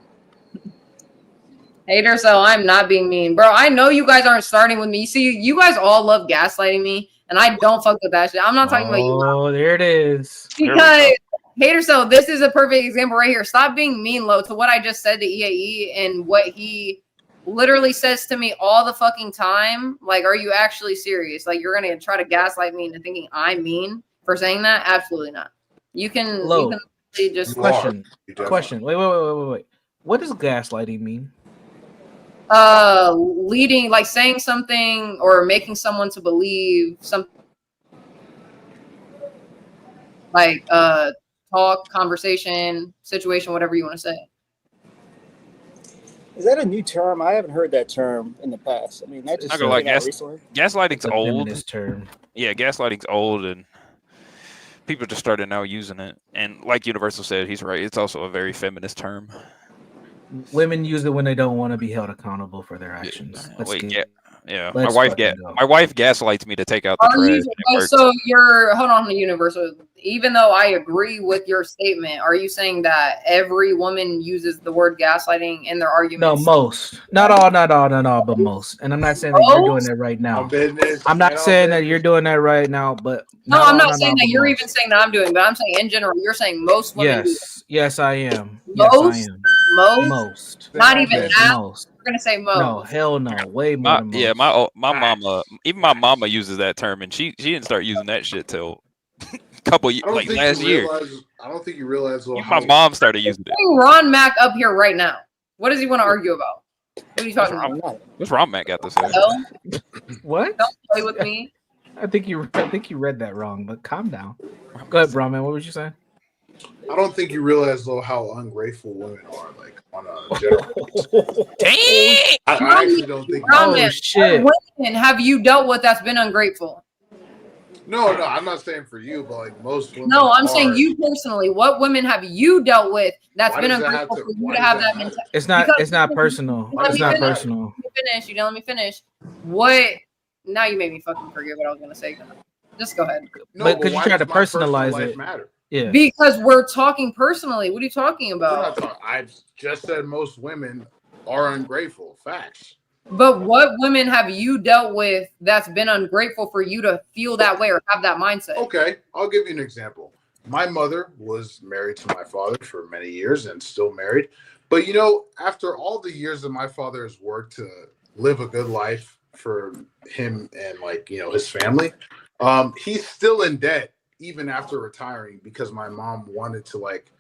S4: Hater, so I'm not being mean. Bro, I know you guys aren't starting with me. See, you guys all love gaslighting me, and I don't fuck with that shit. I'm not talking about you.
S5: Oh, there it is.
S4: Because, hater, so this is a perfect example right here. Stop being mean, Lo, to what I just said to EAE and what he literally says to me all the fucking time. Like, are you actually serious? Like, you're going to try to gaslight me into thinking I'm mean for saying that? Absolutely not. You can just...
S5: Question. Wait. What does gaslighting mean?
S4: Leading, like saying something or making someone to believe something, like talk, conversation, situation, whatever you want to say.
S11: Is that a new term? I haven't heard that term in the past. I mean, that just recently.
S7: Gaslighting's old.
S5: Term.
S7: Yeah, gaslighting's old, and people just started now using it. And like Universal said, he's right. It's also a very feminist term.
S5: Women use it when they don't want to be held accountable for their actions.
S7: Yeah. My wife gaslights me to take out the trash.
S4: So you're hold on, Universal. Even though I agree with your statement, are you saying that every woman uses the word gaslighting in their arguments?
S5: No, most. Not all, but most. And I'm not saying that you're doing that right now. I'm not saying that you're doing that right now, but
S4: no, I'm not saying that you're even saying that I'm doing, but I'm saying in general, you're saying most women do that.
S5: Yes, I am.
S4: Most?
S5: Yes, I am. Most.
S4: Not even half.
S5: Most.
S4: We're gonna say most.
S5: No, hell no. Way more than most.
S7: Yeah, my mama, even my mama uses that term, and she didn't start using that shit till couple like last year.
S8: I don't think you realize.
S7: My mom started using it.
S4: Ron Mac up here right now. What does he want to argue about? What are you talking about?
S7: What's wrong, Matt? Got to say?
S4: No?
S5: What?
S4: Don't play with me.
S5: I think you read that wrong, but calm down. Go ahead, Brahman. What was you saying?
S8: I don't think you realize though how ungrateful women are, like on a general.
S7: Dang!
S8: I actually don't think.
S4: Oh shit! What women have you dealt with that's been ungrateful?
S8: No, I'm not saying for you, but like most women.
S4: No, I'm saying you personally. What women have you dealt with that's
S8: Why
S4: been
S8: does that
S4: ungrateful
S8: have to-
S4: for you
S8: why
S4: to
S8: does
S4: have
S8: that
S4: that mentality?
S5: It's not. It's not personal. It's not personal.
S4: You didn't let me finish. What? Now you made me fucking forget what I was gonna say. Just go ahead.
S8: No,
S5: but because you
S8: why
S5: tried
S8: does
S5: to
S8: my personal
S5: personalize
S8: life
S5: it.
S8: matter?
S5: Yeah.
S4: Because we're talking personally. What are you talking
S8: We're not
S4: about?
S8: talking, I just said most women are ungrateful. Facts.
S4: But what women have you dealt with that's been ungrateful for you to feel that way or have that mindset?
S8: Okay, I'll give you an example. My mother was married to my father for many years and still married. But you know, after all the years that my father has worked to live a good life for him and like, you know, his family, he's still in debt even after retiring because my mom wanted to like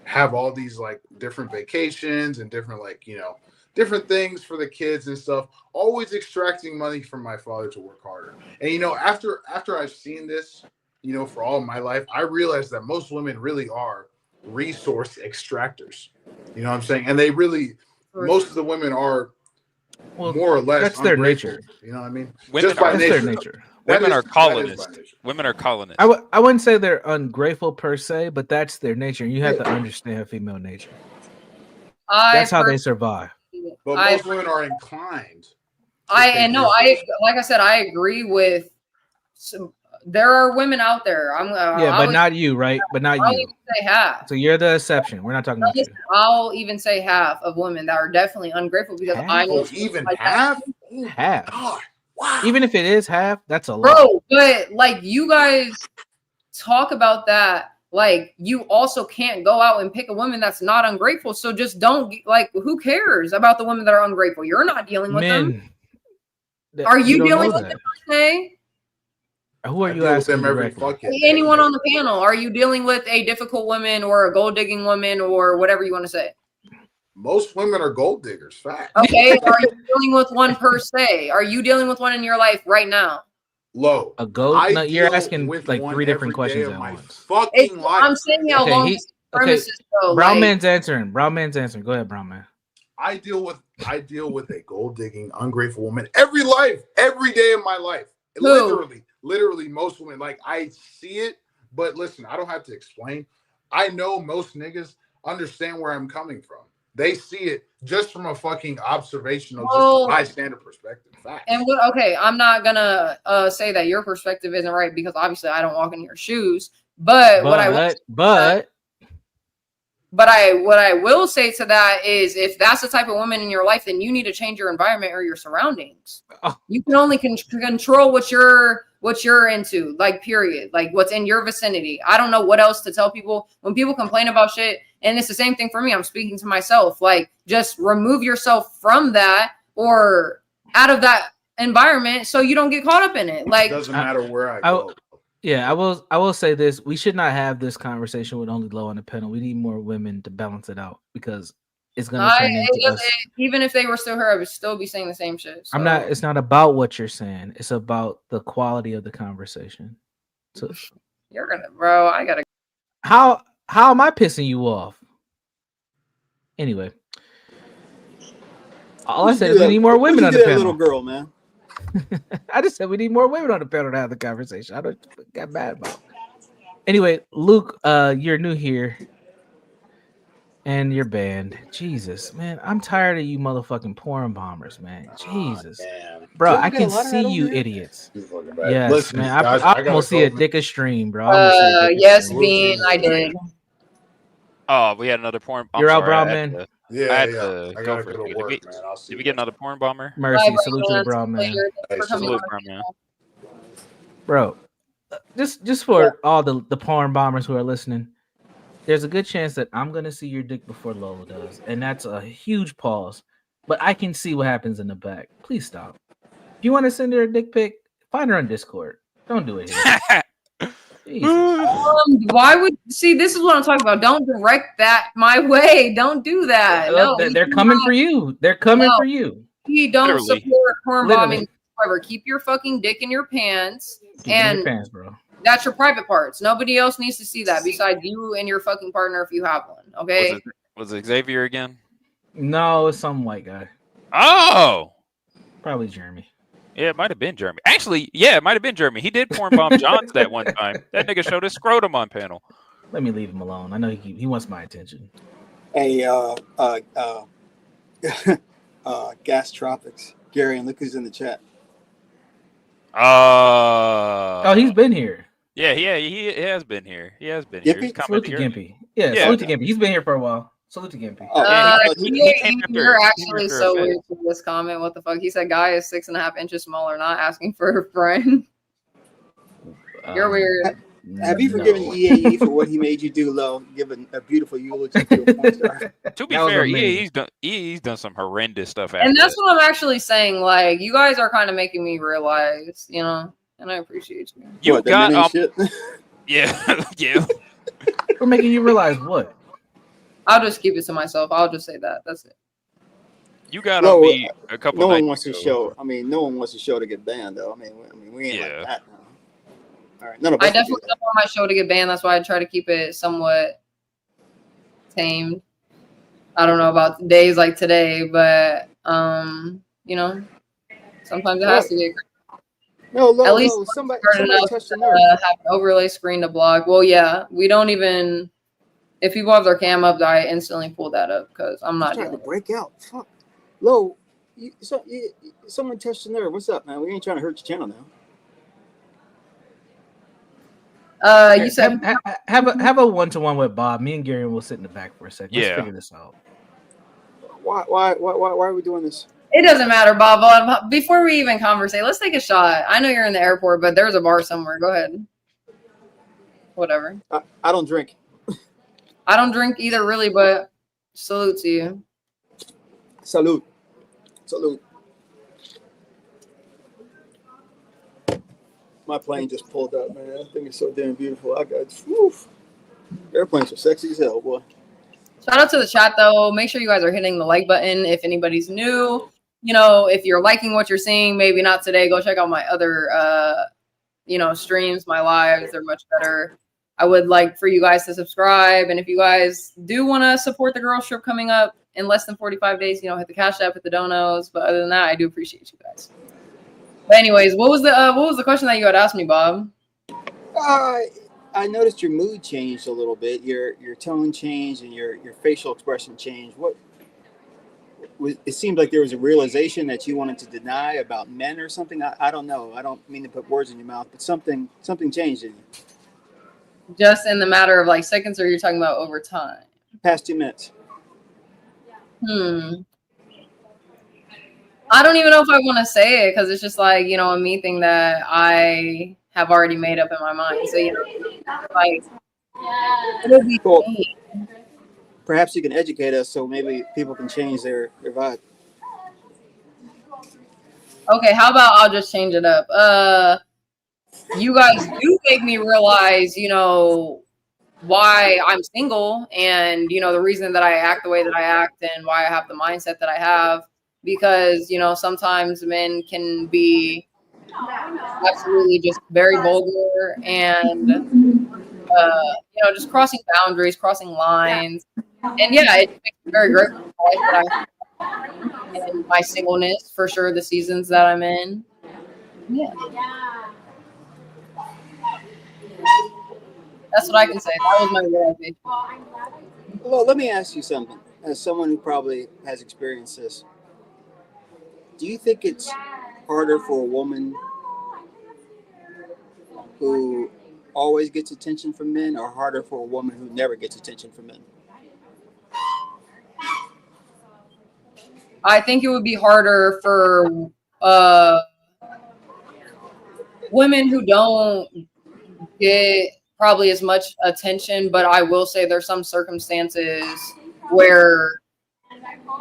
S8: have all these like different vacations and different like, you know, different things for the kids and stuff, always extracting money from my father to work harder. And you know, after I've seen this, you know, for all of my life, I realized that most women really are resource extractors. You know what I'm saying? And they really, most of the women are more or less
S5: that's their
S8: ungrateful,
S5: nature.
S8: You know what I mean?
S7: Women
S8: Just by
S7: are,
S8: nature.
S5: Their nature.
S7: Women are
S8: by
S7: colonists.
S8: nature.
S7: Women are colonists.
S5: I wouldn't say they're ungrateful per se, but that's their nature. You have to understand female nature. That's how they survive.
S8: But most women are inclined.
S4: Like I said, I agree with. There are women out there.
S5: But not you, right? But not
S4: I'll
S5: you.
S4: even say half.
S5: So you're the exception. We're not talking about you.
S4: I'll even say half of women that are definitely ungrateful because I know
S8: even
S4: like
S8: half.
S5: Half.
S8: God, wow.
S5: Even if it is half, that's a lot.
S4: Bro, but like you guys talk about that. Like you also can't go out and pick a woman that's not ungrateful. So just don't like. Who cares about the women that are ungrateful? You're not dealing with them. Are you dealing with them per se?
S5: Who are you asking directly?
S4: Anyone on the panel? Are you dealing with a difficult woman or a gold digging woman or whatever you want to say?
S8: Most women are gold diggers. Fact.
S4: Okay. Are you dealing with one per se? Are you dealing with one in your life right now?
S8: Low.
S5: A gold? No, you're asking like three different questions at once.
S8: Fucking life.
S4: I'm saying how long this premise is though.
S5: Brown man's answering. Brown man's answering. Go ahead, Brown man.
S8: I deal with a gold digging, ungrateful woman every day of my life. Literally, most women, like I see it, but listen, I don't have to explain. I know most niggas understand where I'm coming from. They see it just from a fucking observational, just bystander perspective. Facts.
S4: And okay, I'm not gonna say that your perspective isn't right because obviously I don't walk in your shoes. But what I will say to that is if that's the type of woman in your life, then you need to change your environment or your surroundings. You can only control what you're into, like period, like what's in your vicinity. I don't know what else to tell people when people complain about shit. And it's the same thing for me. I'm speaking to myself, like just remove yourself from that or out of that environment so you don't get caught up in it. Like
S8: it doesn't matter where I go.
S5: Yeah, I will say this. We should not have this conversation with only low on the panel. We need more women to balance it out because it's going to turn into us.
S4: Even if they were still here, I would still be saying the same shit. So.
S5: It's not about what you're saying. It's about the quality of the conversation. So
S4: you're gonna, bro. I gotta.
S5: How am I pissing you off? Anyway, all I said is we need more women on the panel.
S11: Little girl, man.
S5: I just said we need more women on the panel to have the conversation. I don't get mad about it. Anyway, Luke, you're new here. And you're banned. Jesus, man. I'm tired of you motherfucking porn bombers, man. Jesus. Bro, I can see you idiots. Yes, listen, man. I almost see a dick stream, bro.
S4: Yes, Bean, I did.
S7: Oh, we had another porn bomber.
S5: You're out, Brown man.
S8: Yeah, I gotta go to work, man.
S7: Did we get another porn bomber?
S5: Mercy, salute to the Brown man.
S7: Salute, Brown man.
S5: Bro, just for all the porn bombers who are listening, there's a good chance that I'm gonna see your dick before Lola does, and that's a huge pause. But I can see what happens in the back. Please stop. If you want to send her a dick pic, find her on Discord. Don't do it here.
S4: Why would see? This is what I'm talking about. Don't direct that my way. Don't do that. No,
S5: they're coming for you. They're coming for you.
S4: We don't support corn bombing. However, keep your fucking dick in your pants.
S5: Keep in your pants, bro.
S4: That's your private parts. Nobody else needs to see that besides you and your fucking partner if you have one. Okay.
S7: Was it Xavier again?
S5: No, it's some white guy.
S7: Oh,
S5: probably Jeremy.
S7: Yeah, it might have been Jeremy. Actually, yeah, it might have been Jeremy. He did porn bomb Johns that one time. That nigga showed his scrotum on panel.
S5: Let me leave him alone. I know he wants my attention.
S11: Hey, Gas Tropics. Gary, and look who's in the chat.
S5: Oh, he's been here.
S7: Yeah, he has been here. He has been here.
S5: Salute to Gimpy. Yeah, salute to Gimpy. He's been here for a while. Salute to Gimpy.
S4: You're actually so weird for this comment. What the fuck? He said, "Guy is 6.5 inches smaller, not asking for a friend." You're weird.
S11: Have you forgiven EAE for what he made you do, Lo? Given a beautiful eulogy to a porn star.
S7: To be fair, EAE's done some horrendous stuff.
S4: And that's what I'm actually saying. Like, you guys are kind of making me realize, you know, and I appreciate you.
S7: You got yeah, yeah.
S5: We're making you realize what?
S4: I'll just keep it to myself. I'll just say that. That's it.
S7: You got on me a couple.
S11: No one wants to show. I mean, no one wants to show to get banned, though. I mean, we ain't like that now. All right,
S4: I definitely don't want my show to get banned. That's why I try to keep it somewhat tamed. I don't know about days like today, but you know, sometimes it has to get.
S11: No,
S4: at least
S11: somebody
S4: touched the nerve. Have an overlay screen to block. Well, yeah, we don't even. If people have their cam up, I instantly pull that up because I'm not
S11: trying to break out. Fuck, Lo, someone touched the nerve. What's up, man? We ain't trying to hurt your channel now.
S4: You said
S5: have a one-to-one with Bob. Me and Gary will sit in the back for a second. Let's figure this out.
S11: Why are we doing this?
S4: It doesn't matter, Bob. Before we even conversate, let's take a shot. I know you're in the airport, but there's a bar somewhere. Go ahead. Whatever.
S11: I don't drink.
S4: I don't drink either, really, but salute to you.
S11: Salute. Salute. My plane just pulled up, man. That thing is so damn beautiful. Airplanes are sexy as hell, boy.
S4: Shout out to the chat, though. Make sure you guys are hitting the like button if anybody's new. You know, if you're liking what you're seeing, maybe not today, go check out my other, streams, my lives. They're much better. I would like for you guys to subscribe. And if you guys do want to support the girls trip coming up in less than 45 days, hit the Cash App, hit the donos. But other than that, I do appreciate you guys. But anyways, what was the question that you had asked me, Bob?
S11: I noticed your mood changed a little bit. Your tone changed and your facial expression changed. It seemed like there was a realization that you wanted to deny about men or something. I don't know. I don't mean to put words in your mouth, but something changed in you.
S4: Just in the matter of like seconds, or you're talking about over time?
S11: Past 2 minutes.
S4: I don't even know if I want to say it because it's just like, a me thing that I have already made up in my mind. So, like, it'll be
S11: cool. Perhaps you can educate us so maybe people can change their vibe.
S4: Okay, how about I'll just change it up? You guys do make me realize, why I'm single and, the reason that I act the way that I act and why I have the mindset that I have. Because, sometimes men can be absolutely just very vulgar and, just crossing boundaries, crossing lines. And yeah, it makes me very grateful for the life that I have and my singleness, for sure, the seasons that I'm in. Yeah. That's what I can say. That was my realization.
S11: Well, let me ask you something. As someone who probably has experienced this, do you think it's harder for a woman who always gets attention from men or harder for a woman who never gets attention from men?
S4: I think it would be harder for women who don't get probably as much attention, but I will say there's some circumstances where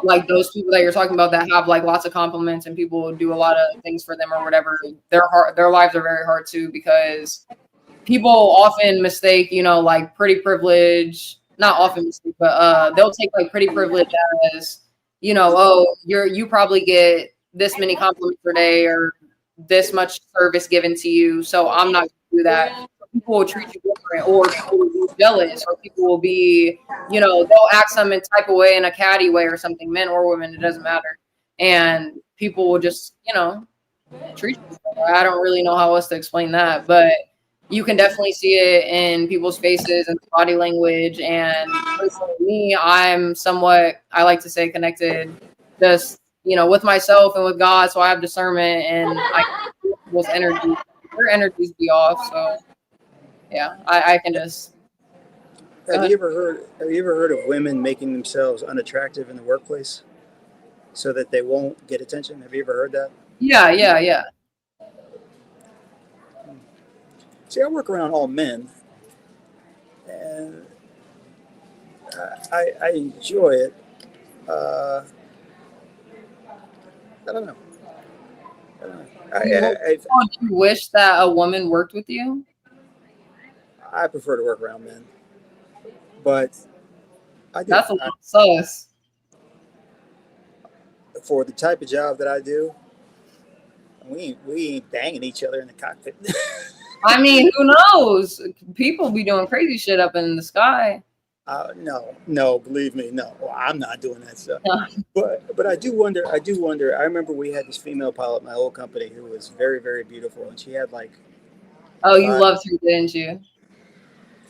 S4: like those people that you're talking about that have like lots of compliments and people do a lot of things for them or whatever, their lives are very hard too, because people often mistake, you know, like pretty privilege, not often mistake, but they'll take like pretty privilege as, you know, oh, you probably get this many compliments per day or this much service given to you, so I'm not gonna do that. People will treat you different, or people will be jealous, or people will be, you know, they'll act some type of way, in a catty way or something, men or women, it doesn't matter. And people will just, you know, treat you. I don't really know how else to explain that, but you can definitely see it in people's faces and body language. And personally, me, I'm somewhat, I like to say, connected, just, you know, with myself and with God. So I have discernment, and I people's energy, their energies be off. So yeah, I can just.
S11: Have you ever heard of women making themselves unattractive in the workplace so that they won't get attention? Have you ever heard that?
S4: Yeah.
S11: See, I work around all men, and I enjoy it. I don't know.
S4: Do you wish that a woman worked with you?
S11: I prefer to work around men, but I do.
S4: That's a little sus.
S11: For the type of job that I do, we ain't banging each other in the cockpit.
S4: I mean, who knows? People be doing crazy shit up in the sky.
S11: No, believe me, no. Well, I'm not doing that stuff. But I do wonder. I remember we had this female pilot in my old company who was very, very beautiful, and she had like.
S4: Oh, you loved her, didn't you?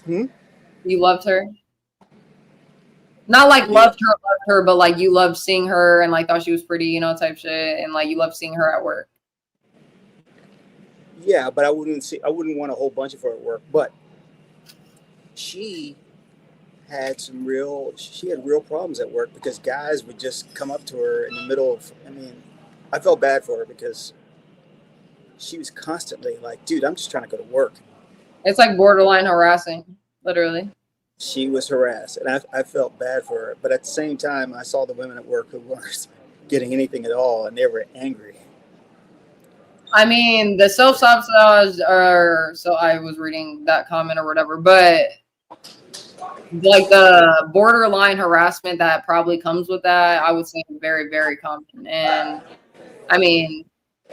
S4: You loved her? Not like loved her, but like you loved seeing her and like thought she was pretty, you know, type shit, and like you loved seeing her at work.
S11: Yeah, but I wouldn't want a whole bunch of her at work. But she had real problems at work because guys would just come up to her in the middle of. I mean, I felt bad for her because she was constantly like, "Dude, I'm just trying to go to work."
S4: It's like borderline harassing, literally.
S11: She was harassed, and I felt bad for her. But at the same time, I saw the women at work who weren't getting anything at all, and they were angry.
S4: I mean, the self-sabotage are, so I was reading that comment or whatever, but like the borderline harassment that probably comes with that, I would say very, very common. And I mean,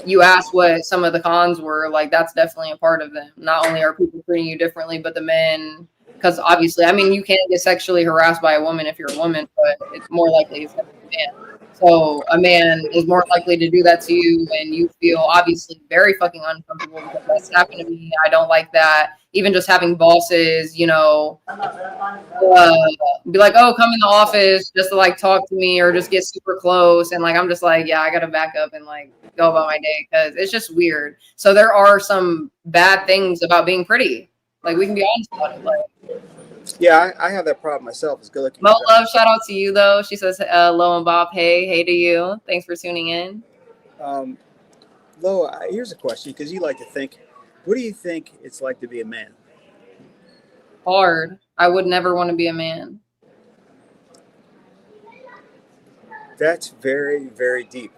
S4: you asked what some of the cons were, like that's definitely a part of them. Not only are people treating you differently, but the men, because obviously, I mean, you can't get sexually harassed by a woman if you're a woman, but it's more likely it's a man. So a man is more likely to do that to you, and you feel obviously very fucking uncomfortable because that's happened to me. I don't like that. Even just having bosses, you know, be like, oh, come in the office just to like talk to me or just get super close. And like, I'm just like, yeah, I got to back up and like go about my day because it's just weird. So there are some bad things about being pretty. Like we can be honest about it. Like,
S11: yeah, I have that problem myself. It's good looking.
S4: Mo Love, shout out to you though. She says, Lo and Bob, hey to you. Thanks for tuning in.
S11: Lo, here's a question because you like to think. What do you think it's like to be a man?
S4: Hard. I would never want to be a man.
S11: That's very, very deep.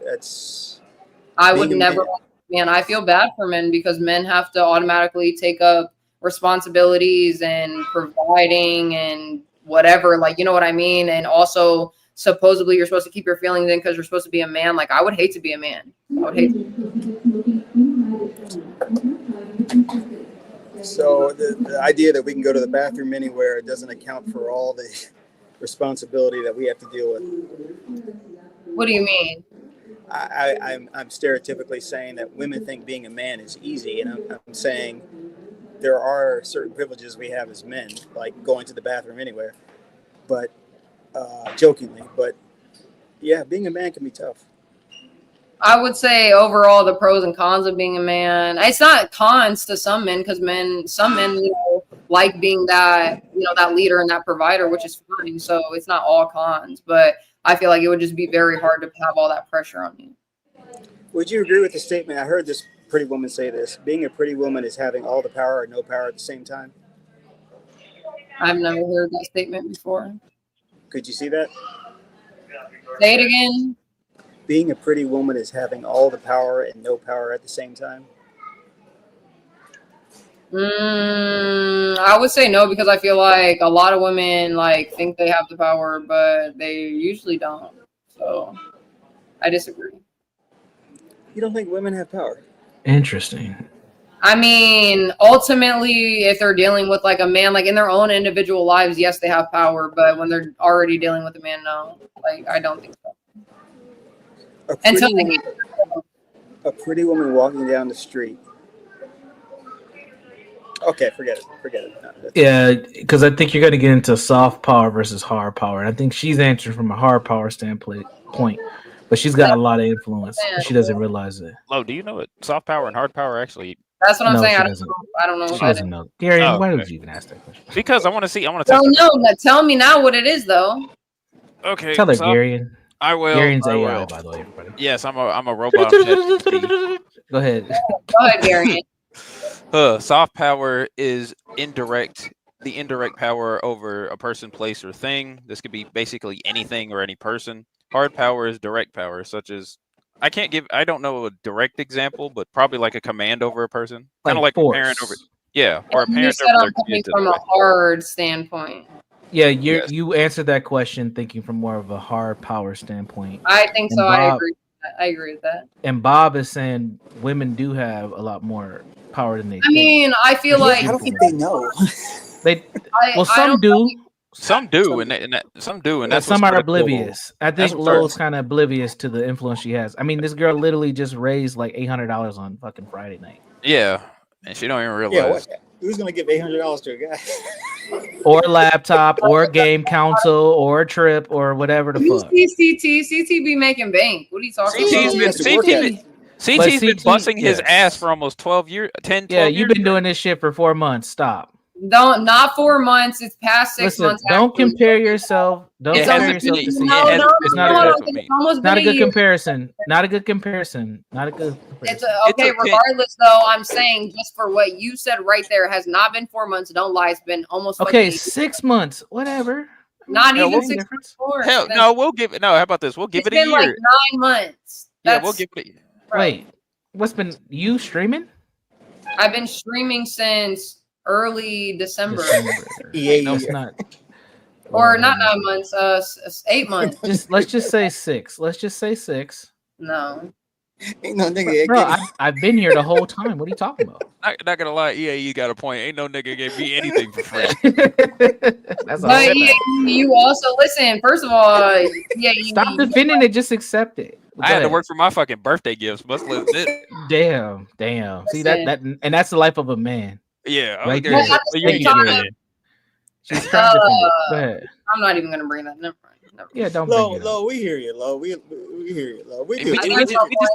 S4: I would never want to be a man. I feel bad for men because men have to automatically take up responsibilities and providing and whatever, like, you know what I mean? And also supposedly you're supposed to keep your feelings in because you're supposed to be a man. Like I would hate to be a man. I would hate
S11: So the idea that we can go to the bathroom anywhere doesn't account for all the responsibility that we have to deal with.
S4: What do you mean?
S11: I'm stereotypically saying that women think being a man is easy, and I'm saying there are certain privileges we have as men, like going to the bathroom anywhere, but jokingly. But yeah, being a man can be tough.
S4: I would say overall the pros and cons of being a man. It's not cons to some men because some men, you know, like being that, you know, that leader and that provider, which is fine. So it's not all cons, but I feel like it would just be very hard to have all that pressure on you.
S11: Would you agree with the statement? I heard this pretty woman say this: being a pretty woman is having all the power or no power at the same time.
S4: I've never heard that statement before.
S11: Could you see that?
S4: Say it again.
S11: Being a pretty woman is having all the power and no power at the same time.
S4: I would say no because I feel like a lot of women like think they have the power, but they usually don't. So I disagree.
S11: You don't think women have power?
S5: Interesting.
S4: I mean, ultimately, if they're dealing with like a man, like in their own individual lives, yes, they have power. But when they're already dealing with a man, no. Like I don't think so.
S11: A pretty woman walking down the street. Okay, forget it. No,
S5: yeah, because I think you're going to get into soft power versus hard power. And I think she's answering from a hard power standpoint, but she's got a lot of influence. She doesn't realize it.
S7: Lo, do you know what soft power and hard power actually?
S4: That's what I'm saying.
S5: I
S4: don't know.
S5: She doesn't know. Gary, why would you even ask that question?
S7: Because I want to see.
S4: Tell me now what it is, though.
S7: Okay.
S5: Tell her, Gary.
S7: I will.
S5: Gary's
S7: I
S5: AI,
S7: will.
S5: by the way, everybody.
S7: Yes, I'm a robot.
S5: Go ahead.
S4: Go ahead, Gary.
S7: Soft power is the indirect power over a person, place, or thing. This could be basically anything or any person. Hard power is direct power, such as I don't know a direct example, but probably like a command over a person. Kind of like a parent over. Yeah, or a parent
S4: You said
S7: over
S4: I'm coming from a hard standpoint.
S5: Yeah, you answered that question thinking from more of a hard power standpoint.
S4: I think
S5: and
S4: so.
S5: Bob,
S4: I agree with that.
S5: And Bob is saying women do have a lot more power than they think.
S4: I mean, I feel like
S11: I don't think they know.
S5: Some do.
S7: Some do, and some do, and that's
S5: some are oblivious. I think Lowe's kind of oblivious to the influence she has. I mean, this girl literally just raised like $800 on fucking Friday night.
S7: Yeah, and she don't even realize.
S11: Yeah, who's gonna give $800 to a guy?
S5: Or a laptop, or a game console, or a trip, or whatever the fuck.
S4: CT be making bank. What are you talking about?
S7: CT's been busting his ass for almost 12 years. 10, 12
S5: yeah,
S7: years.
S5: You've been doing this shit for 4 months. Stop.
S4: Not 4 months. It's past 6 months.
S5: Don't compare yourself. Don't compare yourself to CT. It's not a good comparison. Not a good comparison. Not a good comparison.
S4: Okay, regardless, though, I'm saying just for what you said right there, has not been 4 months. Don't lie. It's been almost
S5: 6 months. Whatever.
S4: Not even 6 months.
S7: Hell, no, we'll give it. No, how about this? We'll give it a year.
S4: It's been like 9 months.
S7: Yeah, we'll give it.
S5: Wait, what's been you streaming?
S4: I've been streaming since early December.
S5: That's not.
S4: Or not 9 months. 8 months.
S5: Let's just say 6. Let's just say 6.
S4: No.
S11: Ain't no nigga.
S5: Bro, I've been here the whole time. What are you talking about?
S7: Not gonna lie, you got a point. Ain't no nigga gave me anything for free.
S4: But you also listen. First of all,
S5: stop defending it. Just accept it.
S7: I had to work for my fucking birthday gifts. Must live it.
S5: Damn. See that and that's the life of a man.
S7: Yeah,
S5: right there.
S4: She's
S5: trying to defend it. Go ahead.
S4: I'm not even gonna bring that. Never mind.
S5: Yeah, don't.
S11: Low, we hear you, Low. We hear you, Low.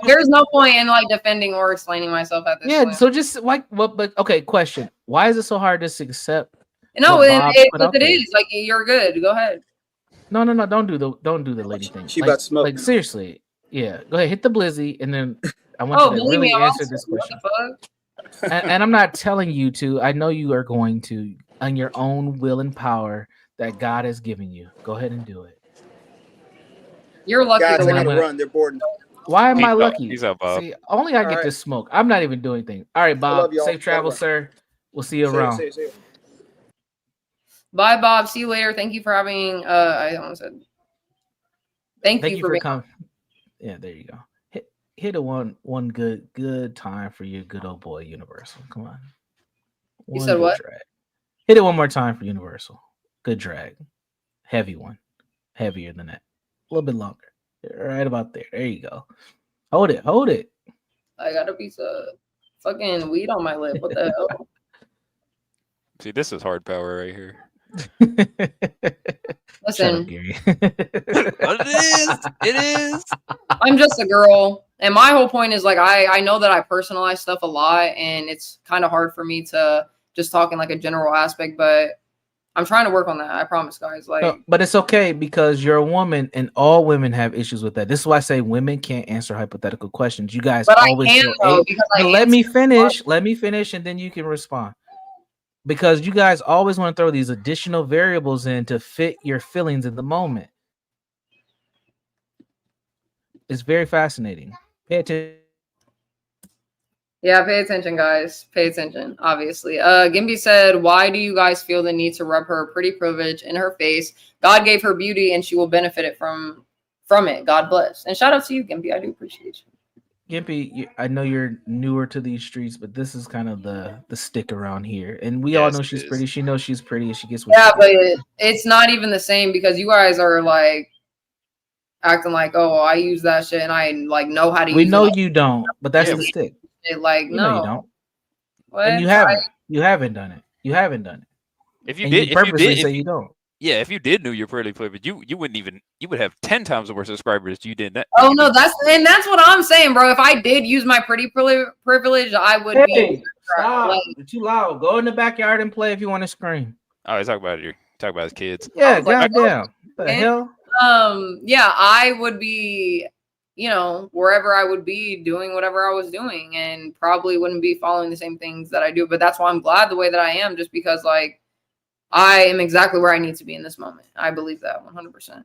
S4: There's no point in like defending or explaining myself at this point.
S5: So just like but okay, question. Why is it so hard to accept?
S4: No, it is. Like you're good. Go ahead.
S5: No, don't do the lady thing.
S11: She about smoke.
S5: Like seriously. Yeah. Go ahead, hit the blizzy and then I want you to really answer this question. And I'm not telling you to. I know you are going to on your own will and power that God has given you. Go ahead and do it.
S4: You're lucky
S11: guys,
S4: to
S11: I gotta run. They're bored.
S5: Why am I lucky?
S7: He's up, Bob.
S5: See, only I get to smoke. I'm not even doing anything. All right, Bob. Safe travel, sir. We'll see you around.
S11: See you.
S4: Bye, Bob. See you later. Thank you for having. I almost said. Thank you for
S5: coming. Yeah, there you go. Hit a one good time for you, good old boy Universal. Come on.
S4: You said what?
S5: Drag. Hit it one more time for Universal. Good drag. Heavy one. Heavier than that. A little bit longer. Right about there. There you go. Hold it.
S4: I got a piece of fucking weed on my lip. What the hell?
S7: See, this is hard power right here.
S4: Listen.
S7: It is.
S4: I'm just a girl. And my whole point is like I know that I personalize stuff a lot and it's kind of hard for me to just talk in like a general aspect, but I'm trying to work on that. I promise, guys. Like,
S5: no, but it's okay because you're a woman, and all women have issues with that. This is why I say women can't answer hypothetical questions. You guys always let me finish. Let me finish, and then you can respond. Because you guys always want to throw these additional variables in to fit your feelings in the moment. It's very fascinating. Pay attention.
S4: Yeah, pay attention, guys. Pay attention, obviously. Gimby said, why do you guys feel the need to rub her pretty privilege in her face? God gave her beauty and she will benefit it from it. God bless. And shout out to you, Gimby. I do appreciate you.
S5: Gimpy, I know you're newer to these streets, but this is kind of the stick around here, and we all know she's pretty. She knows she's pretty, and she gets what
S4: Yeah,
S5: she
S4: but
S5: gets.
S4: it's not even the same because you guys are like acting like, oh, I use that shit and I like know how to
S5: We
S4: use
S5: know
S4: it.
S5: you don't, but that's the stick.
S4: Like,
S5: You know
S4: no,
S5: you don't,
S4: what?
S5: and you haven't. You haven't done it. You haven't done it.
S7: If you
S5: and
S7: did,
S5: you purposely say you don't.
S7: Yeah, if you did know your pretty privilege, you would have 10 times the more subscribers you did that.
S4: Oh no, that's what I'm saying, bro. If I did use my pretty privilege, I would be.
S5: Stop!
S4: Like,
S5: You're too loud. Go in the backyard and play if you want to scream.
S7: Oh, talk about his kids.
S5: Yeah, goddamn. The hell?
S4: Yeah, I would be, wherever I would be doing whatever I was doing, and probably wouldn't be following the same things that I do. But that's why I'm glad the way that I am, just because like I am exactly where I need to be in this moment. I believe that 100%.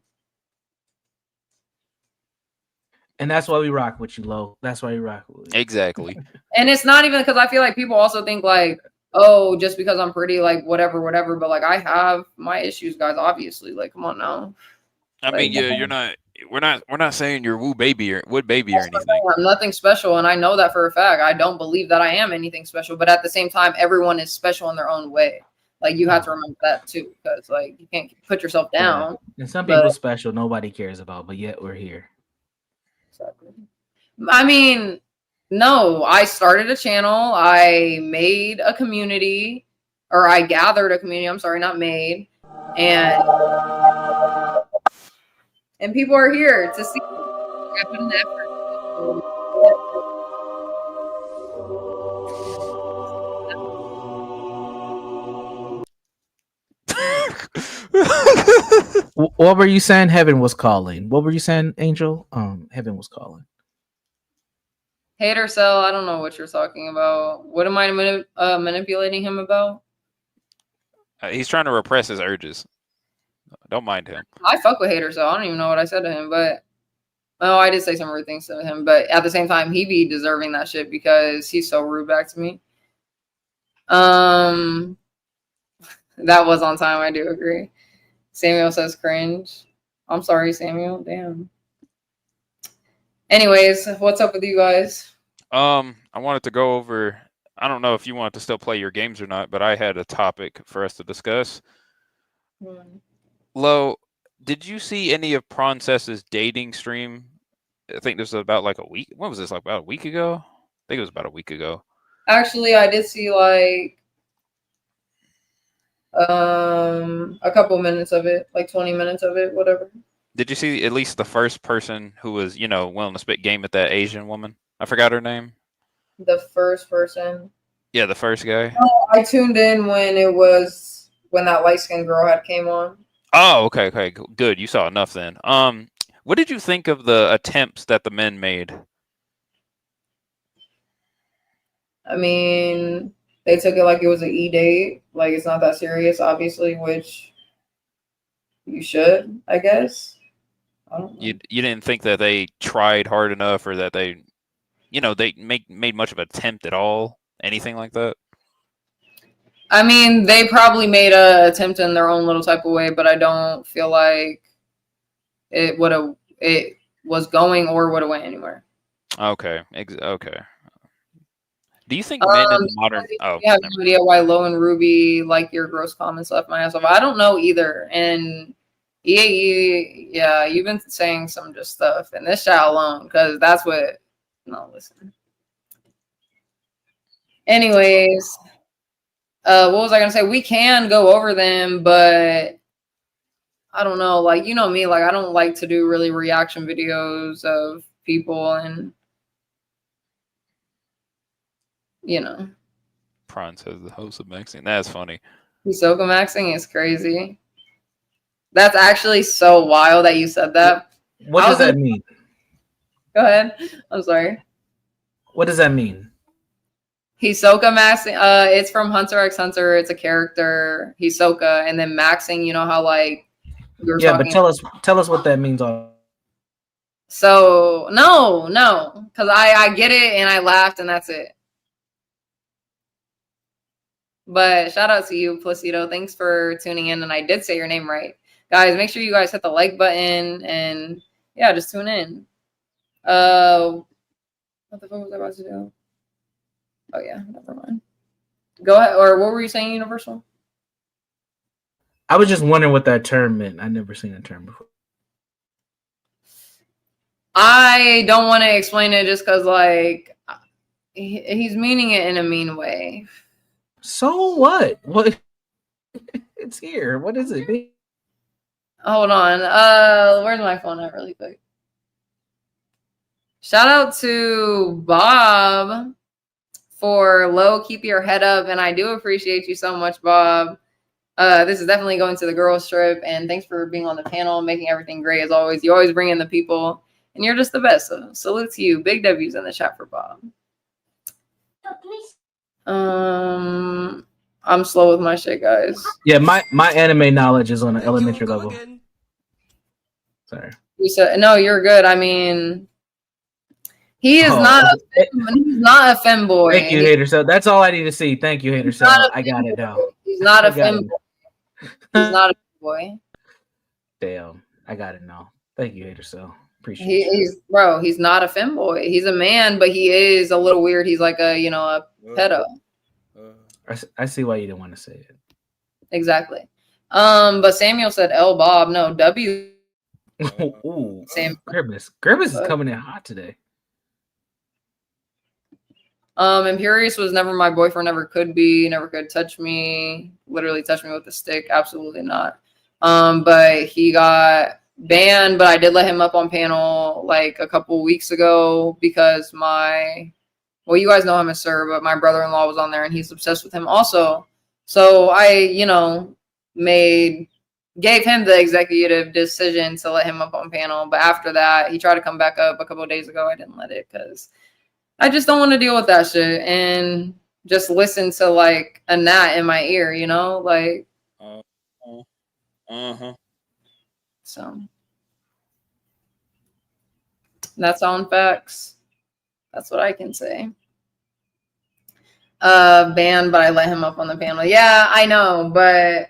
S5: And that's why we rock with you, Lo. That's why we rock with you.
S7: Exactly.
S4: And it's not even because I feel like people also think like, oh, just because I'm pretty, like whatever. But like I have my issues, guys. Obviously, like come on now.
S7: I mean, you're not. We're not saying you're wood baby or anything.
S4: I'm nothing special, and I know that for a fact. I don't believe that I am anything special, but at the same time, everyone is special in their own way. Like you have to remember that too, because like you can't put yourself down.
S5: And some people special nobody cares about, but yet we're here.
S4: Exactly. I mean, no, I started a channel. I made a community, or I gathered a community. I'm sorry, not made, and people are here to see. I put in the effort.
S5: What were you saying? Heaven was calling. What were you saying, Angel? Heaven was calling.
S4: Hater cell. I don't know what you're talking about. What am I manipulating him about?
S7: He's trying to repress his urges. Don't mind him.
S4: I fuck with hater cell. I don't even know what I said to him, but I did say some rude things to him. But at the same time, he be deserving that shit because he's so rude back to me. That was on time. I do agree. Samuel says cringe. I'm sorry, Samuel. Damn. Anyways, what's up with you guys?
S7: I wanted to go over. I don't know if you want to still play your games or not, but I had a topic for us to discuss. Lo, did you see any of Princess's dating stream? I think this was about like a week. What was this, like about a week ago? I think it was about a week ago.
S4: Actually, I did see like a couple minutes of it, like 20 minutes of it, whatever.
S7: Did you see at least the first person who was, willing to spit game at that Asian woman? I forgot her name.
S4: The first person.
S7: Yeah, the first guy.
S4: Oh, I tuned in when that light-skinned girl had came on.
S7: Oh, okay, good. You saw enough then. What did you think of the attempts that the men made?
S4: I mean, they took it like it was an E-date. Like, it's not that serious, obviously, which you should, I guess. I don't know.
S7: You didn't think that they tried hard enough or that they, they made much of an attempt at all? Anything like that?
S4: I mean, they probably made an attempt in their own little type of way, but I don't feel like it was going or would have went anywhere.
S7: Okay. Do you think men in the modern?
S4: I have no idea why Lo and Ruby like your gross comments left my ass off. I don't know either. And yeah, you've been saying some just stuff in this chat alone because that's what. No, listen. Anyways, what was I gonna say? We can go over them, but I don't know. Like, you know me, like I don't like to do really reaction videos of people and.
S7: Prawn says the host of Maxing. That's funny.
S4: Hisoka maxing is crazy. That's actually so wild that you said that.
S5: What does that mean?
S4: Go ahead. I'm sorry.
S5: What does that mean?
S4: Hisoka maxing. It's from Hunter x Hunter. It's a character, Hisoka, and then maxing. You know how like you were
S5: talking. But tell us what that means.
S4: So no, because I get it and I laughed and that's it. But shout out to you, Placido. Thanks for tuning in. And I did say your name right. Guys, make sure you guys hit the like button and yeah, just tune in. What the fuck was I about to do? Oh yeah, never mind. Go ahead. Or what were you saying, Universal?
S5: I was just wondering what that term meant. I never seen that term before.
S4: I don't want to explain it just because, like, he's meaning it in a mean way.
S5: So what? What? It's here. What is it?
S4: Hold on. Where's my phone at really quick? Shout out to Bob for low, keep your head up. And I do appreciate you so much, Bob. This is definitely going to the girls trip. And thanks for being on the panel, making everything great as always. You always bring in the people and you're just the best. So salute to you. Big W's in the chat for Bob. I'm slow with my shit, guys.
S5: Yeah, my anime knowledge is on an elementary level. Sorry.
S4: You said no, you're good. I mean, he is not he's not a femboy.
S5: Thank you, hater. So that's all I need to see. Thank you, hater. So I got it now.
S4: He's not a femboy. He's not a femboy.
S5: Damn, I got it now. Thank you, hater. So appreciate
S4: he's bro. He's not a femboy. He's a man, but he is a little weird. He's like a a pedo.
S5: I see why you didn't want to say it.
S4: Exactly. But Samuel said L Bob. No, W.
S5: Ooh, Grimace. Grimace is coming in hot today.
S4: Imperious was never my boyfriend, never could be, never could touch me, literally touch me with a stick. Absolutely not. But he got banned, but I did let him up on panel like a couple weeks ago because well, you guys know him as Sir, but my brother-in-law was on there and he's obsessed with him also. So I, gave him the executive decision to let him up on panel. But after that, he tried to come back up a couple of days ago. I didn't let it because I just don't want to deal with that shit and just listen to like a gnat in my ear, like. So that's on facts. That's what I can say. Banned, but I let him up on the panel. Yeah, I know, but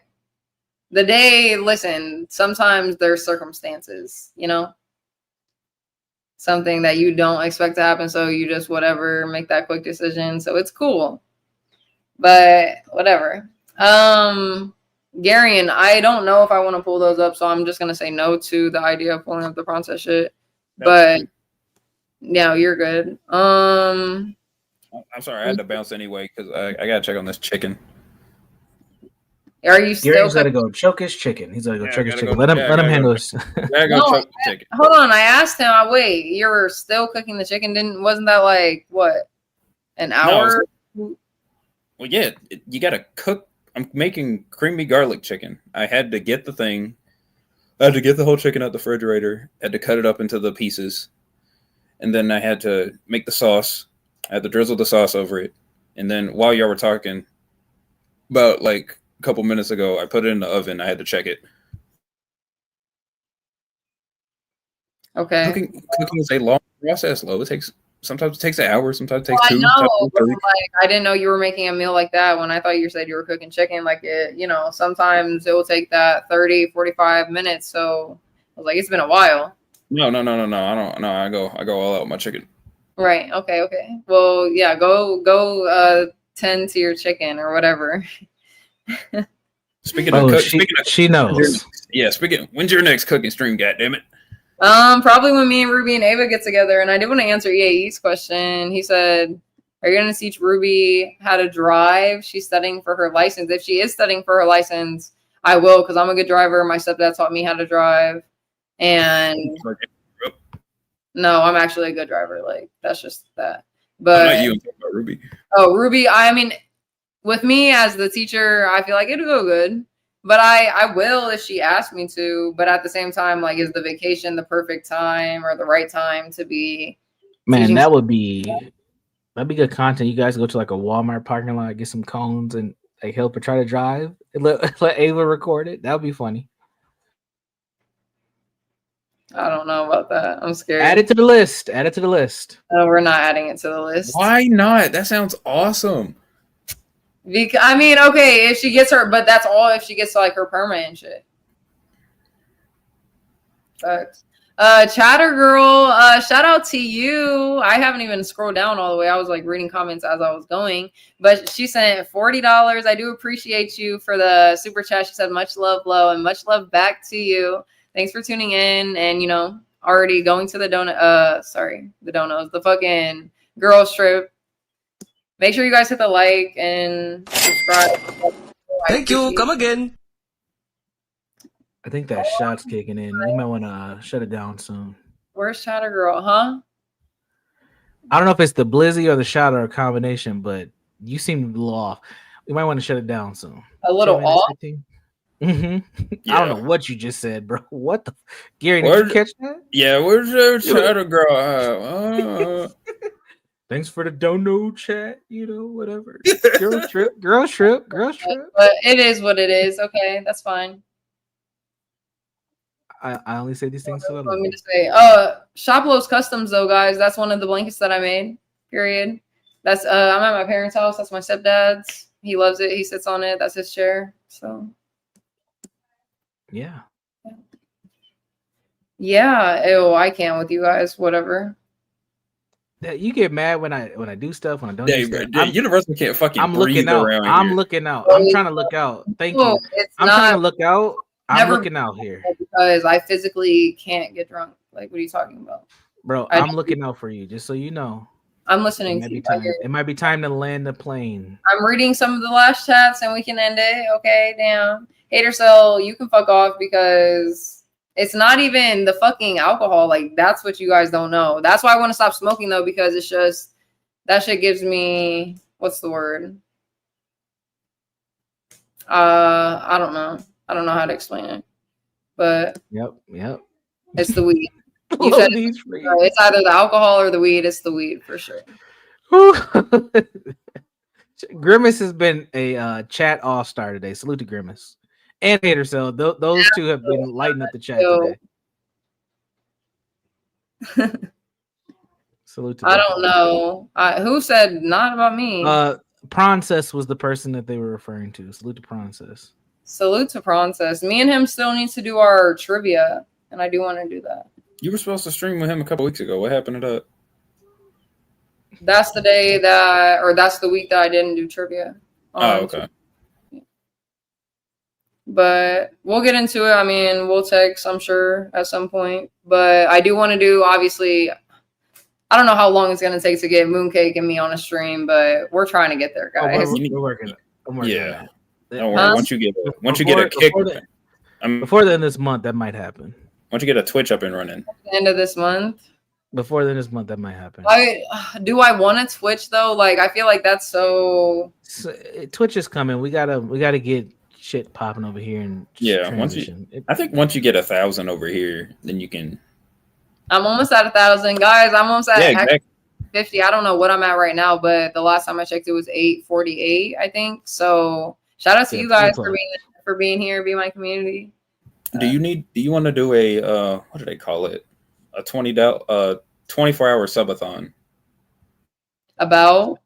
S4: listen, sometimes there's circumstances, something that you don't expect to happen. So you just whatever, make that quick decision. So it's cool, but whatever. Garion, I don't know if I want to pull those up. So I'm just going to say no to the idea of pulling up the Princess shit, but no, you're good.
S15: I'm sorry, I had to bounce anyway because I gotta check on this chicken.
S4: Are you still?
S5: Gary's gotta go choke his chicken. He's gotta go choke his chicken. Let him handle this.
S4: Hold on, I asked him. Wait, you're still cooking the chicken? Wasn't that like what, an hour?
S15: No, well, yeah, you gotta cook. I'm making creamy garlic chicken. I had to get the thing. I had to get the whole chicken out the refrigerator. Had to cut it up into the pieces. And then I had to make the sauce. I had to drizzle the sauce over it. And then while y'all were talking, about like a couple minutes ago, I put it in the oven. I had to check it.
S4: Okay.
S15: Cooking is a long process, Lo. Sometimes it takes an hour, sometimes it takes two.
S4: I know, but like, I didn't know you were making a meal like that when I thought you said you were cooking chicken. Like it, sometimes it will take that 30, 45 minutes. So I was like, it's been a while.
S15: No. I don't. No, I go all out with my chicken.
S4: Right. Okay. Well, yeah. Go. Tend to your chicken or whatever.
S15: Speaking of,
S5: she knows.
S15: Yeah. When's your next cooking stream? Goddammit.
S4: Probably when me and Ruby and Ava get together. And I did want to answer EAE's question. He said, "Are you going to teach Ruby how to drive? She's studying for her license. If she is studying for her license, I will, because I'm a good driver. My stepdad taught me how to drive." And no, I'm actually a good driver. Like, that's just that. But
S15: not you, I'm talking about Ruby.
S4: Oh, Ruby. I mean, with me as the teacher, I feel like it'll go good. But I will if she asks me to. But at the same time, like, is the vacation the perfect time or the right time to be?
S5: Man, that'd be good content. You guys go to like a Walmart parking lot, get some cones, and like help her try to drive. And let Ava record it. That would be funny.
S4: I don't know about that. I'm scared.
S5: Add it to the list.
S4: No, we're not adding it to the list.
S15: Why not? That sounds awesome.
S4: Because I mean, okay, if she gets her, but that's all if she gets like her permanent shit. Facts. Chatter girl, shout out to you. I haven't even scrolled down all the way. I was like reading comments as I was going, but she sent $40. I do appreciate you for the super chat. She said much love, Lo, and much love back to you. Thanks for tuning in and already going to the the fucking girls trip. Make sure you guys hit the like and subscribe.
S1: Thank you. Come again.
S5: I think that shot's kicking in. You might want to shut it down soon.
S4: Where's Chatter Girl, huh?
S5: I don't know if it's the Blizzy or the shot or a combination, but you seem a little off. You might want to shut it down soon.
S4: A little off?
S5: Mm-hmm.
S15: Yeah.
S5: I don't know what you just said, bro. What the Gary, did you catch that?
S15: Yeah, where's the Chatter Girl?
S5: Thanks for the dono chat, whatever. Girls trip.
S4: But it is what it is. Okay, that's fine.
S5: I only say these things to the
S4: Let me just say, Shoplo's Customs though, guys. That's one of the blankets that I made. Period. That's I'm at my parents' house. That's my stepdad's. He loves it. He sits on it. That's his chair. So
S5: yeah.
S4: Ew, I can't with you guys. Whatever.
S5: Yeah, you get mad when I do stuff when I don't.
S15: Yeah,
S5: do stuff.
S15: Universal can't fucking.
S5: I'm
S15: breathe
S5: looking out.
S15: around
S5: I'm
S15: here.
S5: looking out. I'm trying to look out. Thank you. I'm trying to look out. I'm looking out here
S4: because I physically can't get drunk. Like, what are you talking about,
S5: bro? I'm looking out for you, just so you know.
S4: I'm listening to you.
S5: It might be time to land the plane.
S4: I'm reading some of the last chats, and we can end it. Okay, damn. Hater cell, you can fuck off because it's not even the fucking alcohol. Like, that's what you guys don't know. That's why I want to stop smoking though, because it's just that shit gives me what's the word? I don't know. I don't know how to explain it, but
S5: yep,
S4: it's the weed. You said it's either the alcohol or the weed. It's the weed for sure.
S5: Grimace has been a chat all-star today. Salute to Grimace and Hater Cell. Those two have been lighting up the chat today. Salute to
S4: I don't know. Who said not about me?
S5: Prancess was the person that they were referring to. Salute to Prancess.
S4: Salute to Prancess. Me and him still need to do our trivia, and I do want to do that.
S15: You were supposed to stream with him a couple weeks ago. What happened to that?
S4: That's the day that's the week that I didn't do trivia.
S15: Okay.
S4: But we'll get into it. I mean, we'll text, I'm sure, at some point. But I do want to do, obviously, I don't know how long it's going to take to get Mooncake and me on a stream, but we're trying to get there, guys.
S5: We're working it.
S15: Yeah. Don't worry. Once you get a kick,
S5: before the end of this month, that might happen.
S15: Once you get a Twitch up and running.
S4: At the end of this month?
S5: Before the end of this month, that might happen.
S4: Do I want to Twitch though? Like, I feel like that's so
S5: Twitch is coming. We gotta get shit popping over here and transition.
S15: I think once you get 1,000 over here, then you can.
S4: I'm almost at 1,000, guys. I'm almost at
S15: exactly.
S4: 50. I don't know what I'm at right now, but the last time I checked, it was 848, I think. So shout out to you guys for being here, being my community.
S15: Do you want to do a what do they call it? A 24-hour subathon?
S4: About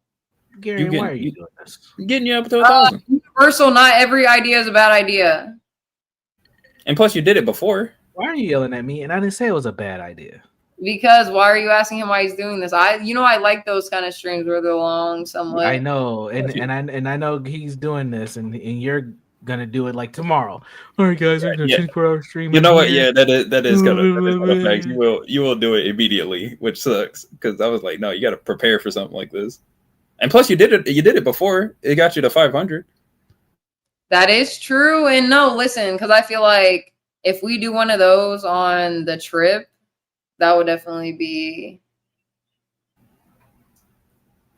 S5: Gary, why are you doing this?
S15: Getting you up to 1,000.
S4: Universal, not every idea is a bad idea.
S15: And plus, you did it before.
S5: Why are you yelling at me? And I didn't say it was a bad idea.
S4: Because why are you asking him why he's doing this? I like those kind of streams where they're long, somewhat.
S5: I know, and I know he's doing this, and you're gonna do it like tomorrow. All right, guys, we're gonna 24-hour stream.
S15: You know what? Yeah, that is gonna facts. You will do it immediately, which sucks because I was like, no, you got to prepare for something like this. And plus, you did it before. It got you to 500.
S4: That is true. And no, listen, because I feel like if we do one of those on the trip, that would definitely be.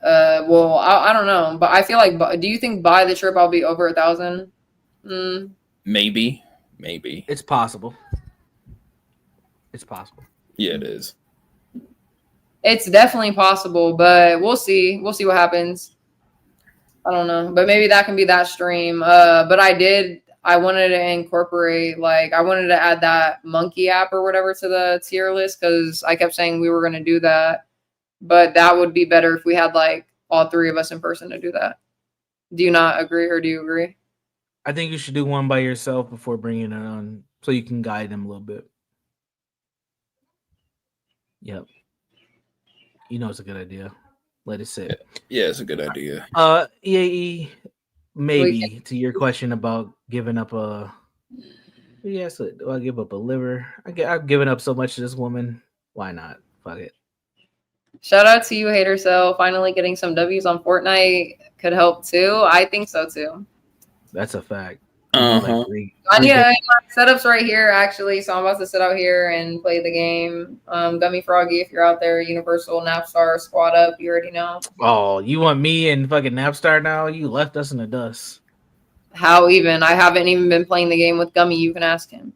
S4: Well, I don't know, but I feel like. Do you think by the trip I'll be over 1,000?
S15: Maybe.
S5: It's possible.
S15: Yeah, it is.
S4: It's definitely possible, but we'll see. We'll see what happens. I don't know, but maybe that can be that stream. But I wanted to incorporate, like, I wanted to add that monkey app or whatever to the tier list because I kept saying we were going to do that. But that would be better if we had, like, all three of us in person to do that. Do you not agree, or do you agree?
S5: I think you should do one by yourself before bringing it on, so you can guide them a little bit. Yep. You know it's a good idea. Let it sit.
S15: Yeah, it's a good idea.
S5: EAE, maybe to your question about giving up a. Yes, do I give up a liver? I've given up so much to this woman. Why not? Fuck it.
S4: Shout out to you, Hater Cell. Finally getting some W's on Fortnite could help too. I think so too.
S5: That's a fact.
S15: Uh-huh.
S4: I need my setups right here, actually. So I'm about to sit out here and play the game. Gummy Froggy, if you're out there, Universal, Napstar, squad up. You already know.
S5: Oh, you want me and fucking Napstar now? You left us in the dust.
S4: How even? I haven't even been playing the game with Gummy. You can ask him.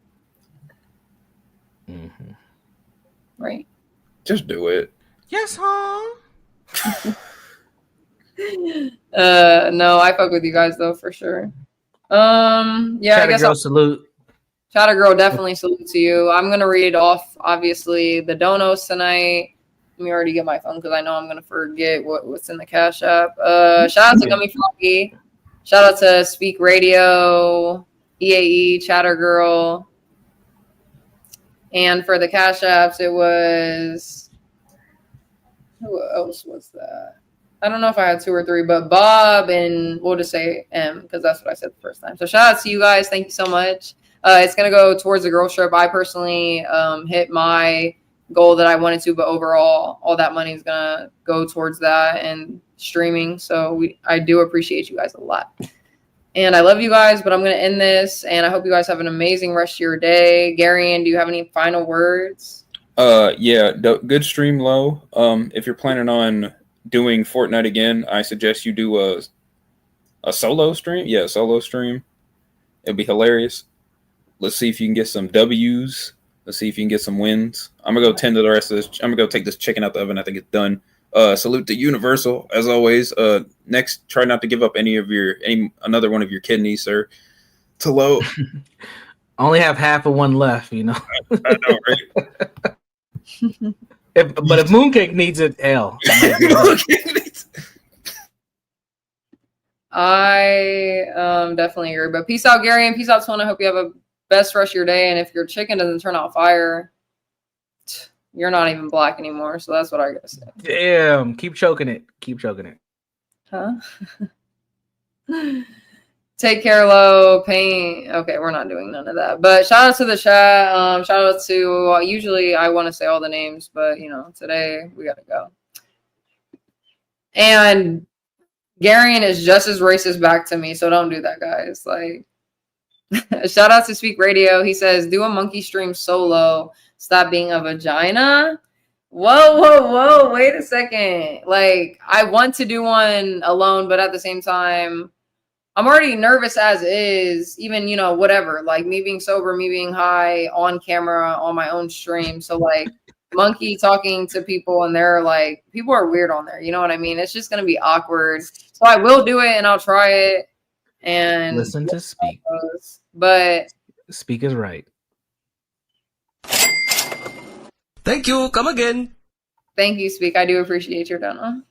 S5: Mm-hmm.
S4: Right.
S15: Just do it.
S5: Yes, huh?
S4: No, I fuck with you guys though for sure. Yeah,
S5: Chatter
S4: I guess
S5: girl, salute.
S4: Chatter girl, definitely salute to you. I'm gonna read off obviously the donos tonight. Let me already get my phone because I know I'm gonna forget what's in the Cash App. Shout out to Gummy Froggy. Shout out to Speak Radio, EAE, Chatter girl. And for the Cash Apps, it was, who else was that? I don't know if I had 2 or 3, but Bob and we'll just say M because that's what I said the first time. So shout out to you guys. Thank you so much. It's going to go towards the girl trip. I personally hit my goal that I wanted to, but overall, all that money is going to go towards that and streaming. So I do appreciate you guys a lot. And I love you guys, but I'm going to end this. And I hope you guys have an amazing rest of your day. Garian, do you have any final words?
S15: Yeah, good stream low. If you're planning on doing Fortnite again, I suggest you do a solo stream. Yeah, solo stream. It'd be hilarious. Let's see if you can get some W's. Let's see if you can get some wins. I'm gonna go tend to the rest of this. I'm gonna go take this chicken out the oven. I think it's done. Salute to Universal as always. Next, try not to give up another one of your kidneys, sir. To low.
S5: Only have half of one left, you know.
S15: I know, right?
S5: But if Mooncake needs it, L.
S4: I definitely agree. But peace out, Gary, and peace out, Tone. I hope you have a best rest of your day. And if your chicken doesn't turn out fire, you're not even black anymore. So that's what I gotta say.
S5: Damn, keep choking it. Keep choking it.
S4: Huh? Take care, low pain. Okay, we're not doing none of that. But shout out to the chat. Shout out to usually I want to say all the names, but you know, today we gotta go. And Garian is just as racist back to me, so don't do that, guys. Like, shout out to Speak Radio. He says, do a monkey stream solo. Stop being a vagina. Whoa. Wait a second. Like, I want to do one alone, but at the same time, I'm already nervous as is, even, you know, whatever. Like, me being sober, me being high, on camera, on my own stream. So, like, monkey talking to people, and they're like, people are weird on there. You know what I mean? It's just going to be awkward. So I will do it, and I'll try it. And
S5: listen to Speak.
S4: But
S5: Speak is right.
S1: Thank you. Come again.
S4: Thank you, Speak. I do appreciate your dono.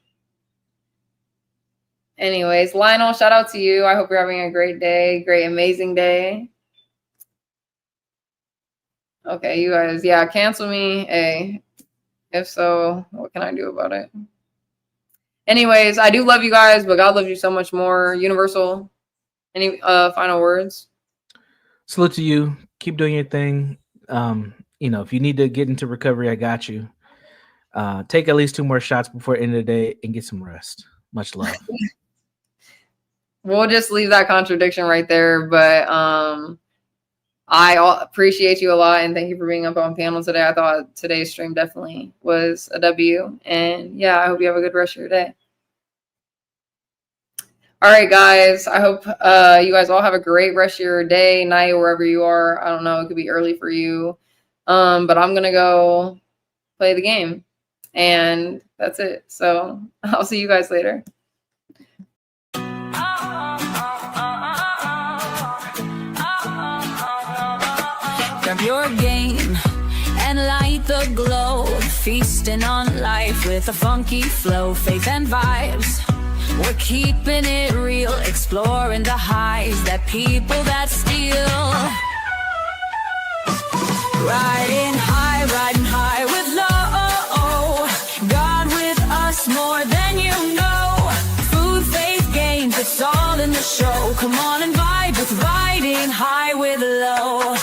S4: Anyways, Lionel, shout out to you. I hope you're having a great day. Great, amazing day. Okay, you guys, yeah, cancel me. Hey, if so, what can I do about it? Anyways, I do love you guys, but God loves you so much more. Universal, any final words?
S5: Salute to you. Keep doing your thing. You know, if you need to get into recovery, I got you. Take at least 2 more shots before the end of the day and get some rest. Much love.
S4: We'll just leave that contradiction right there, but I appreciate you a lot, and thank you for being up on panel today. I thought today's stream definitely was a W, and yeah, I hope you have a good rest of your day. All right, guys, I hope you guys all have a great rest of your day, night, wherever you are. I don't know, it could be early for you, but I'm gonna go play the game, and that's it. So I'll see you guys later.
S1: Grab your game and light the glow, feasting on life with a funky flow, faith and vibes. We're keeping it real, exploring the highs that people that steal. Riding high with low. God with us more than you know. Food, faith, games, it's all in the show. Come on and vibe with riding high with low.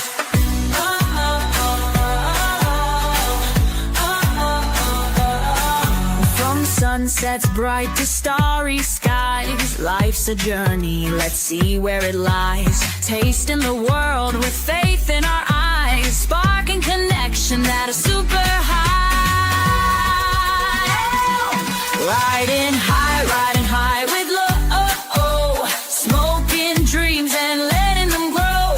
S1: From sunsets bright to starry skies, life's a journey, let's see where it lies. Tasting the world with faith in our eyes, sparking connection at a super high. Riding high with low. Smoking dreams and letting them grow.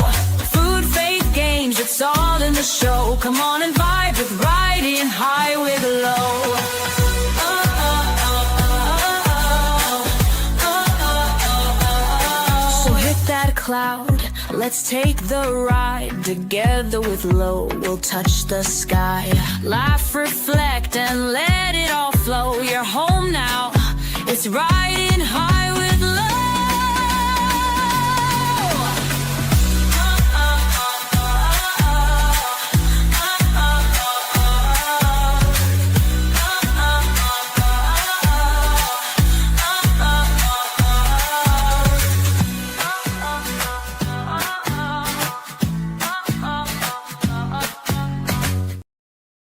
S1: Food, faith, games, it's all in the show. Come on and vibe with riding high with low. So hit that cloud, let's take the ride. Together with low, we'll touch the sky. Laugh, reflect, and let it all flow. You're home now, it's riding high.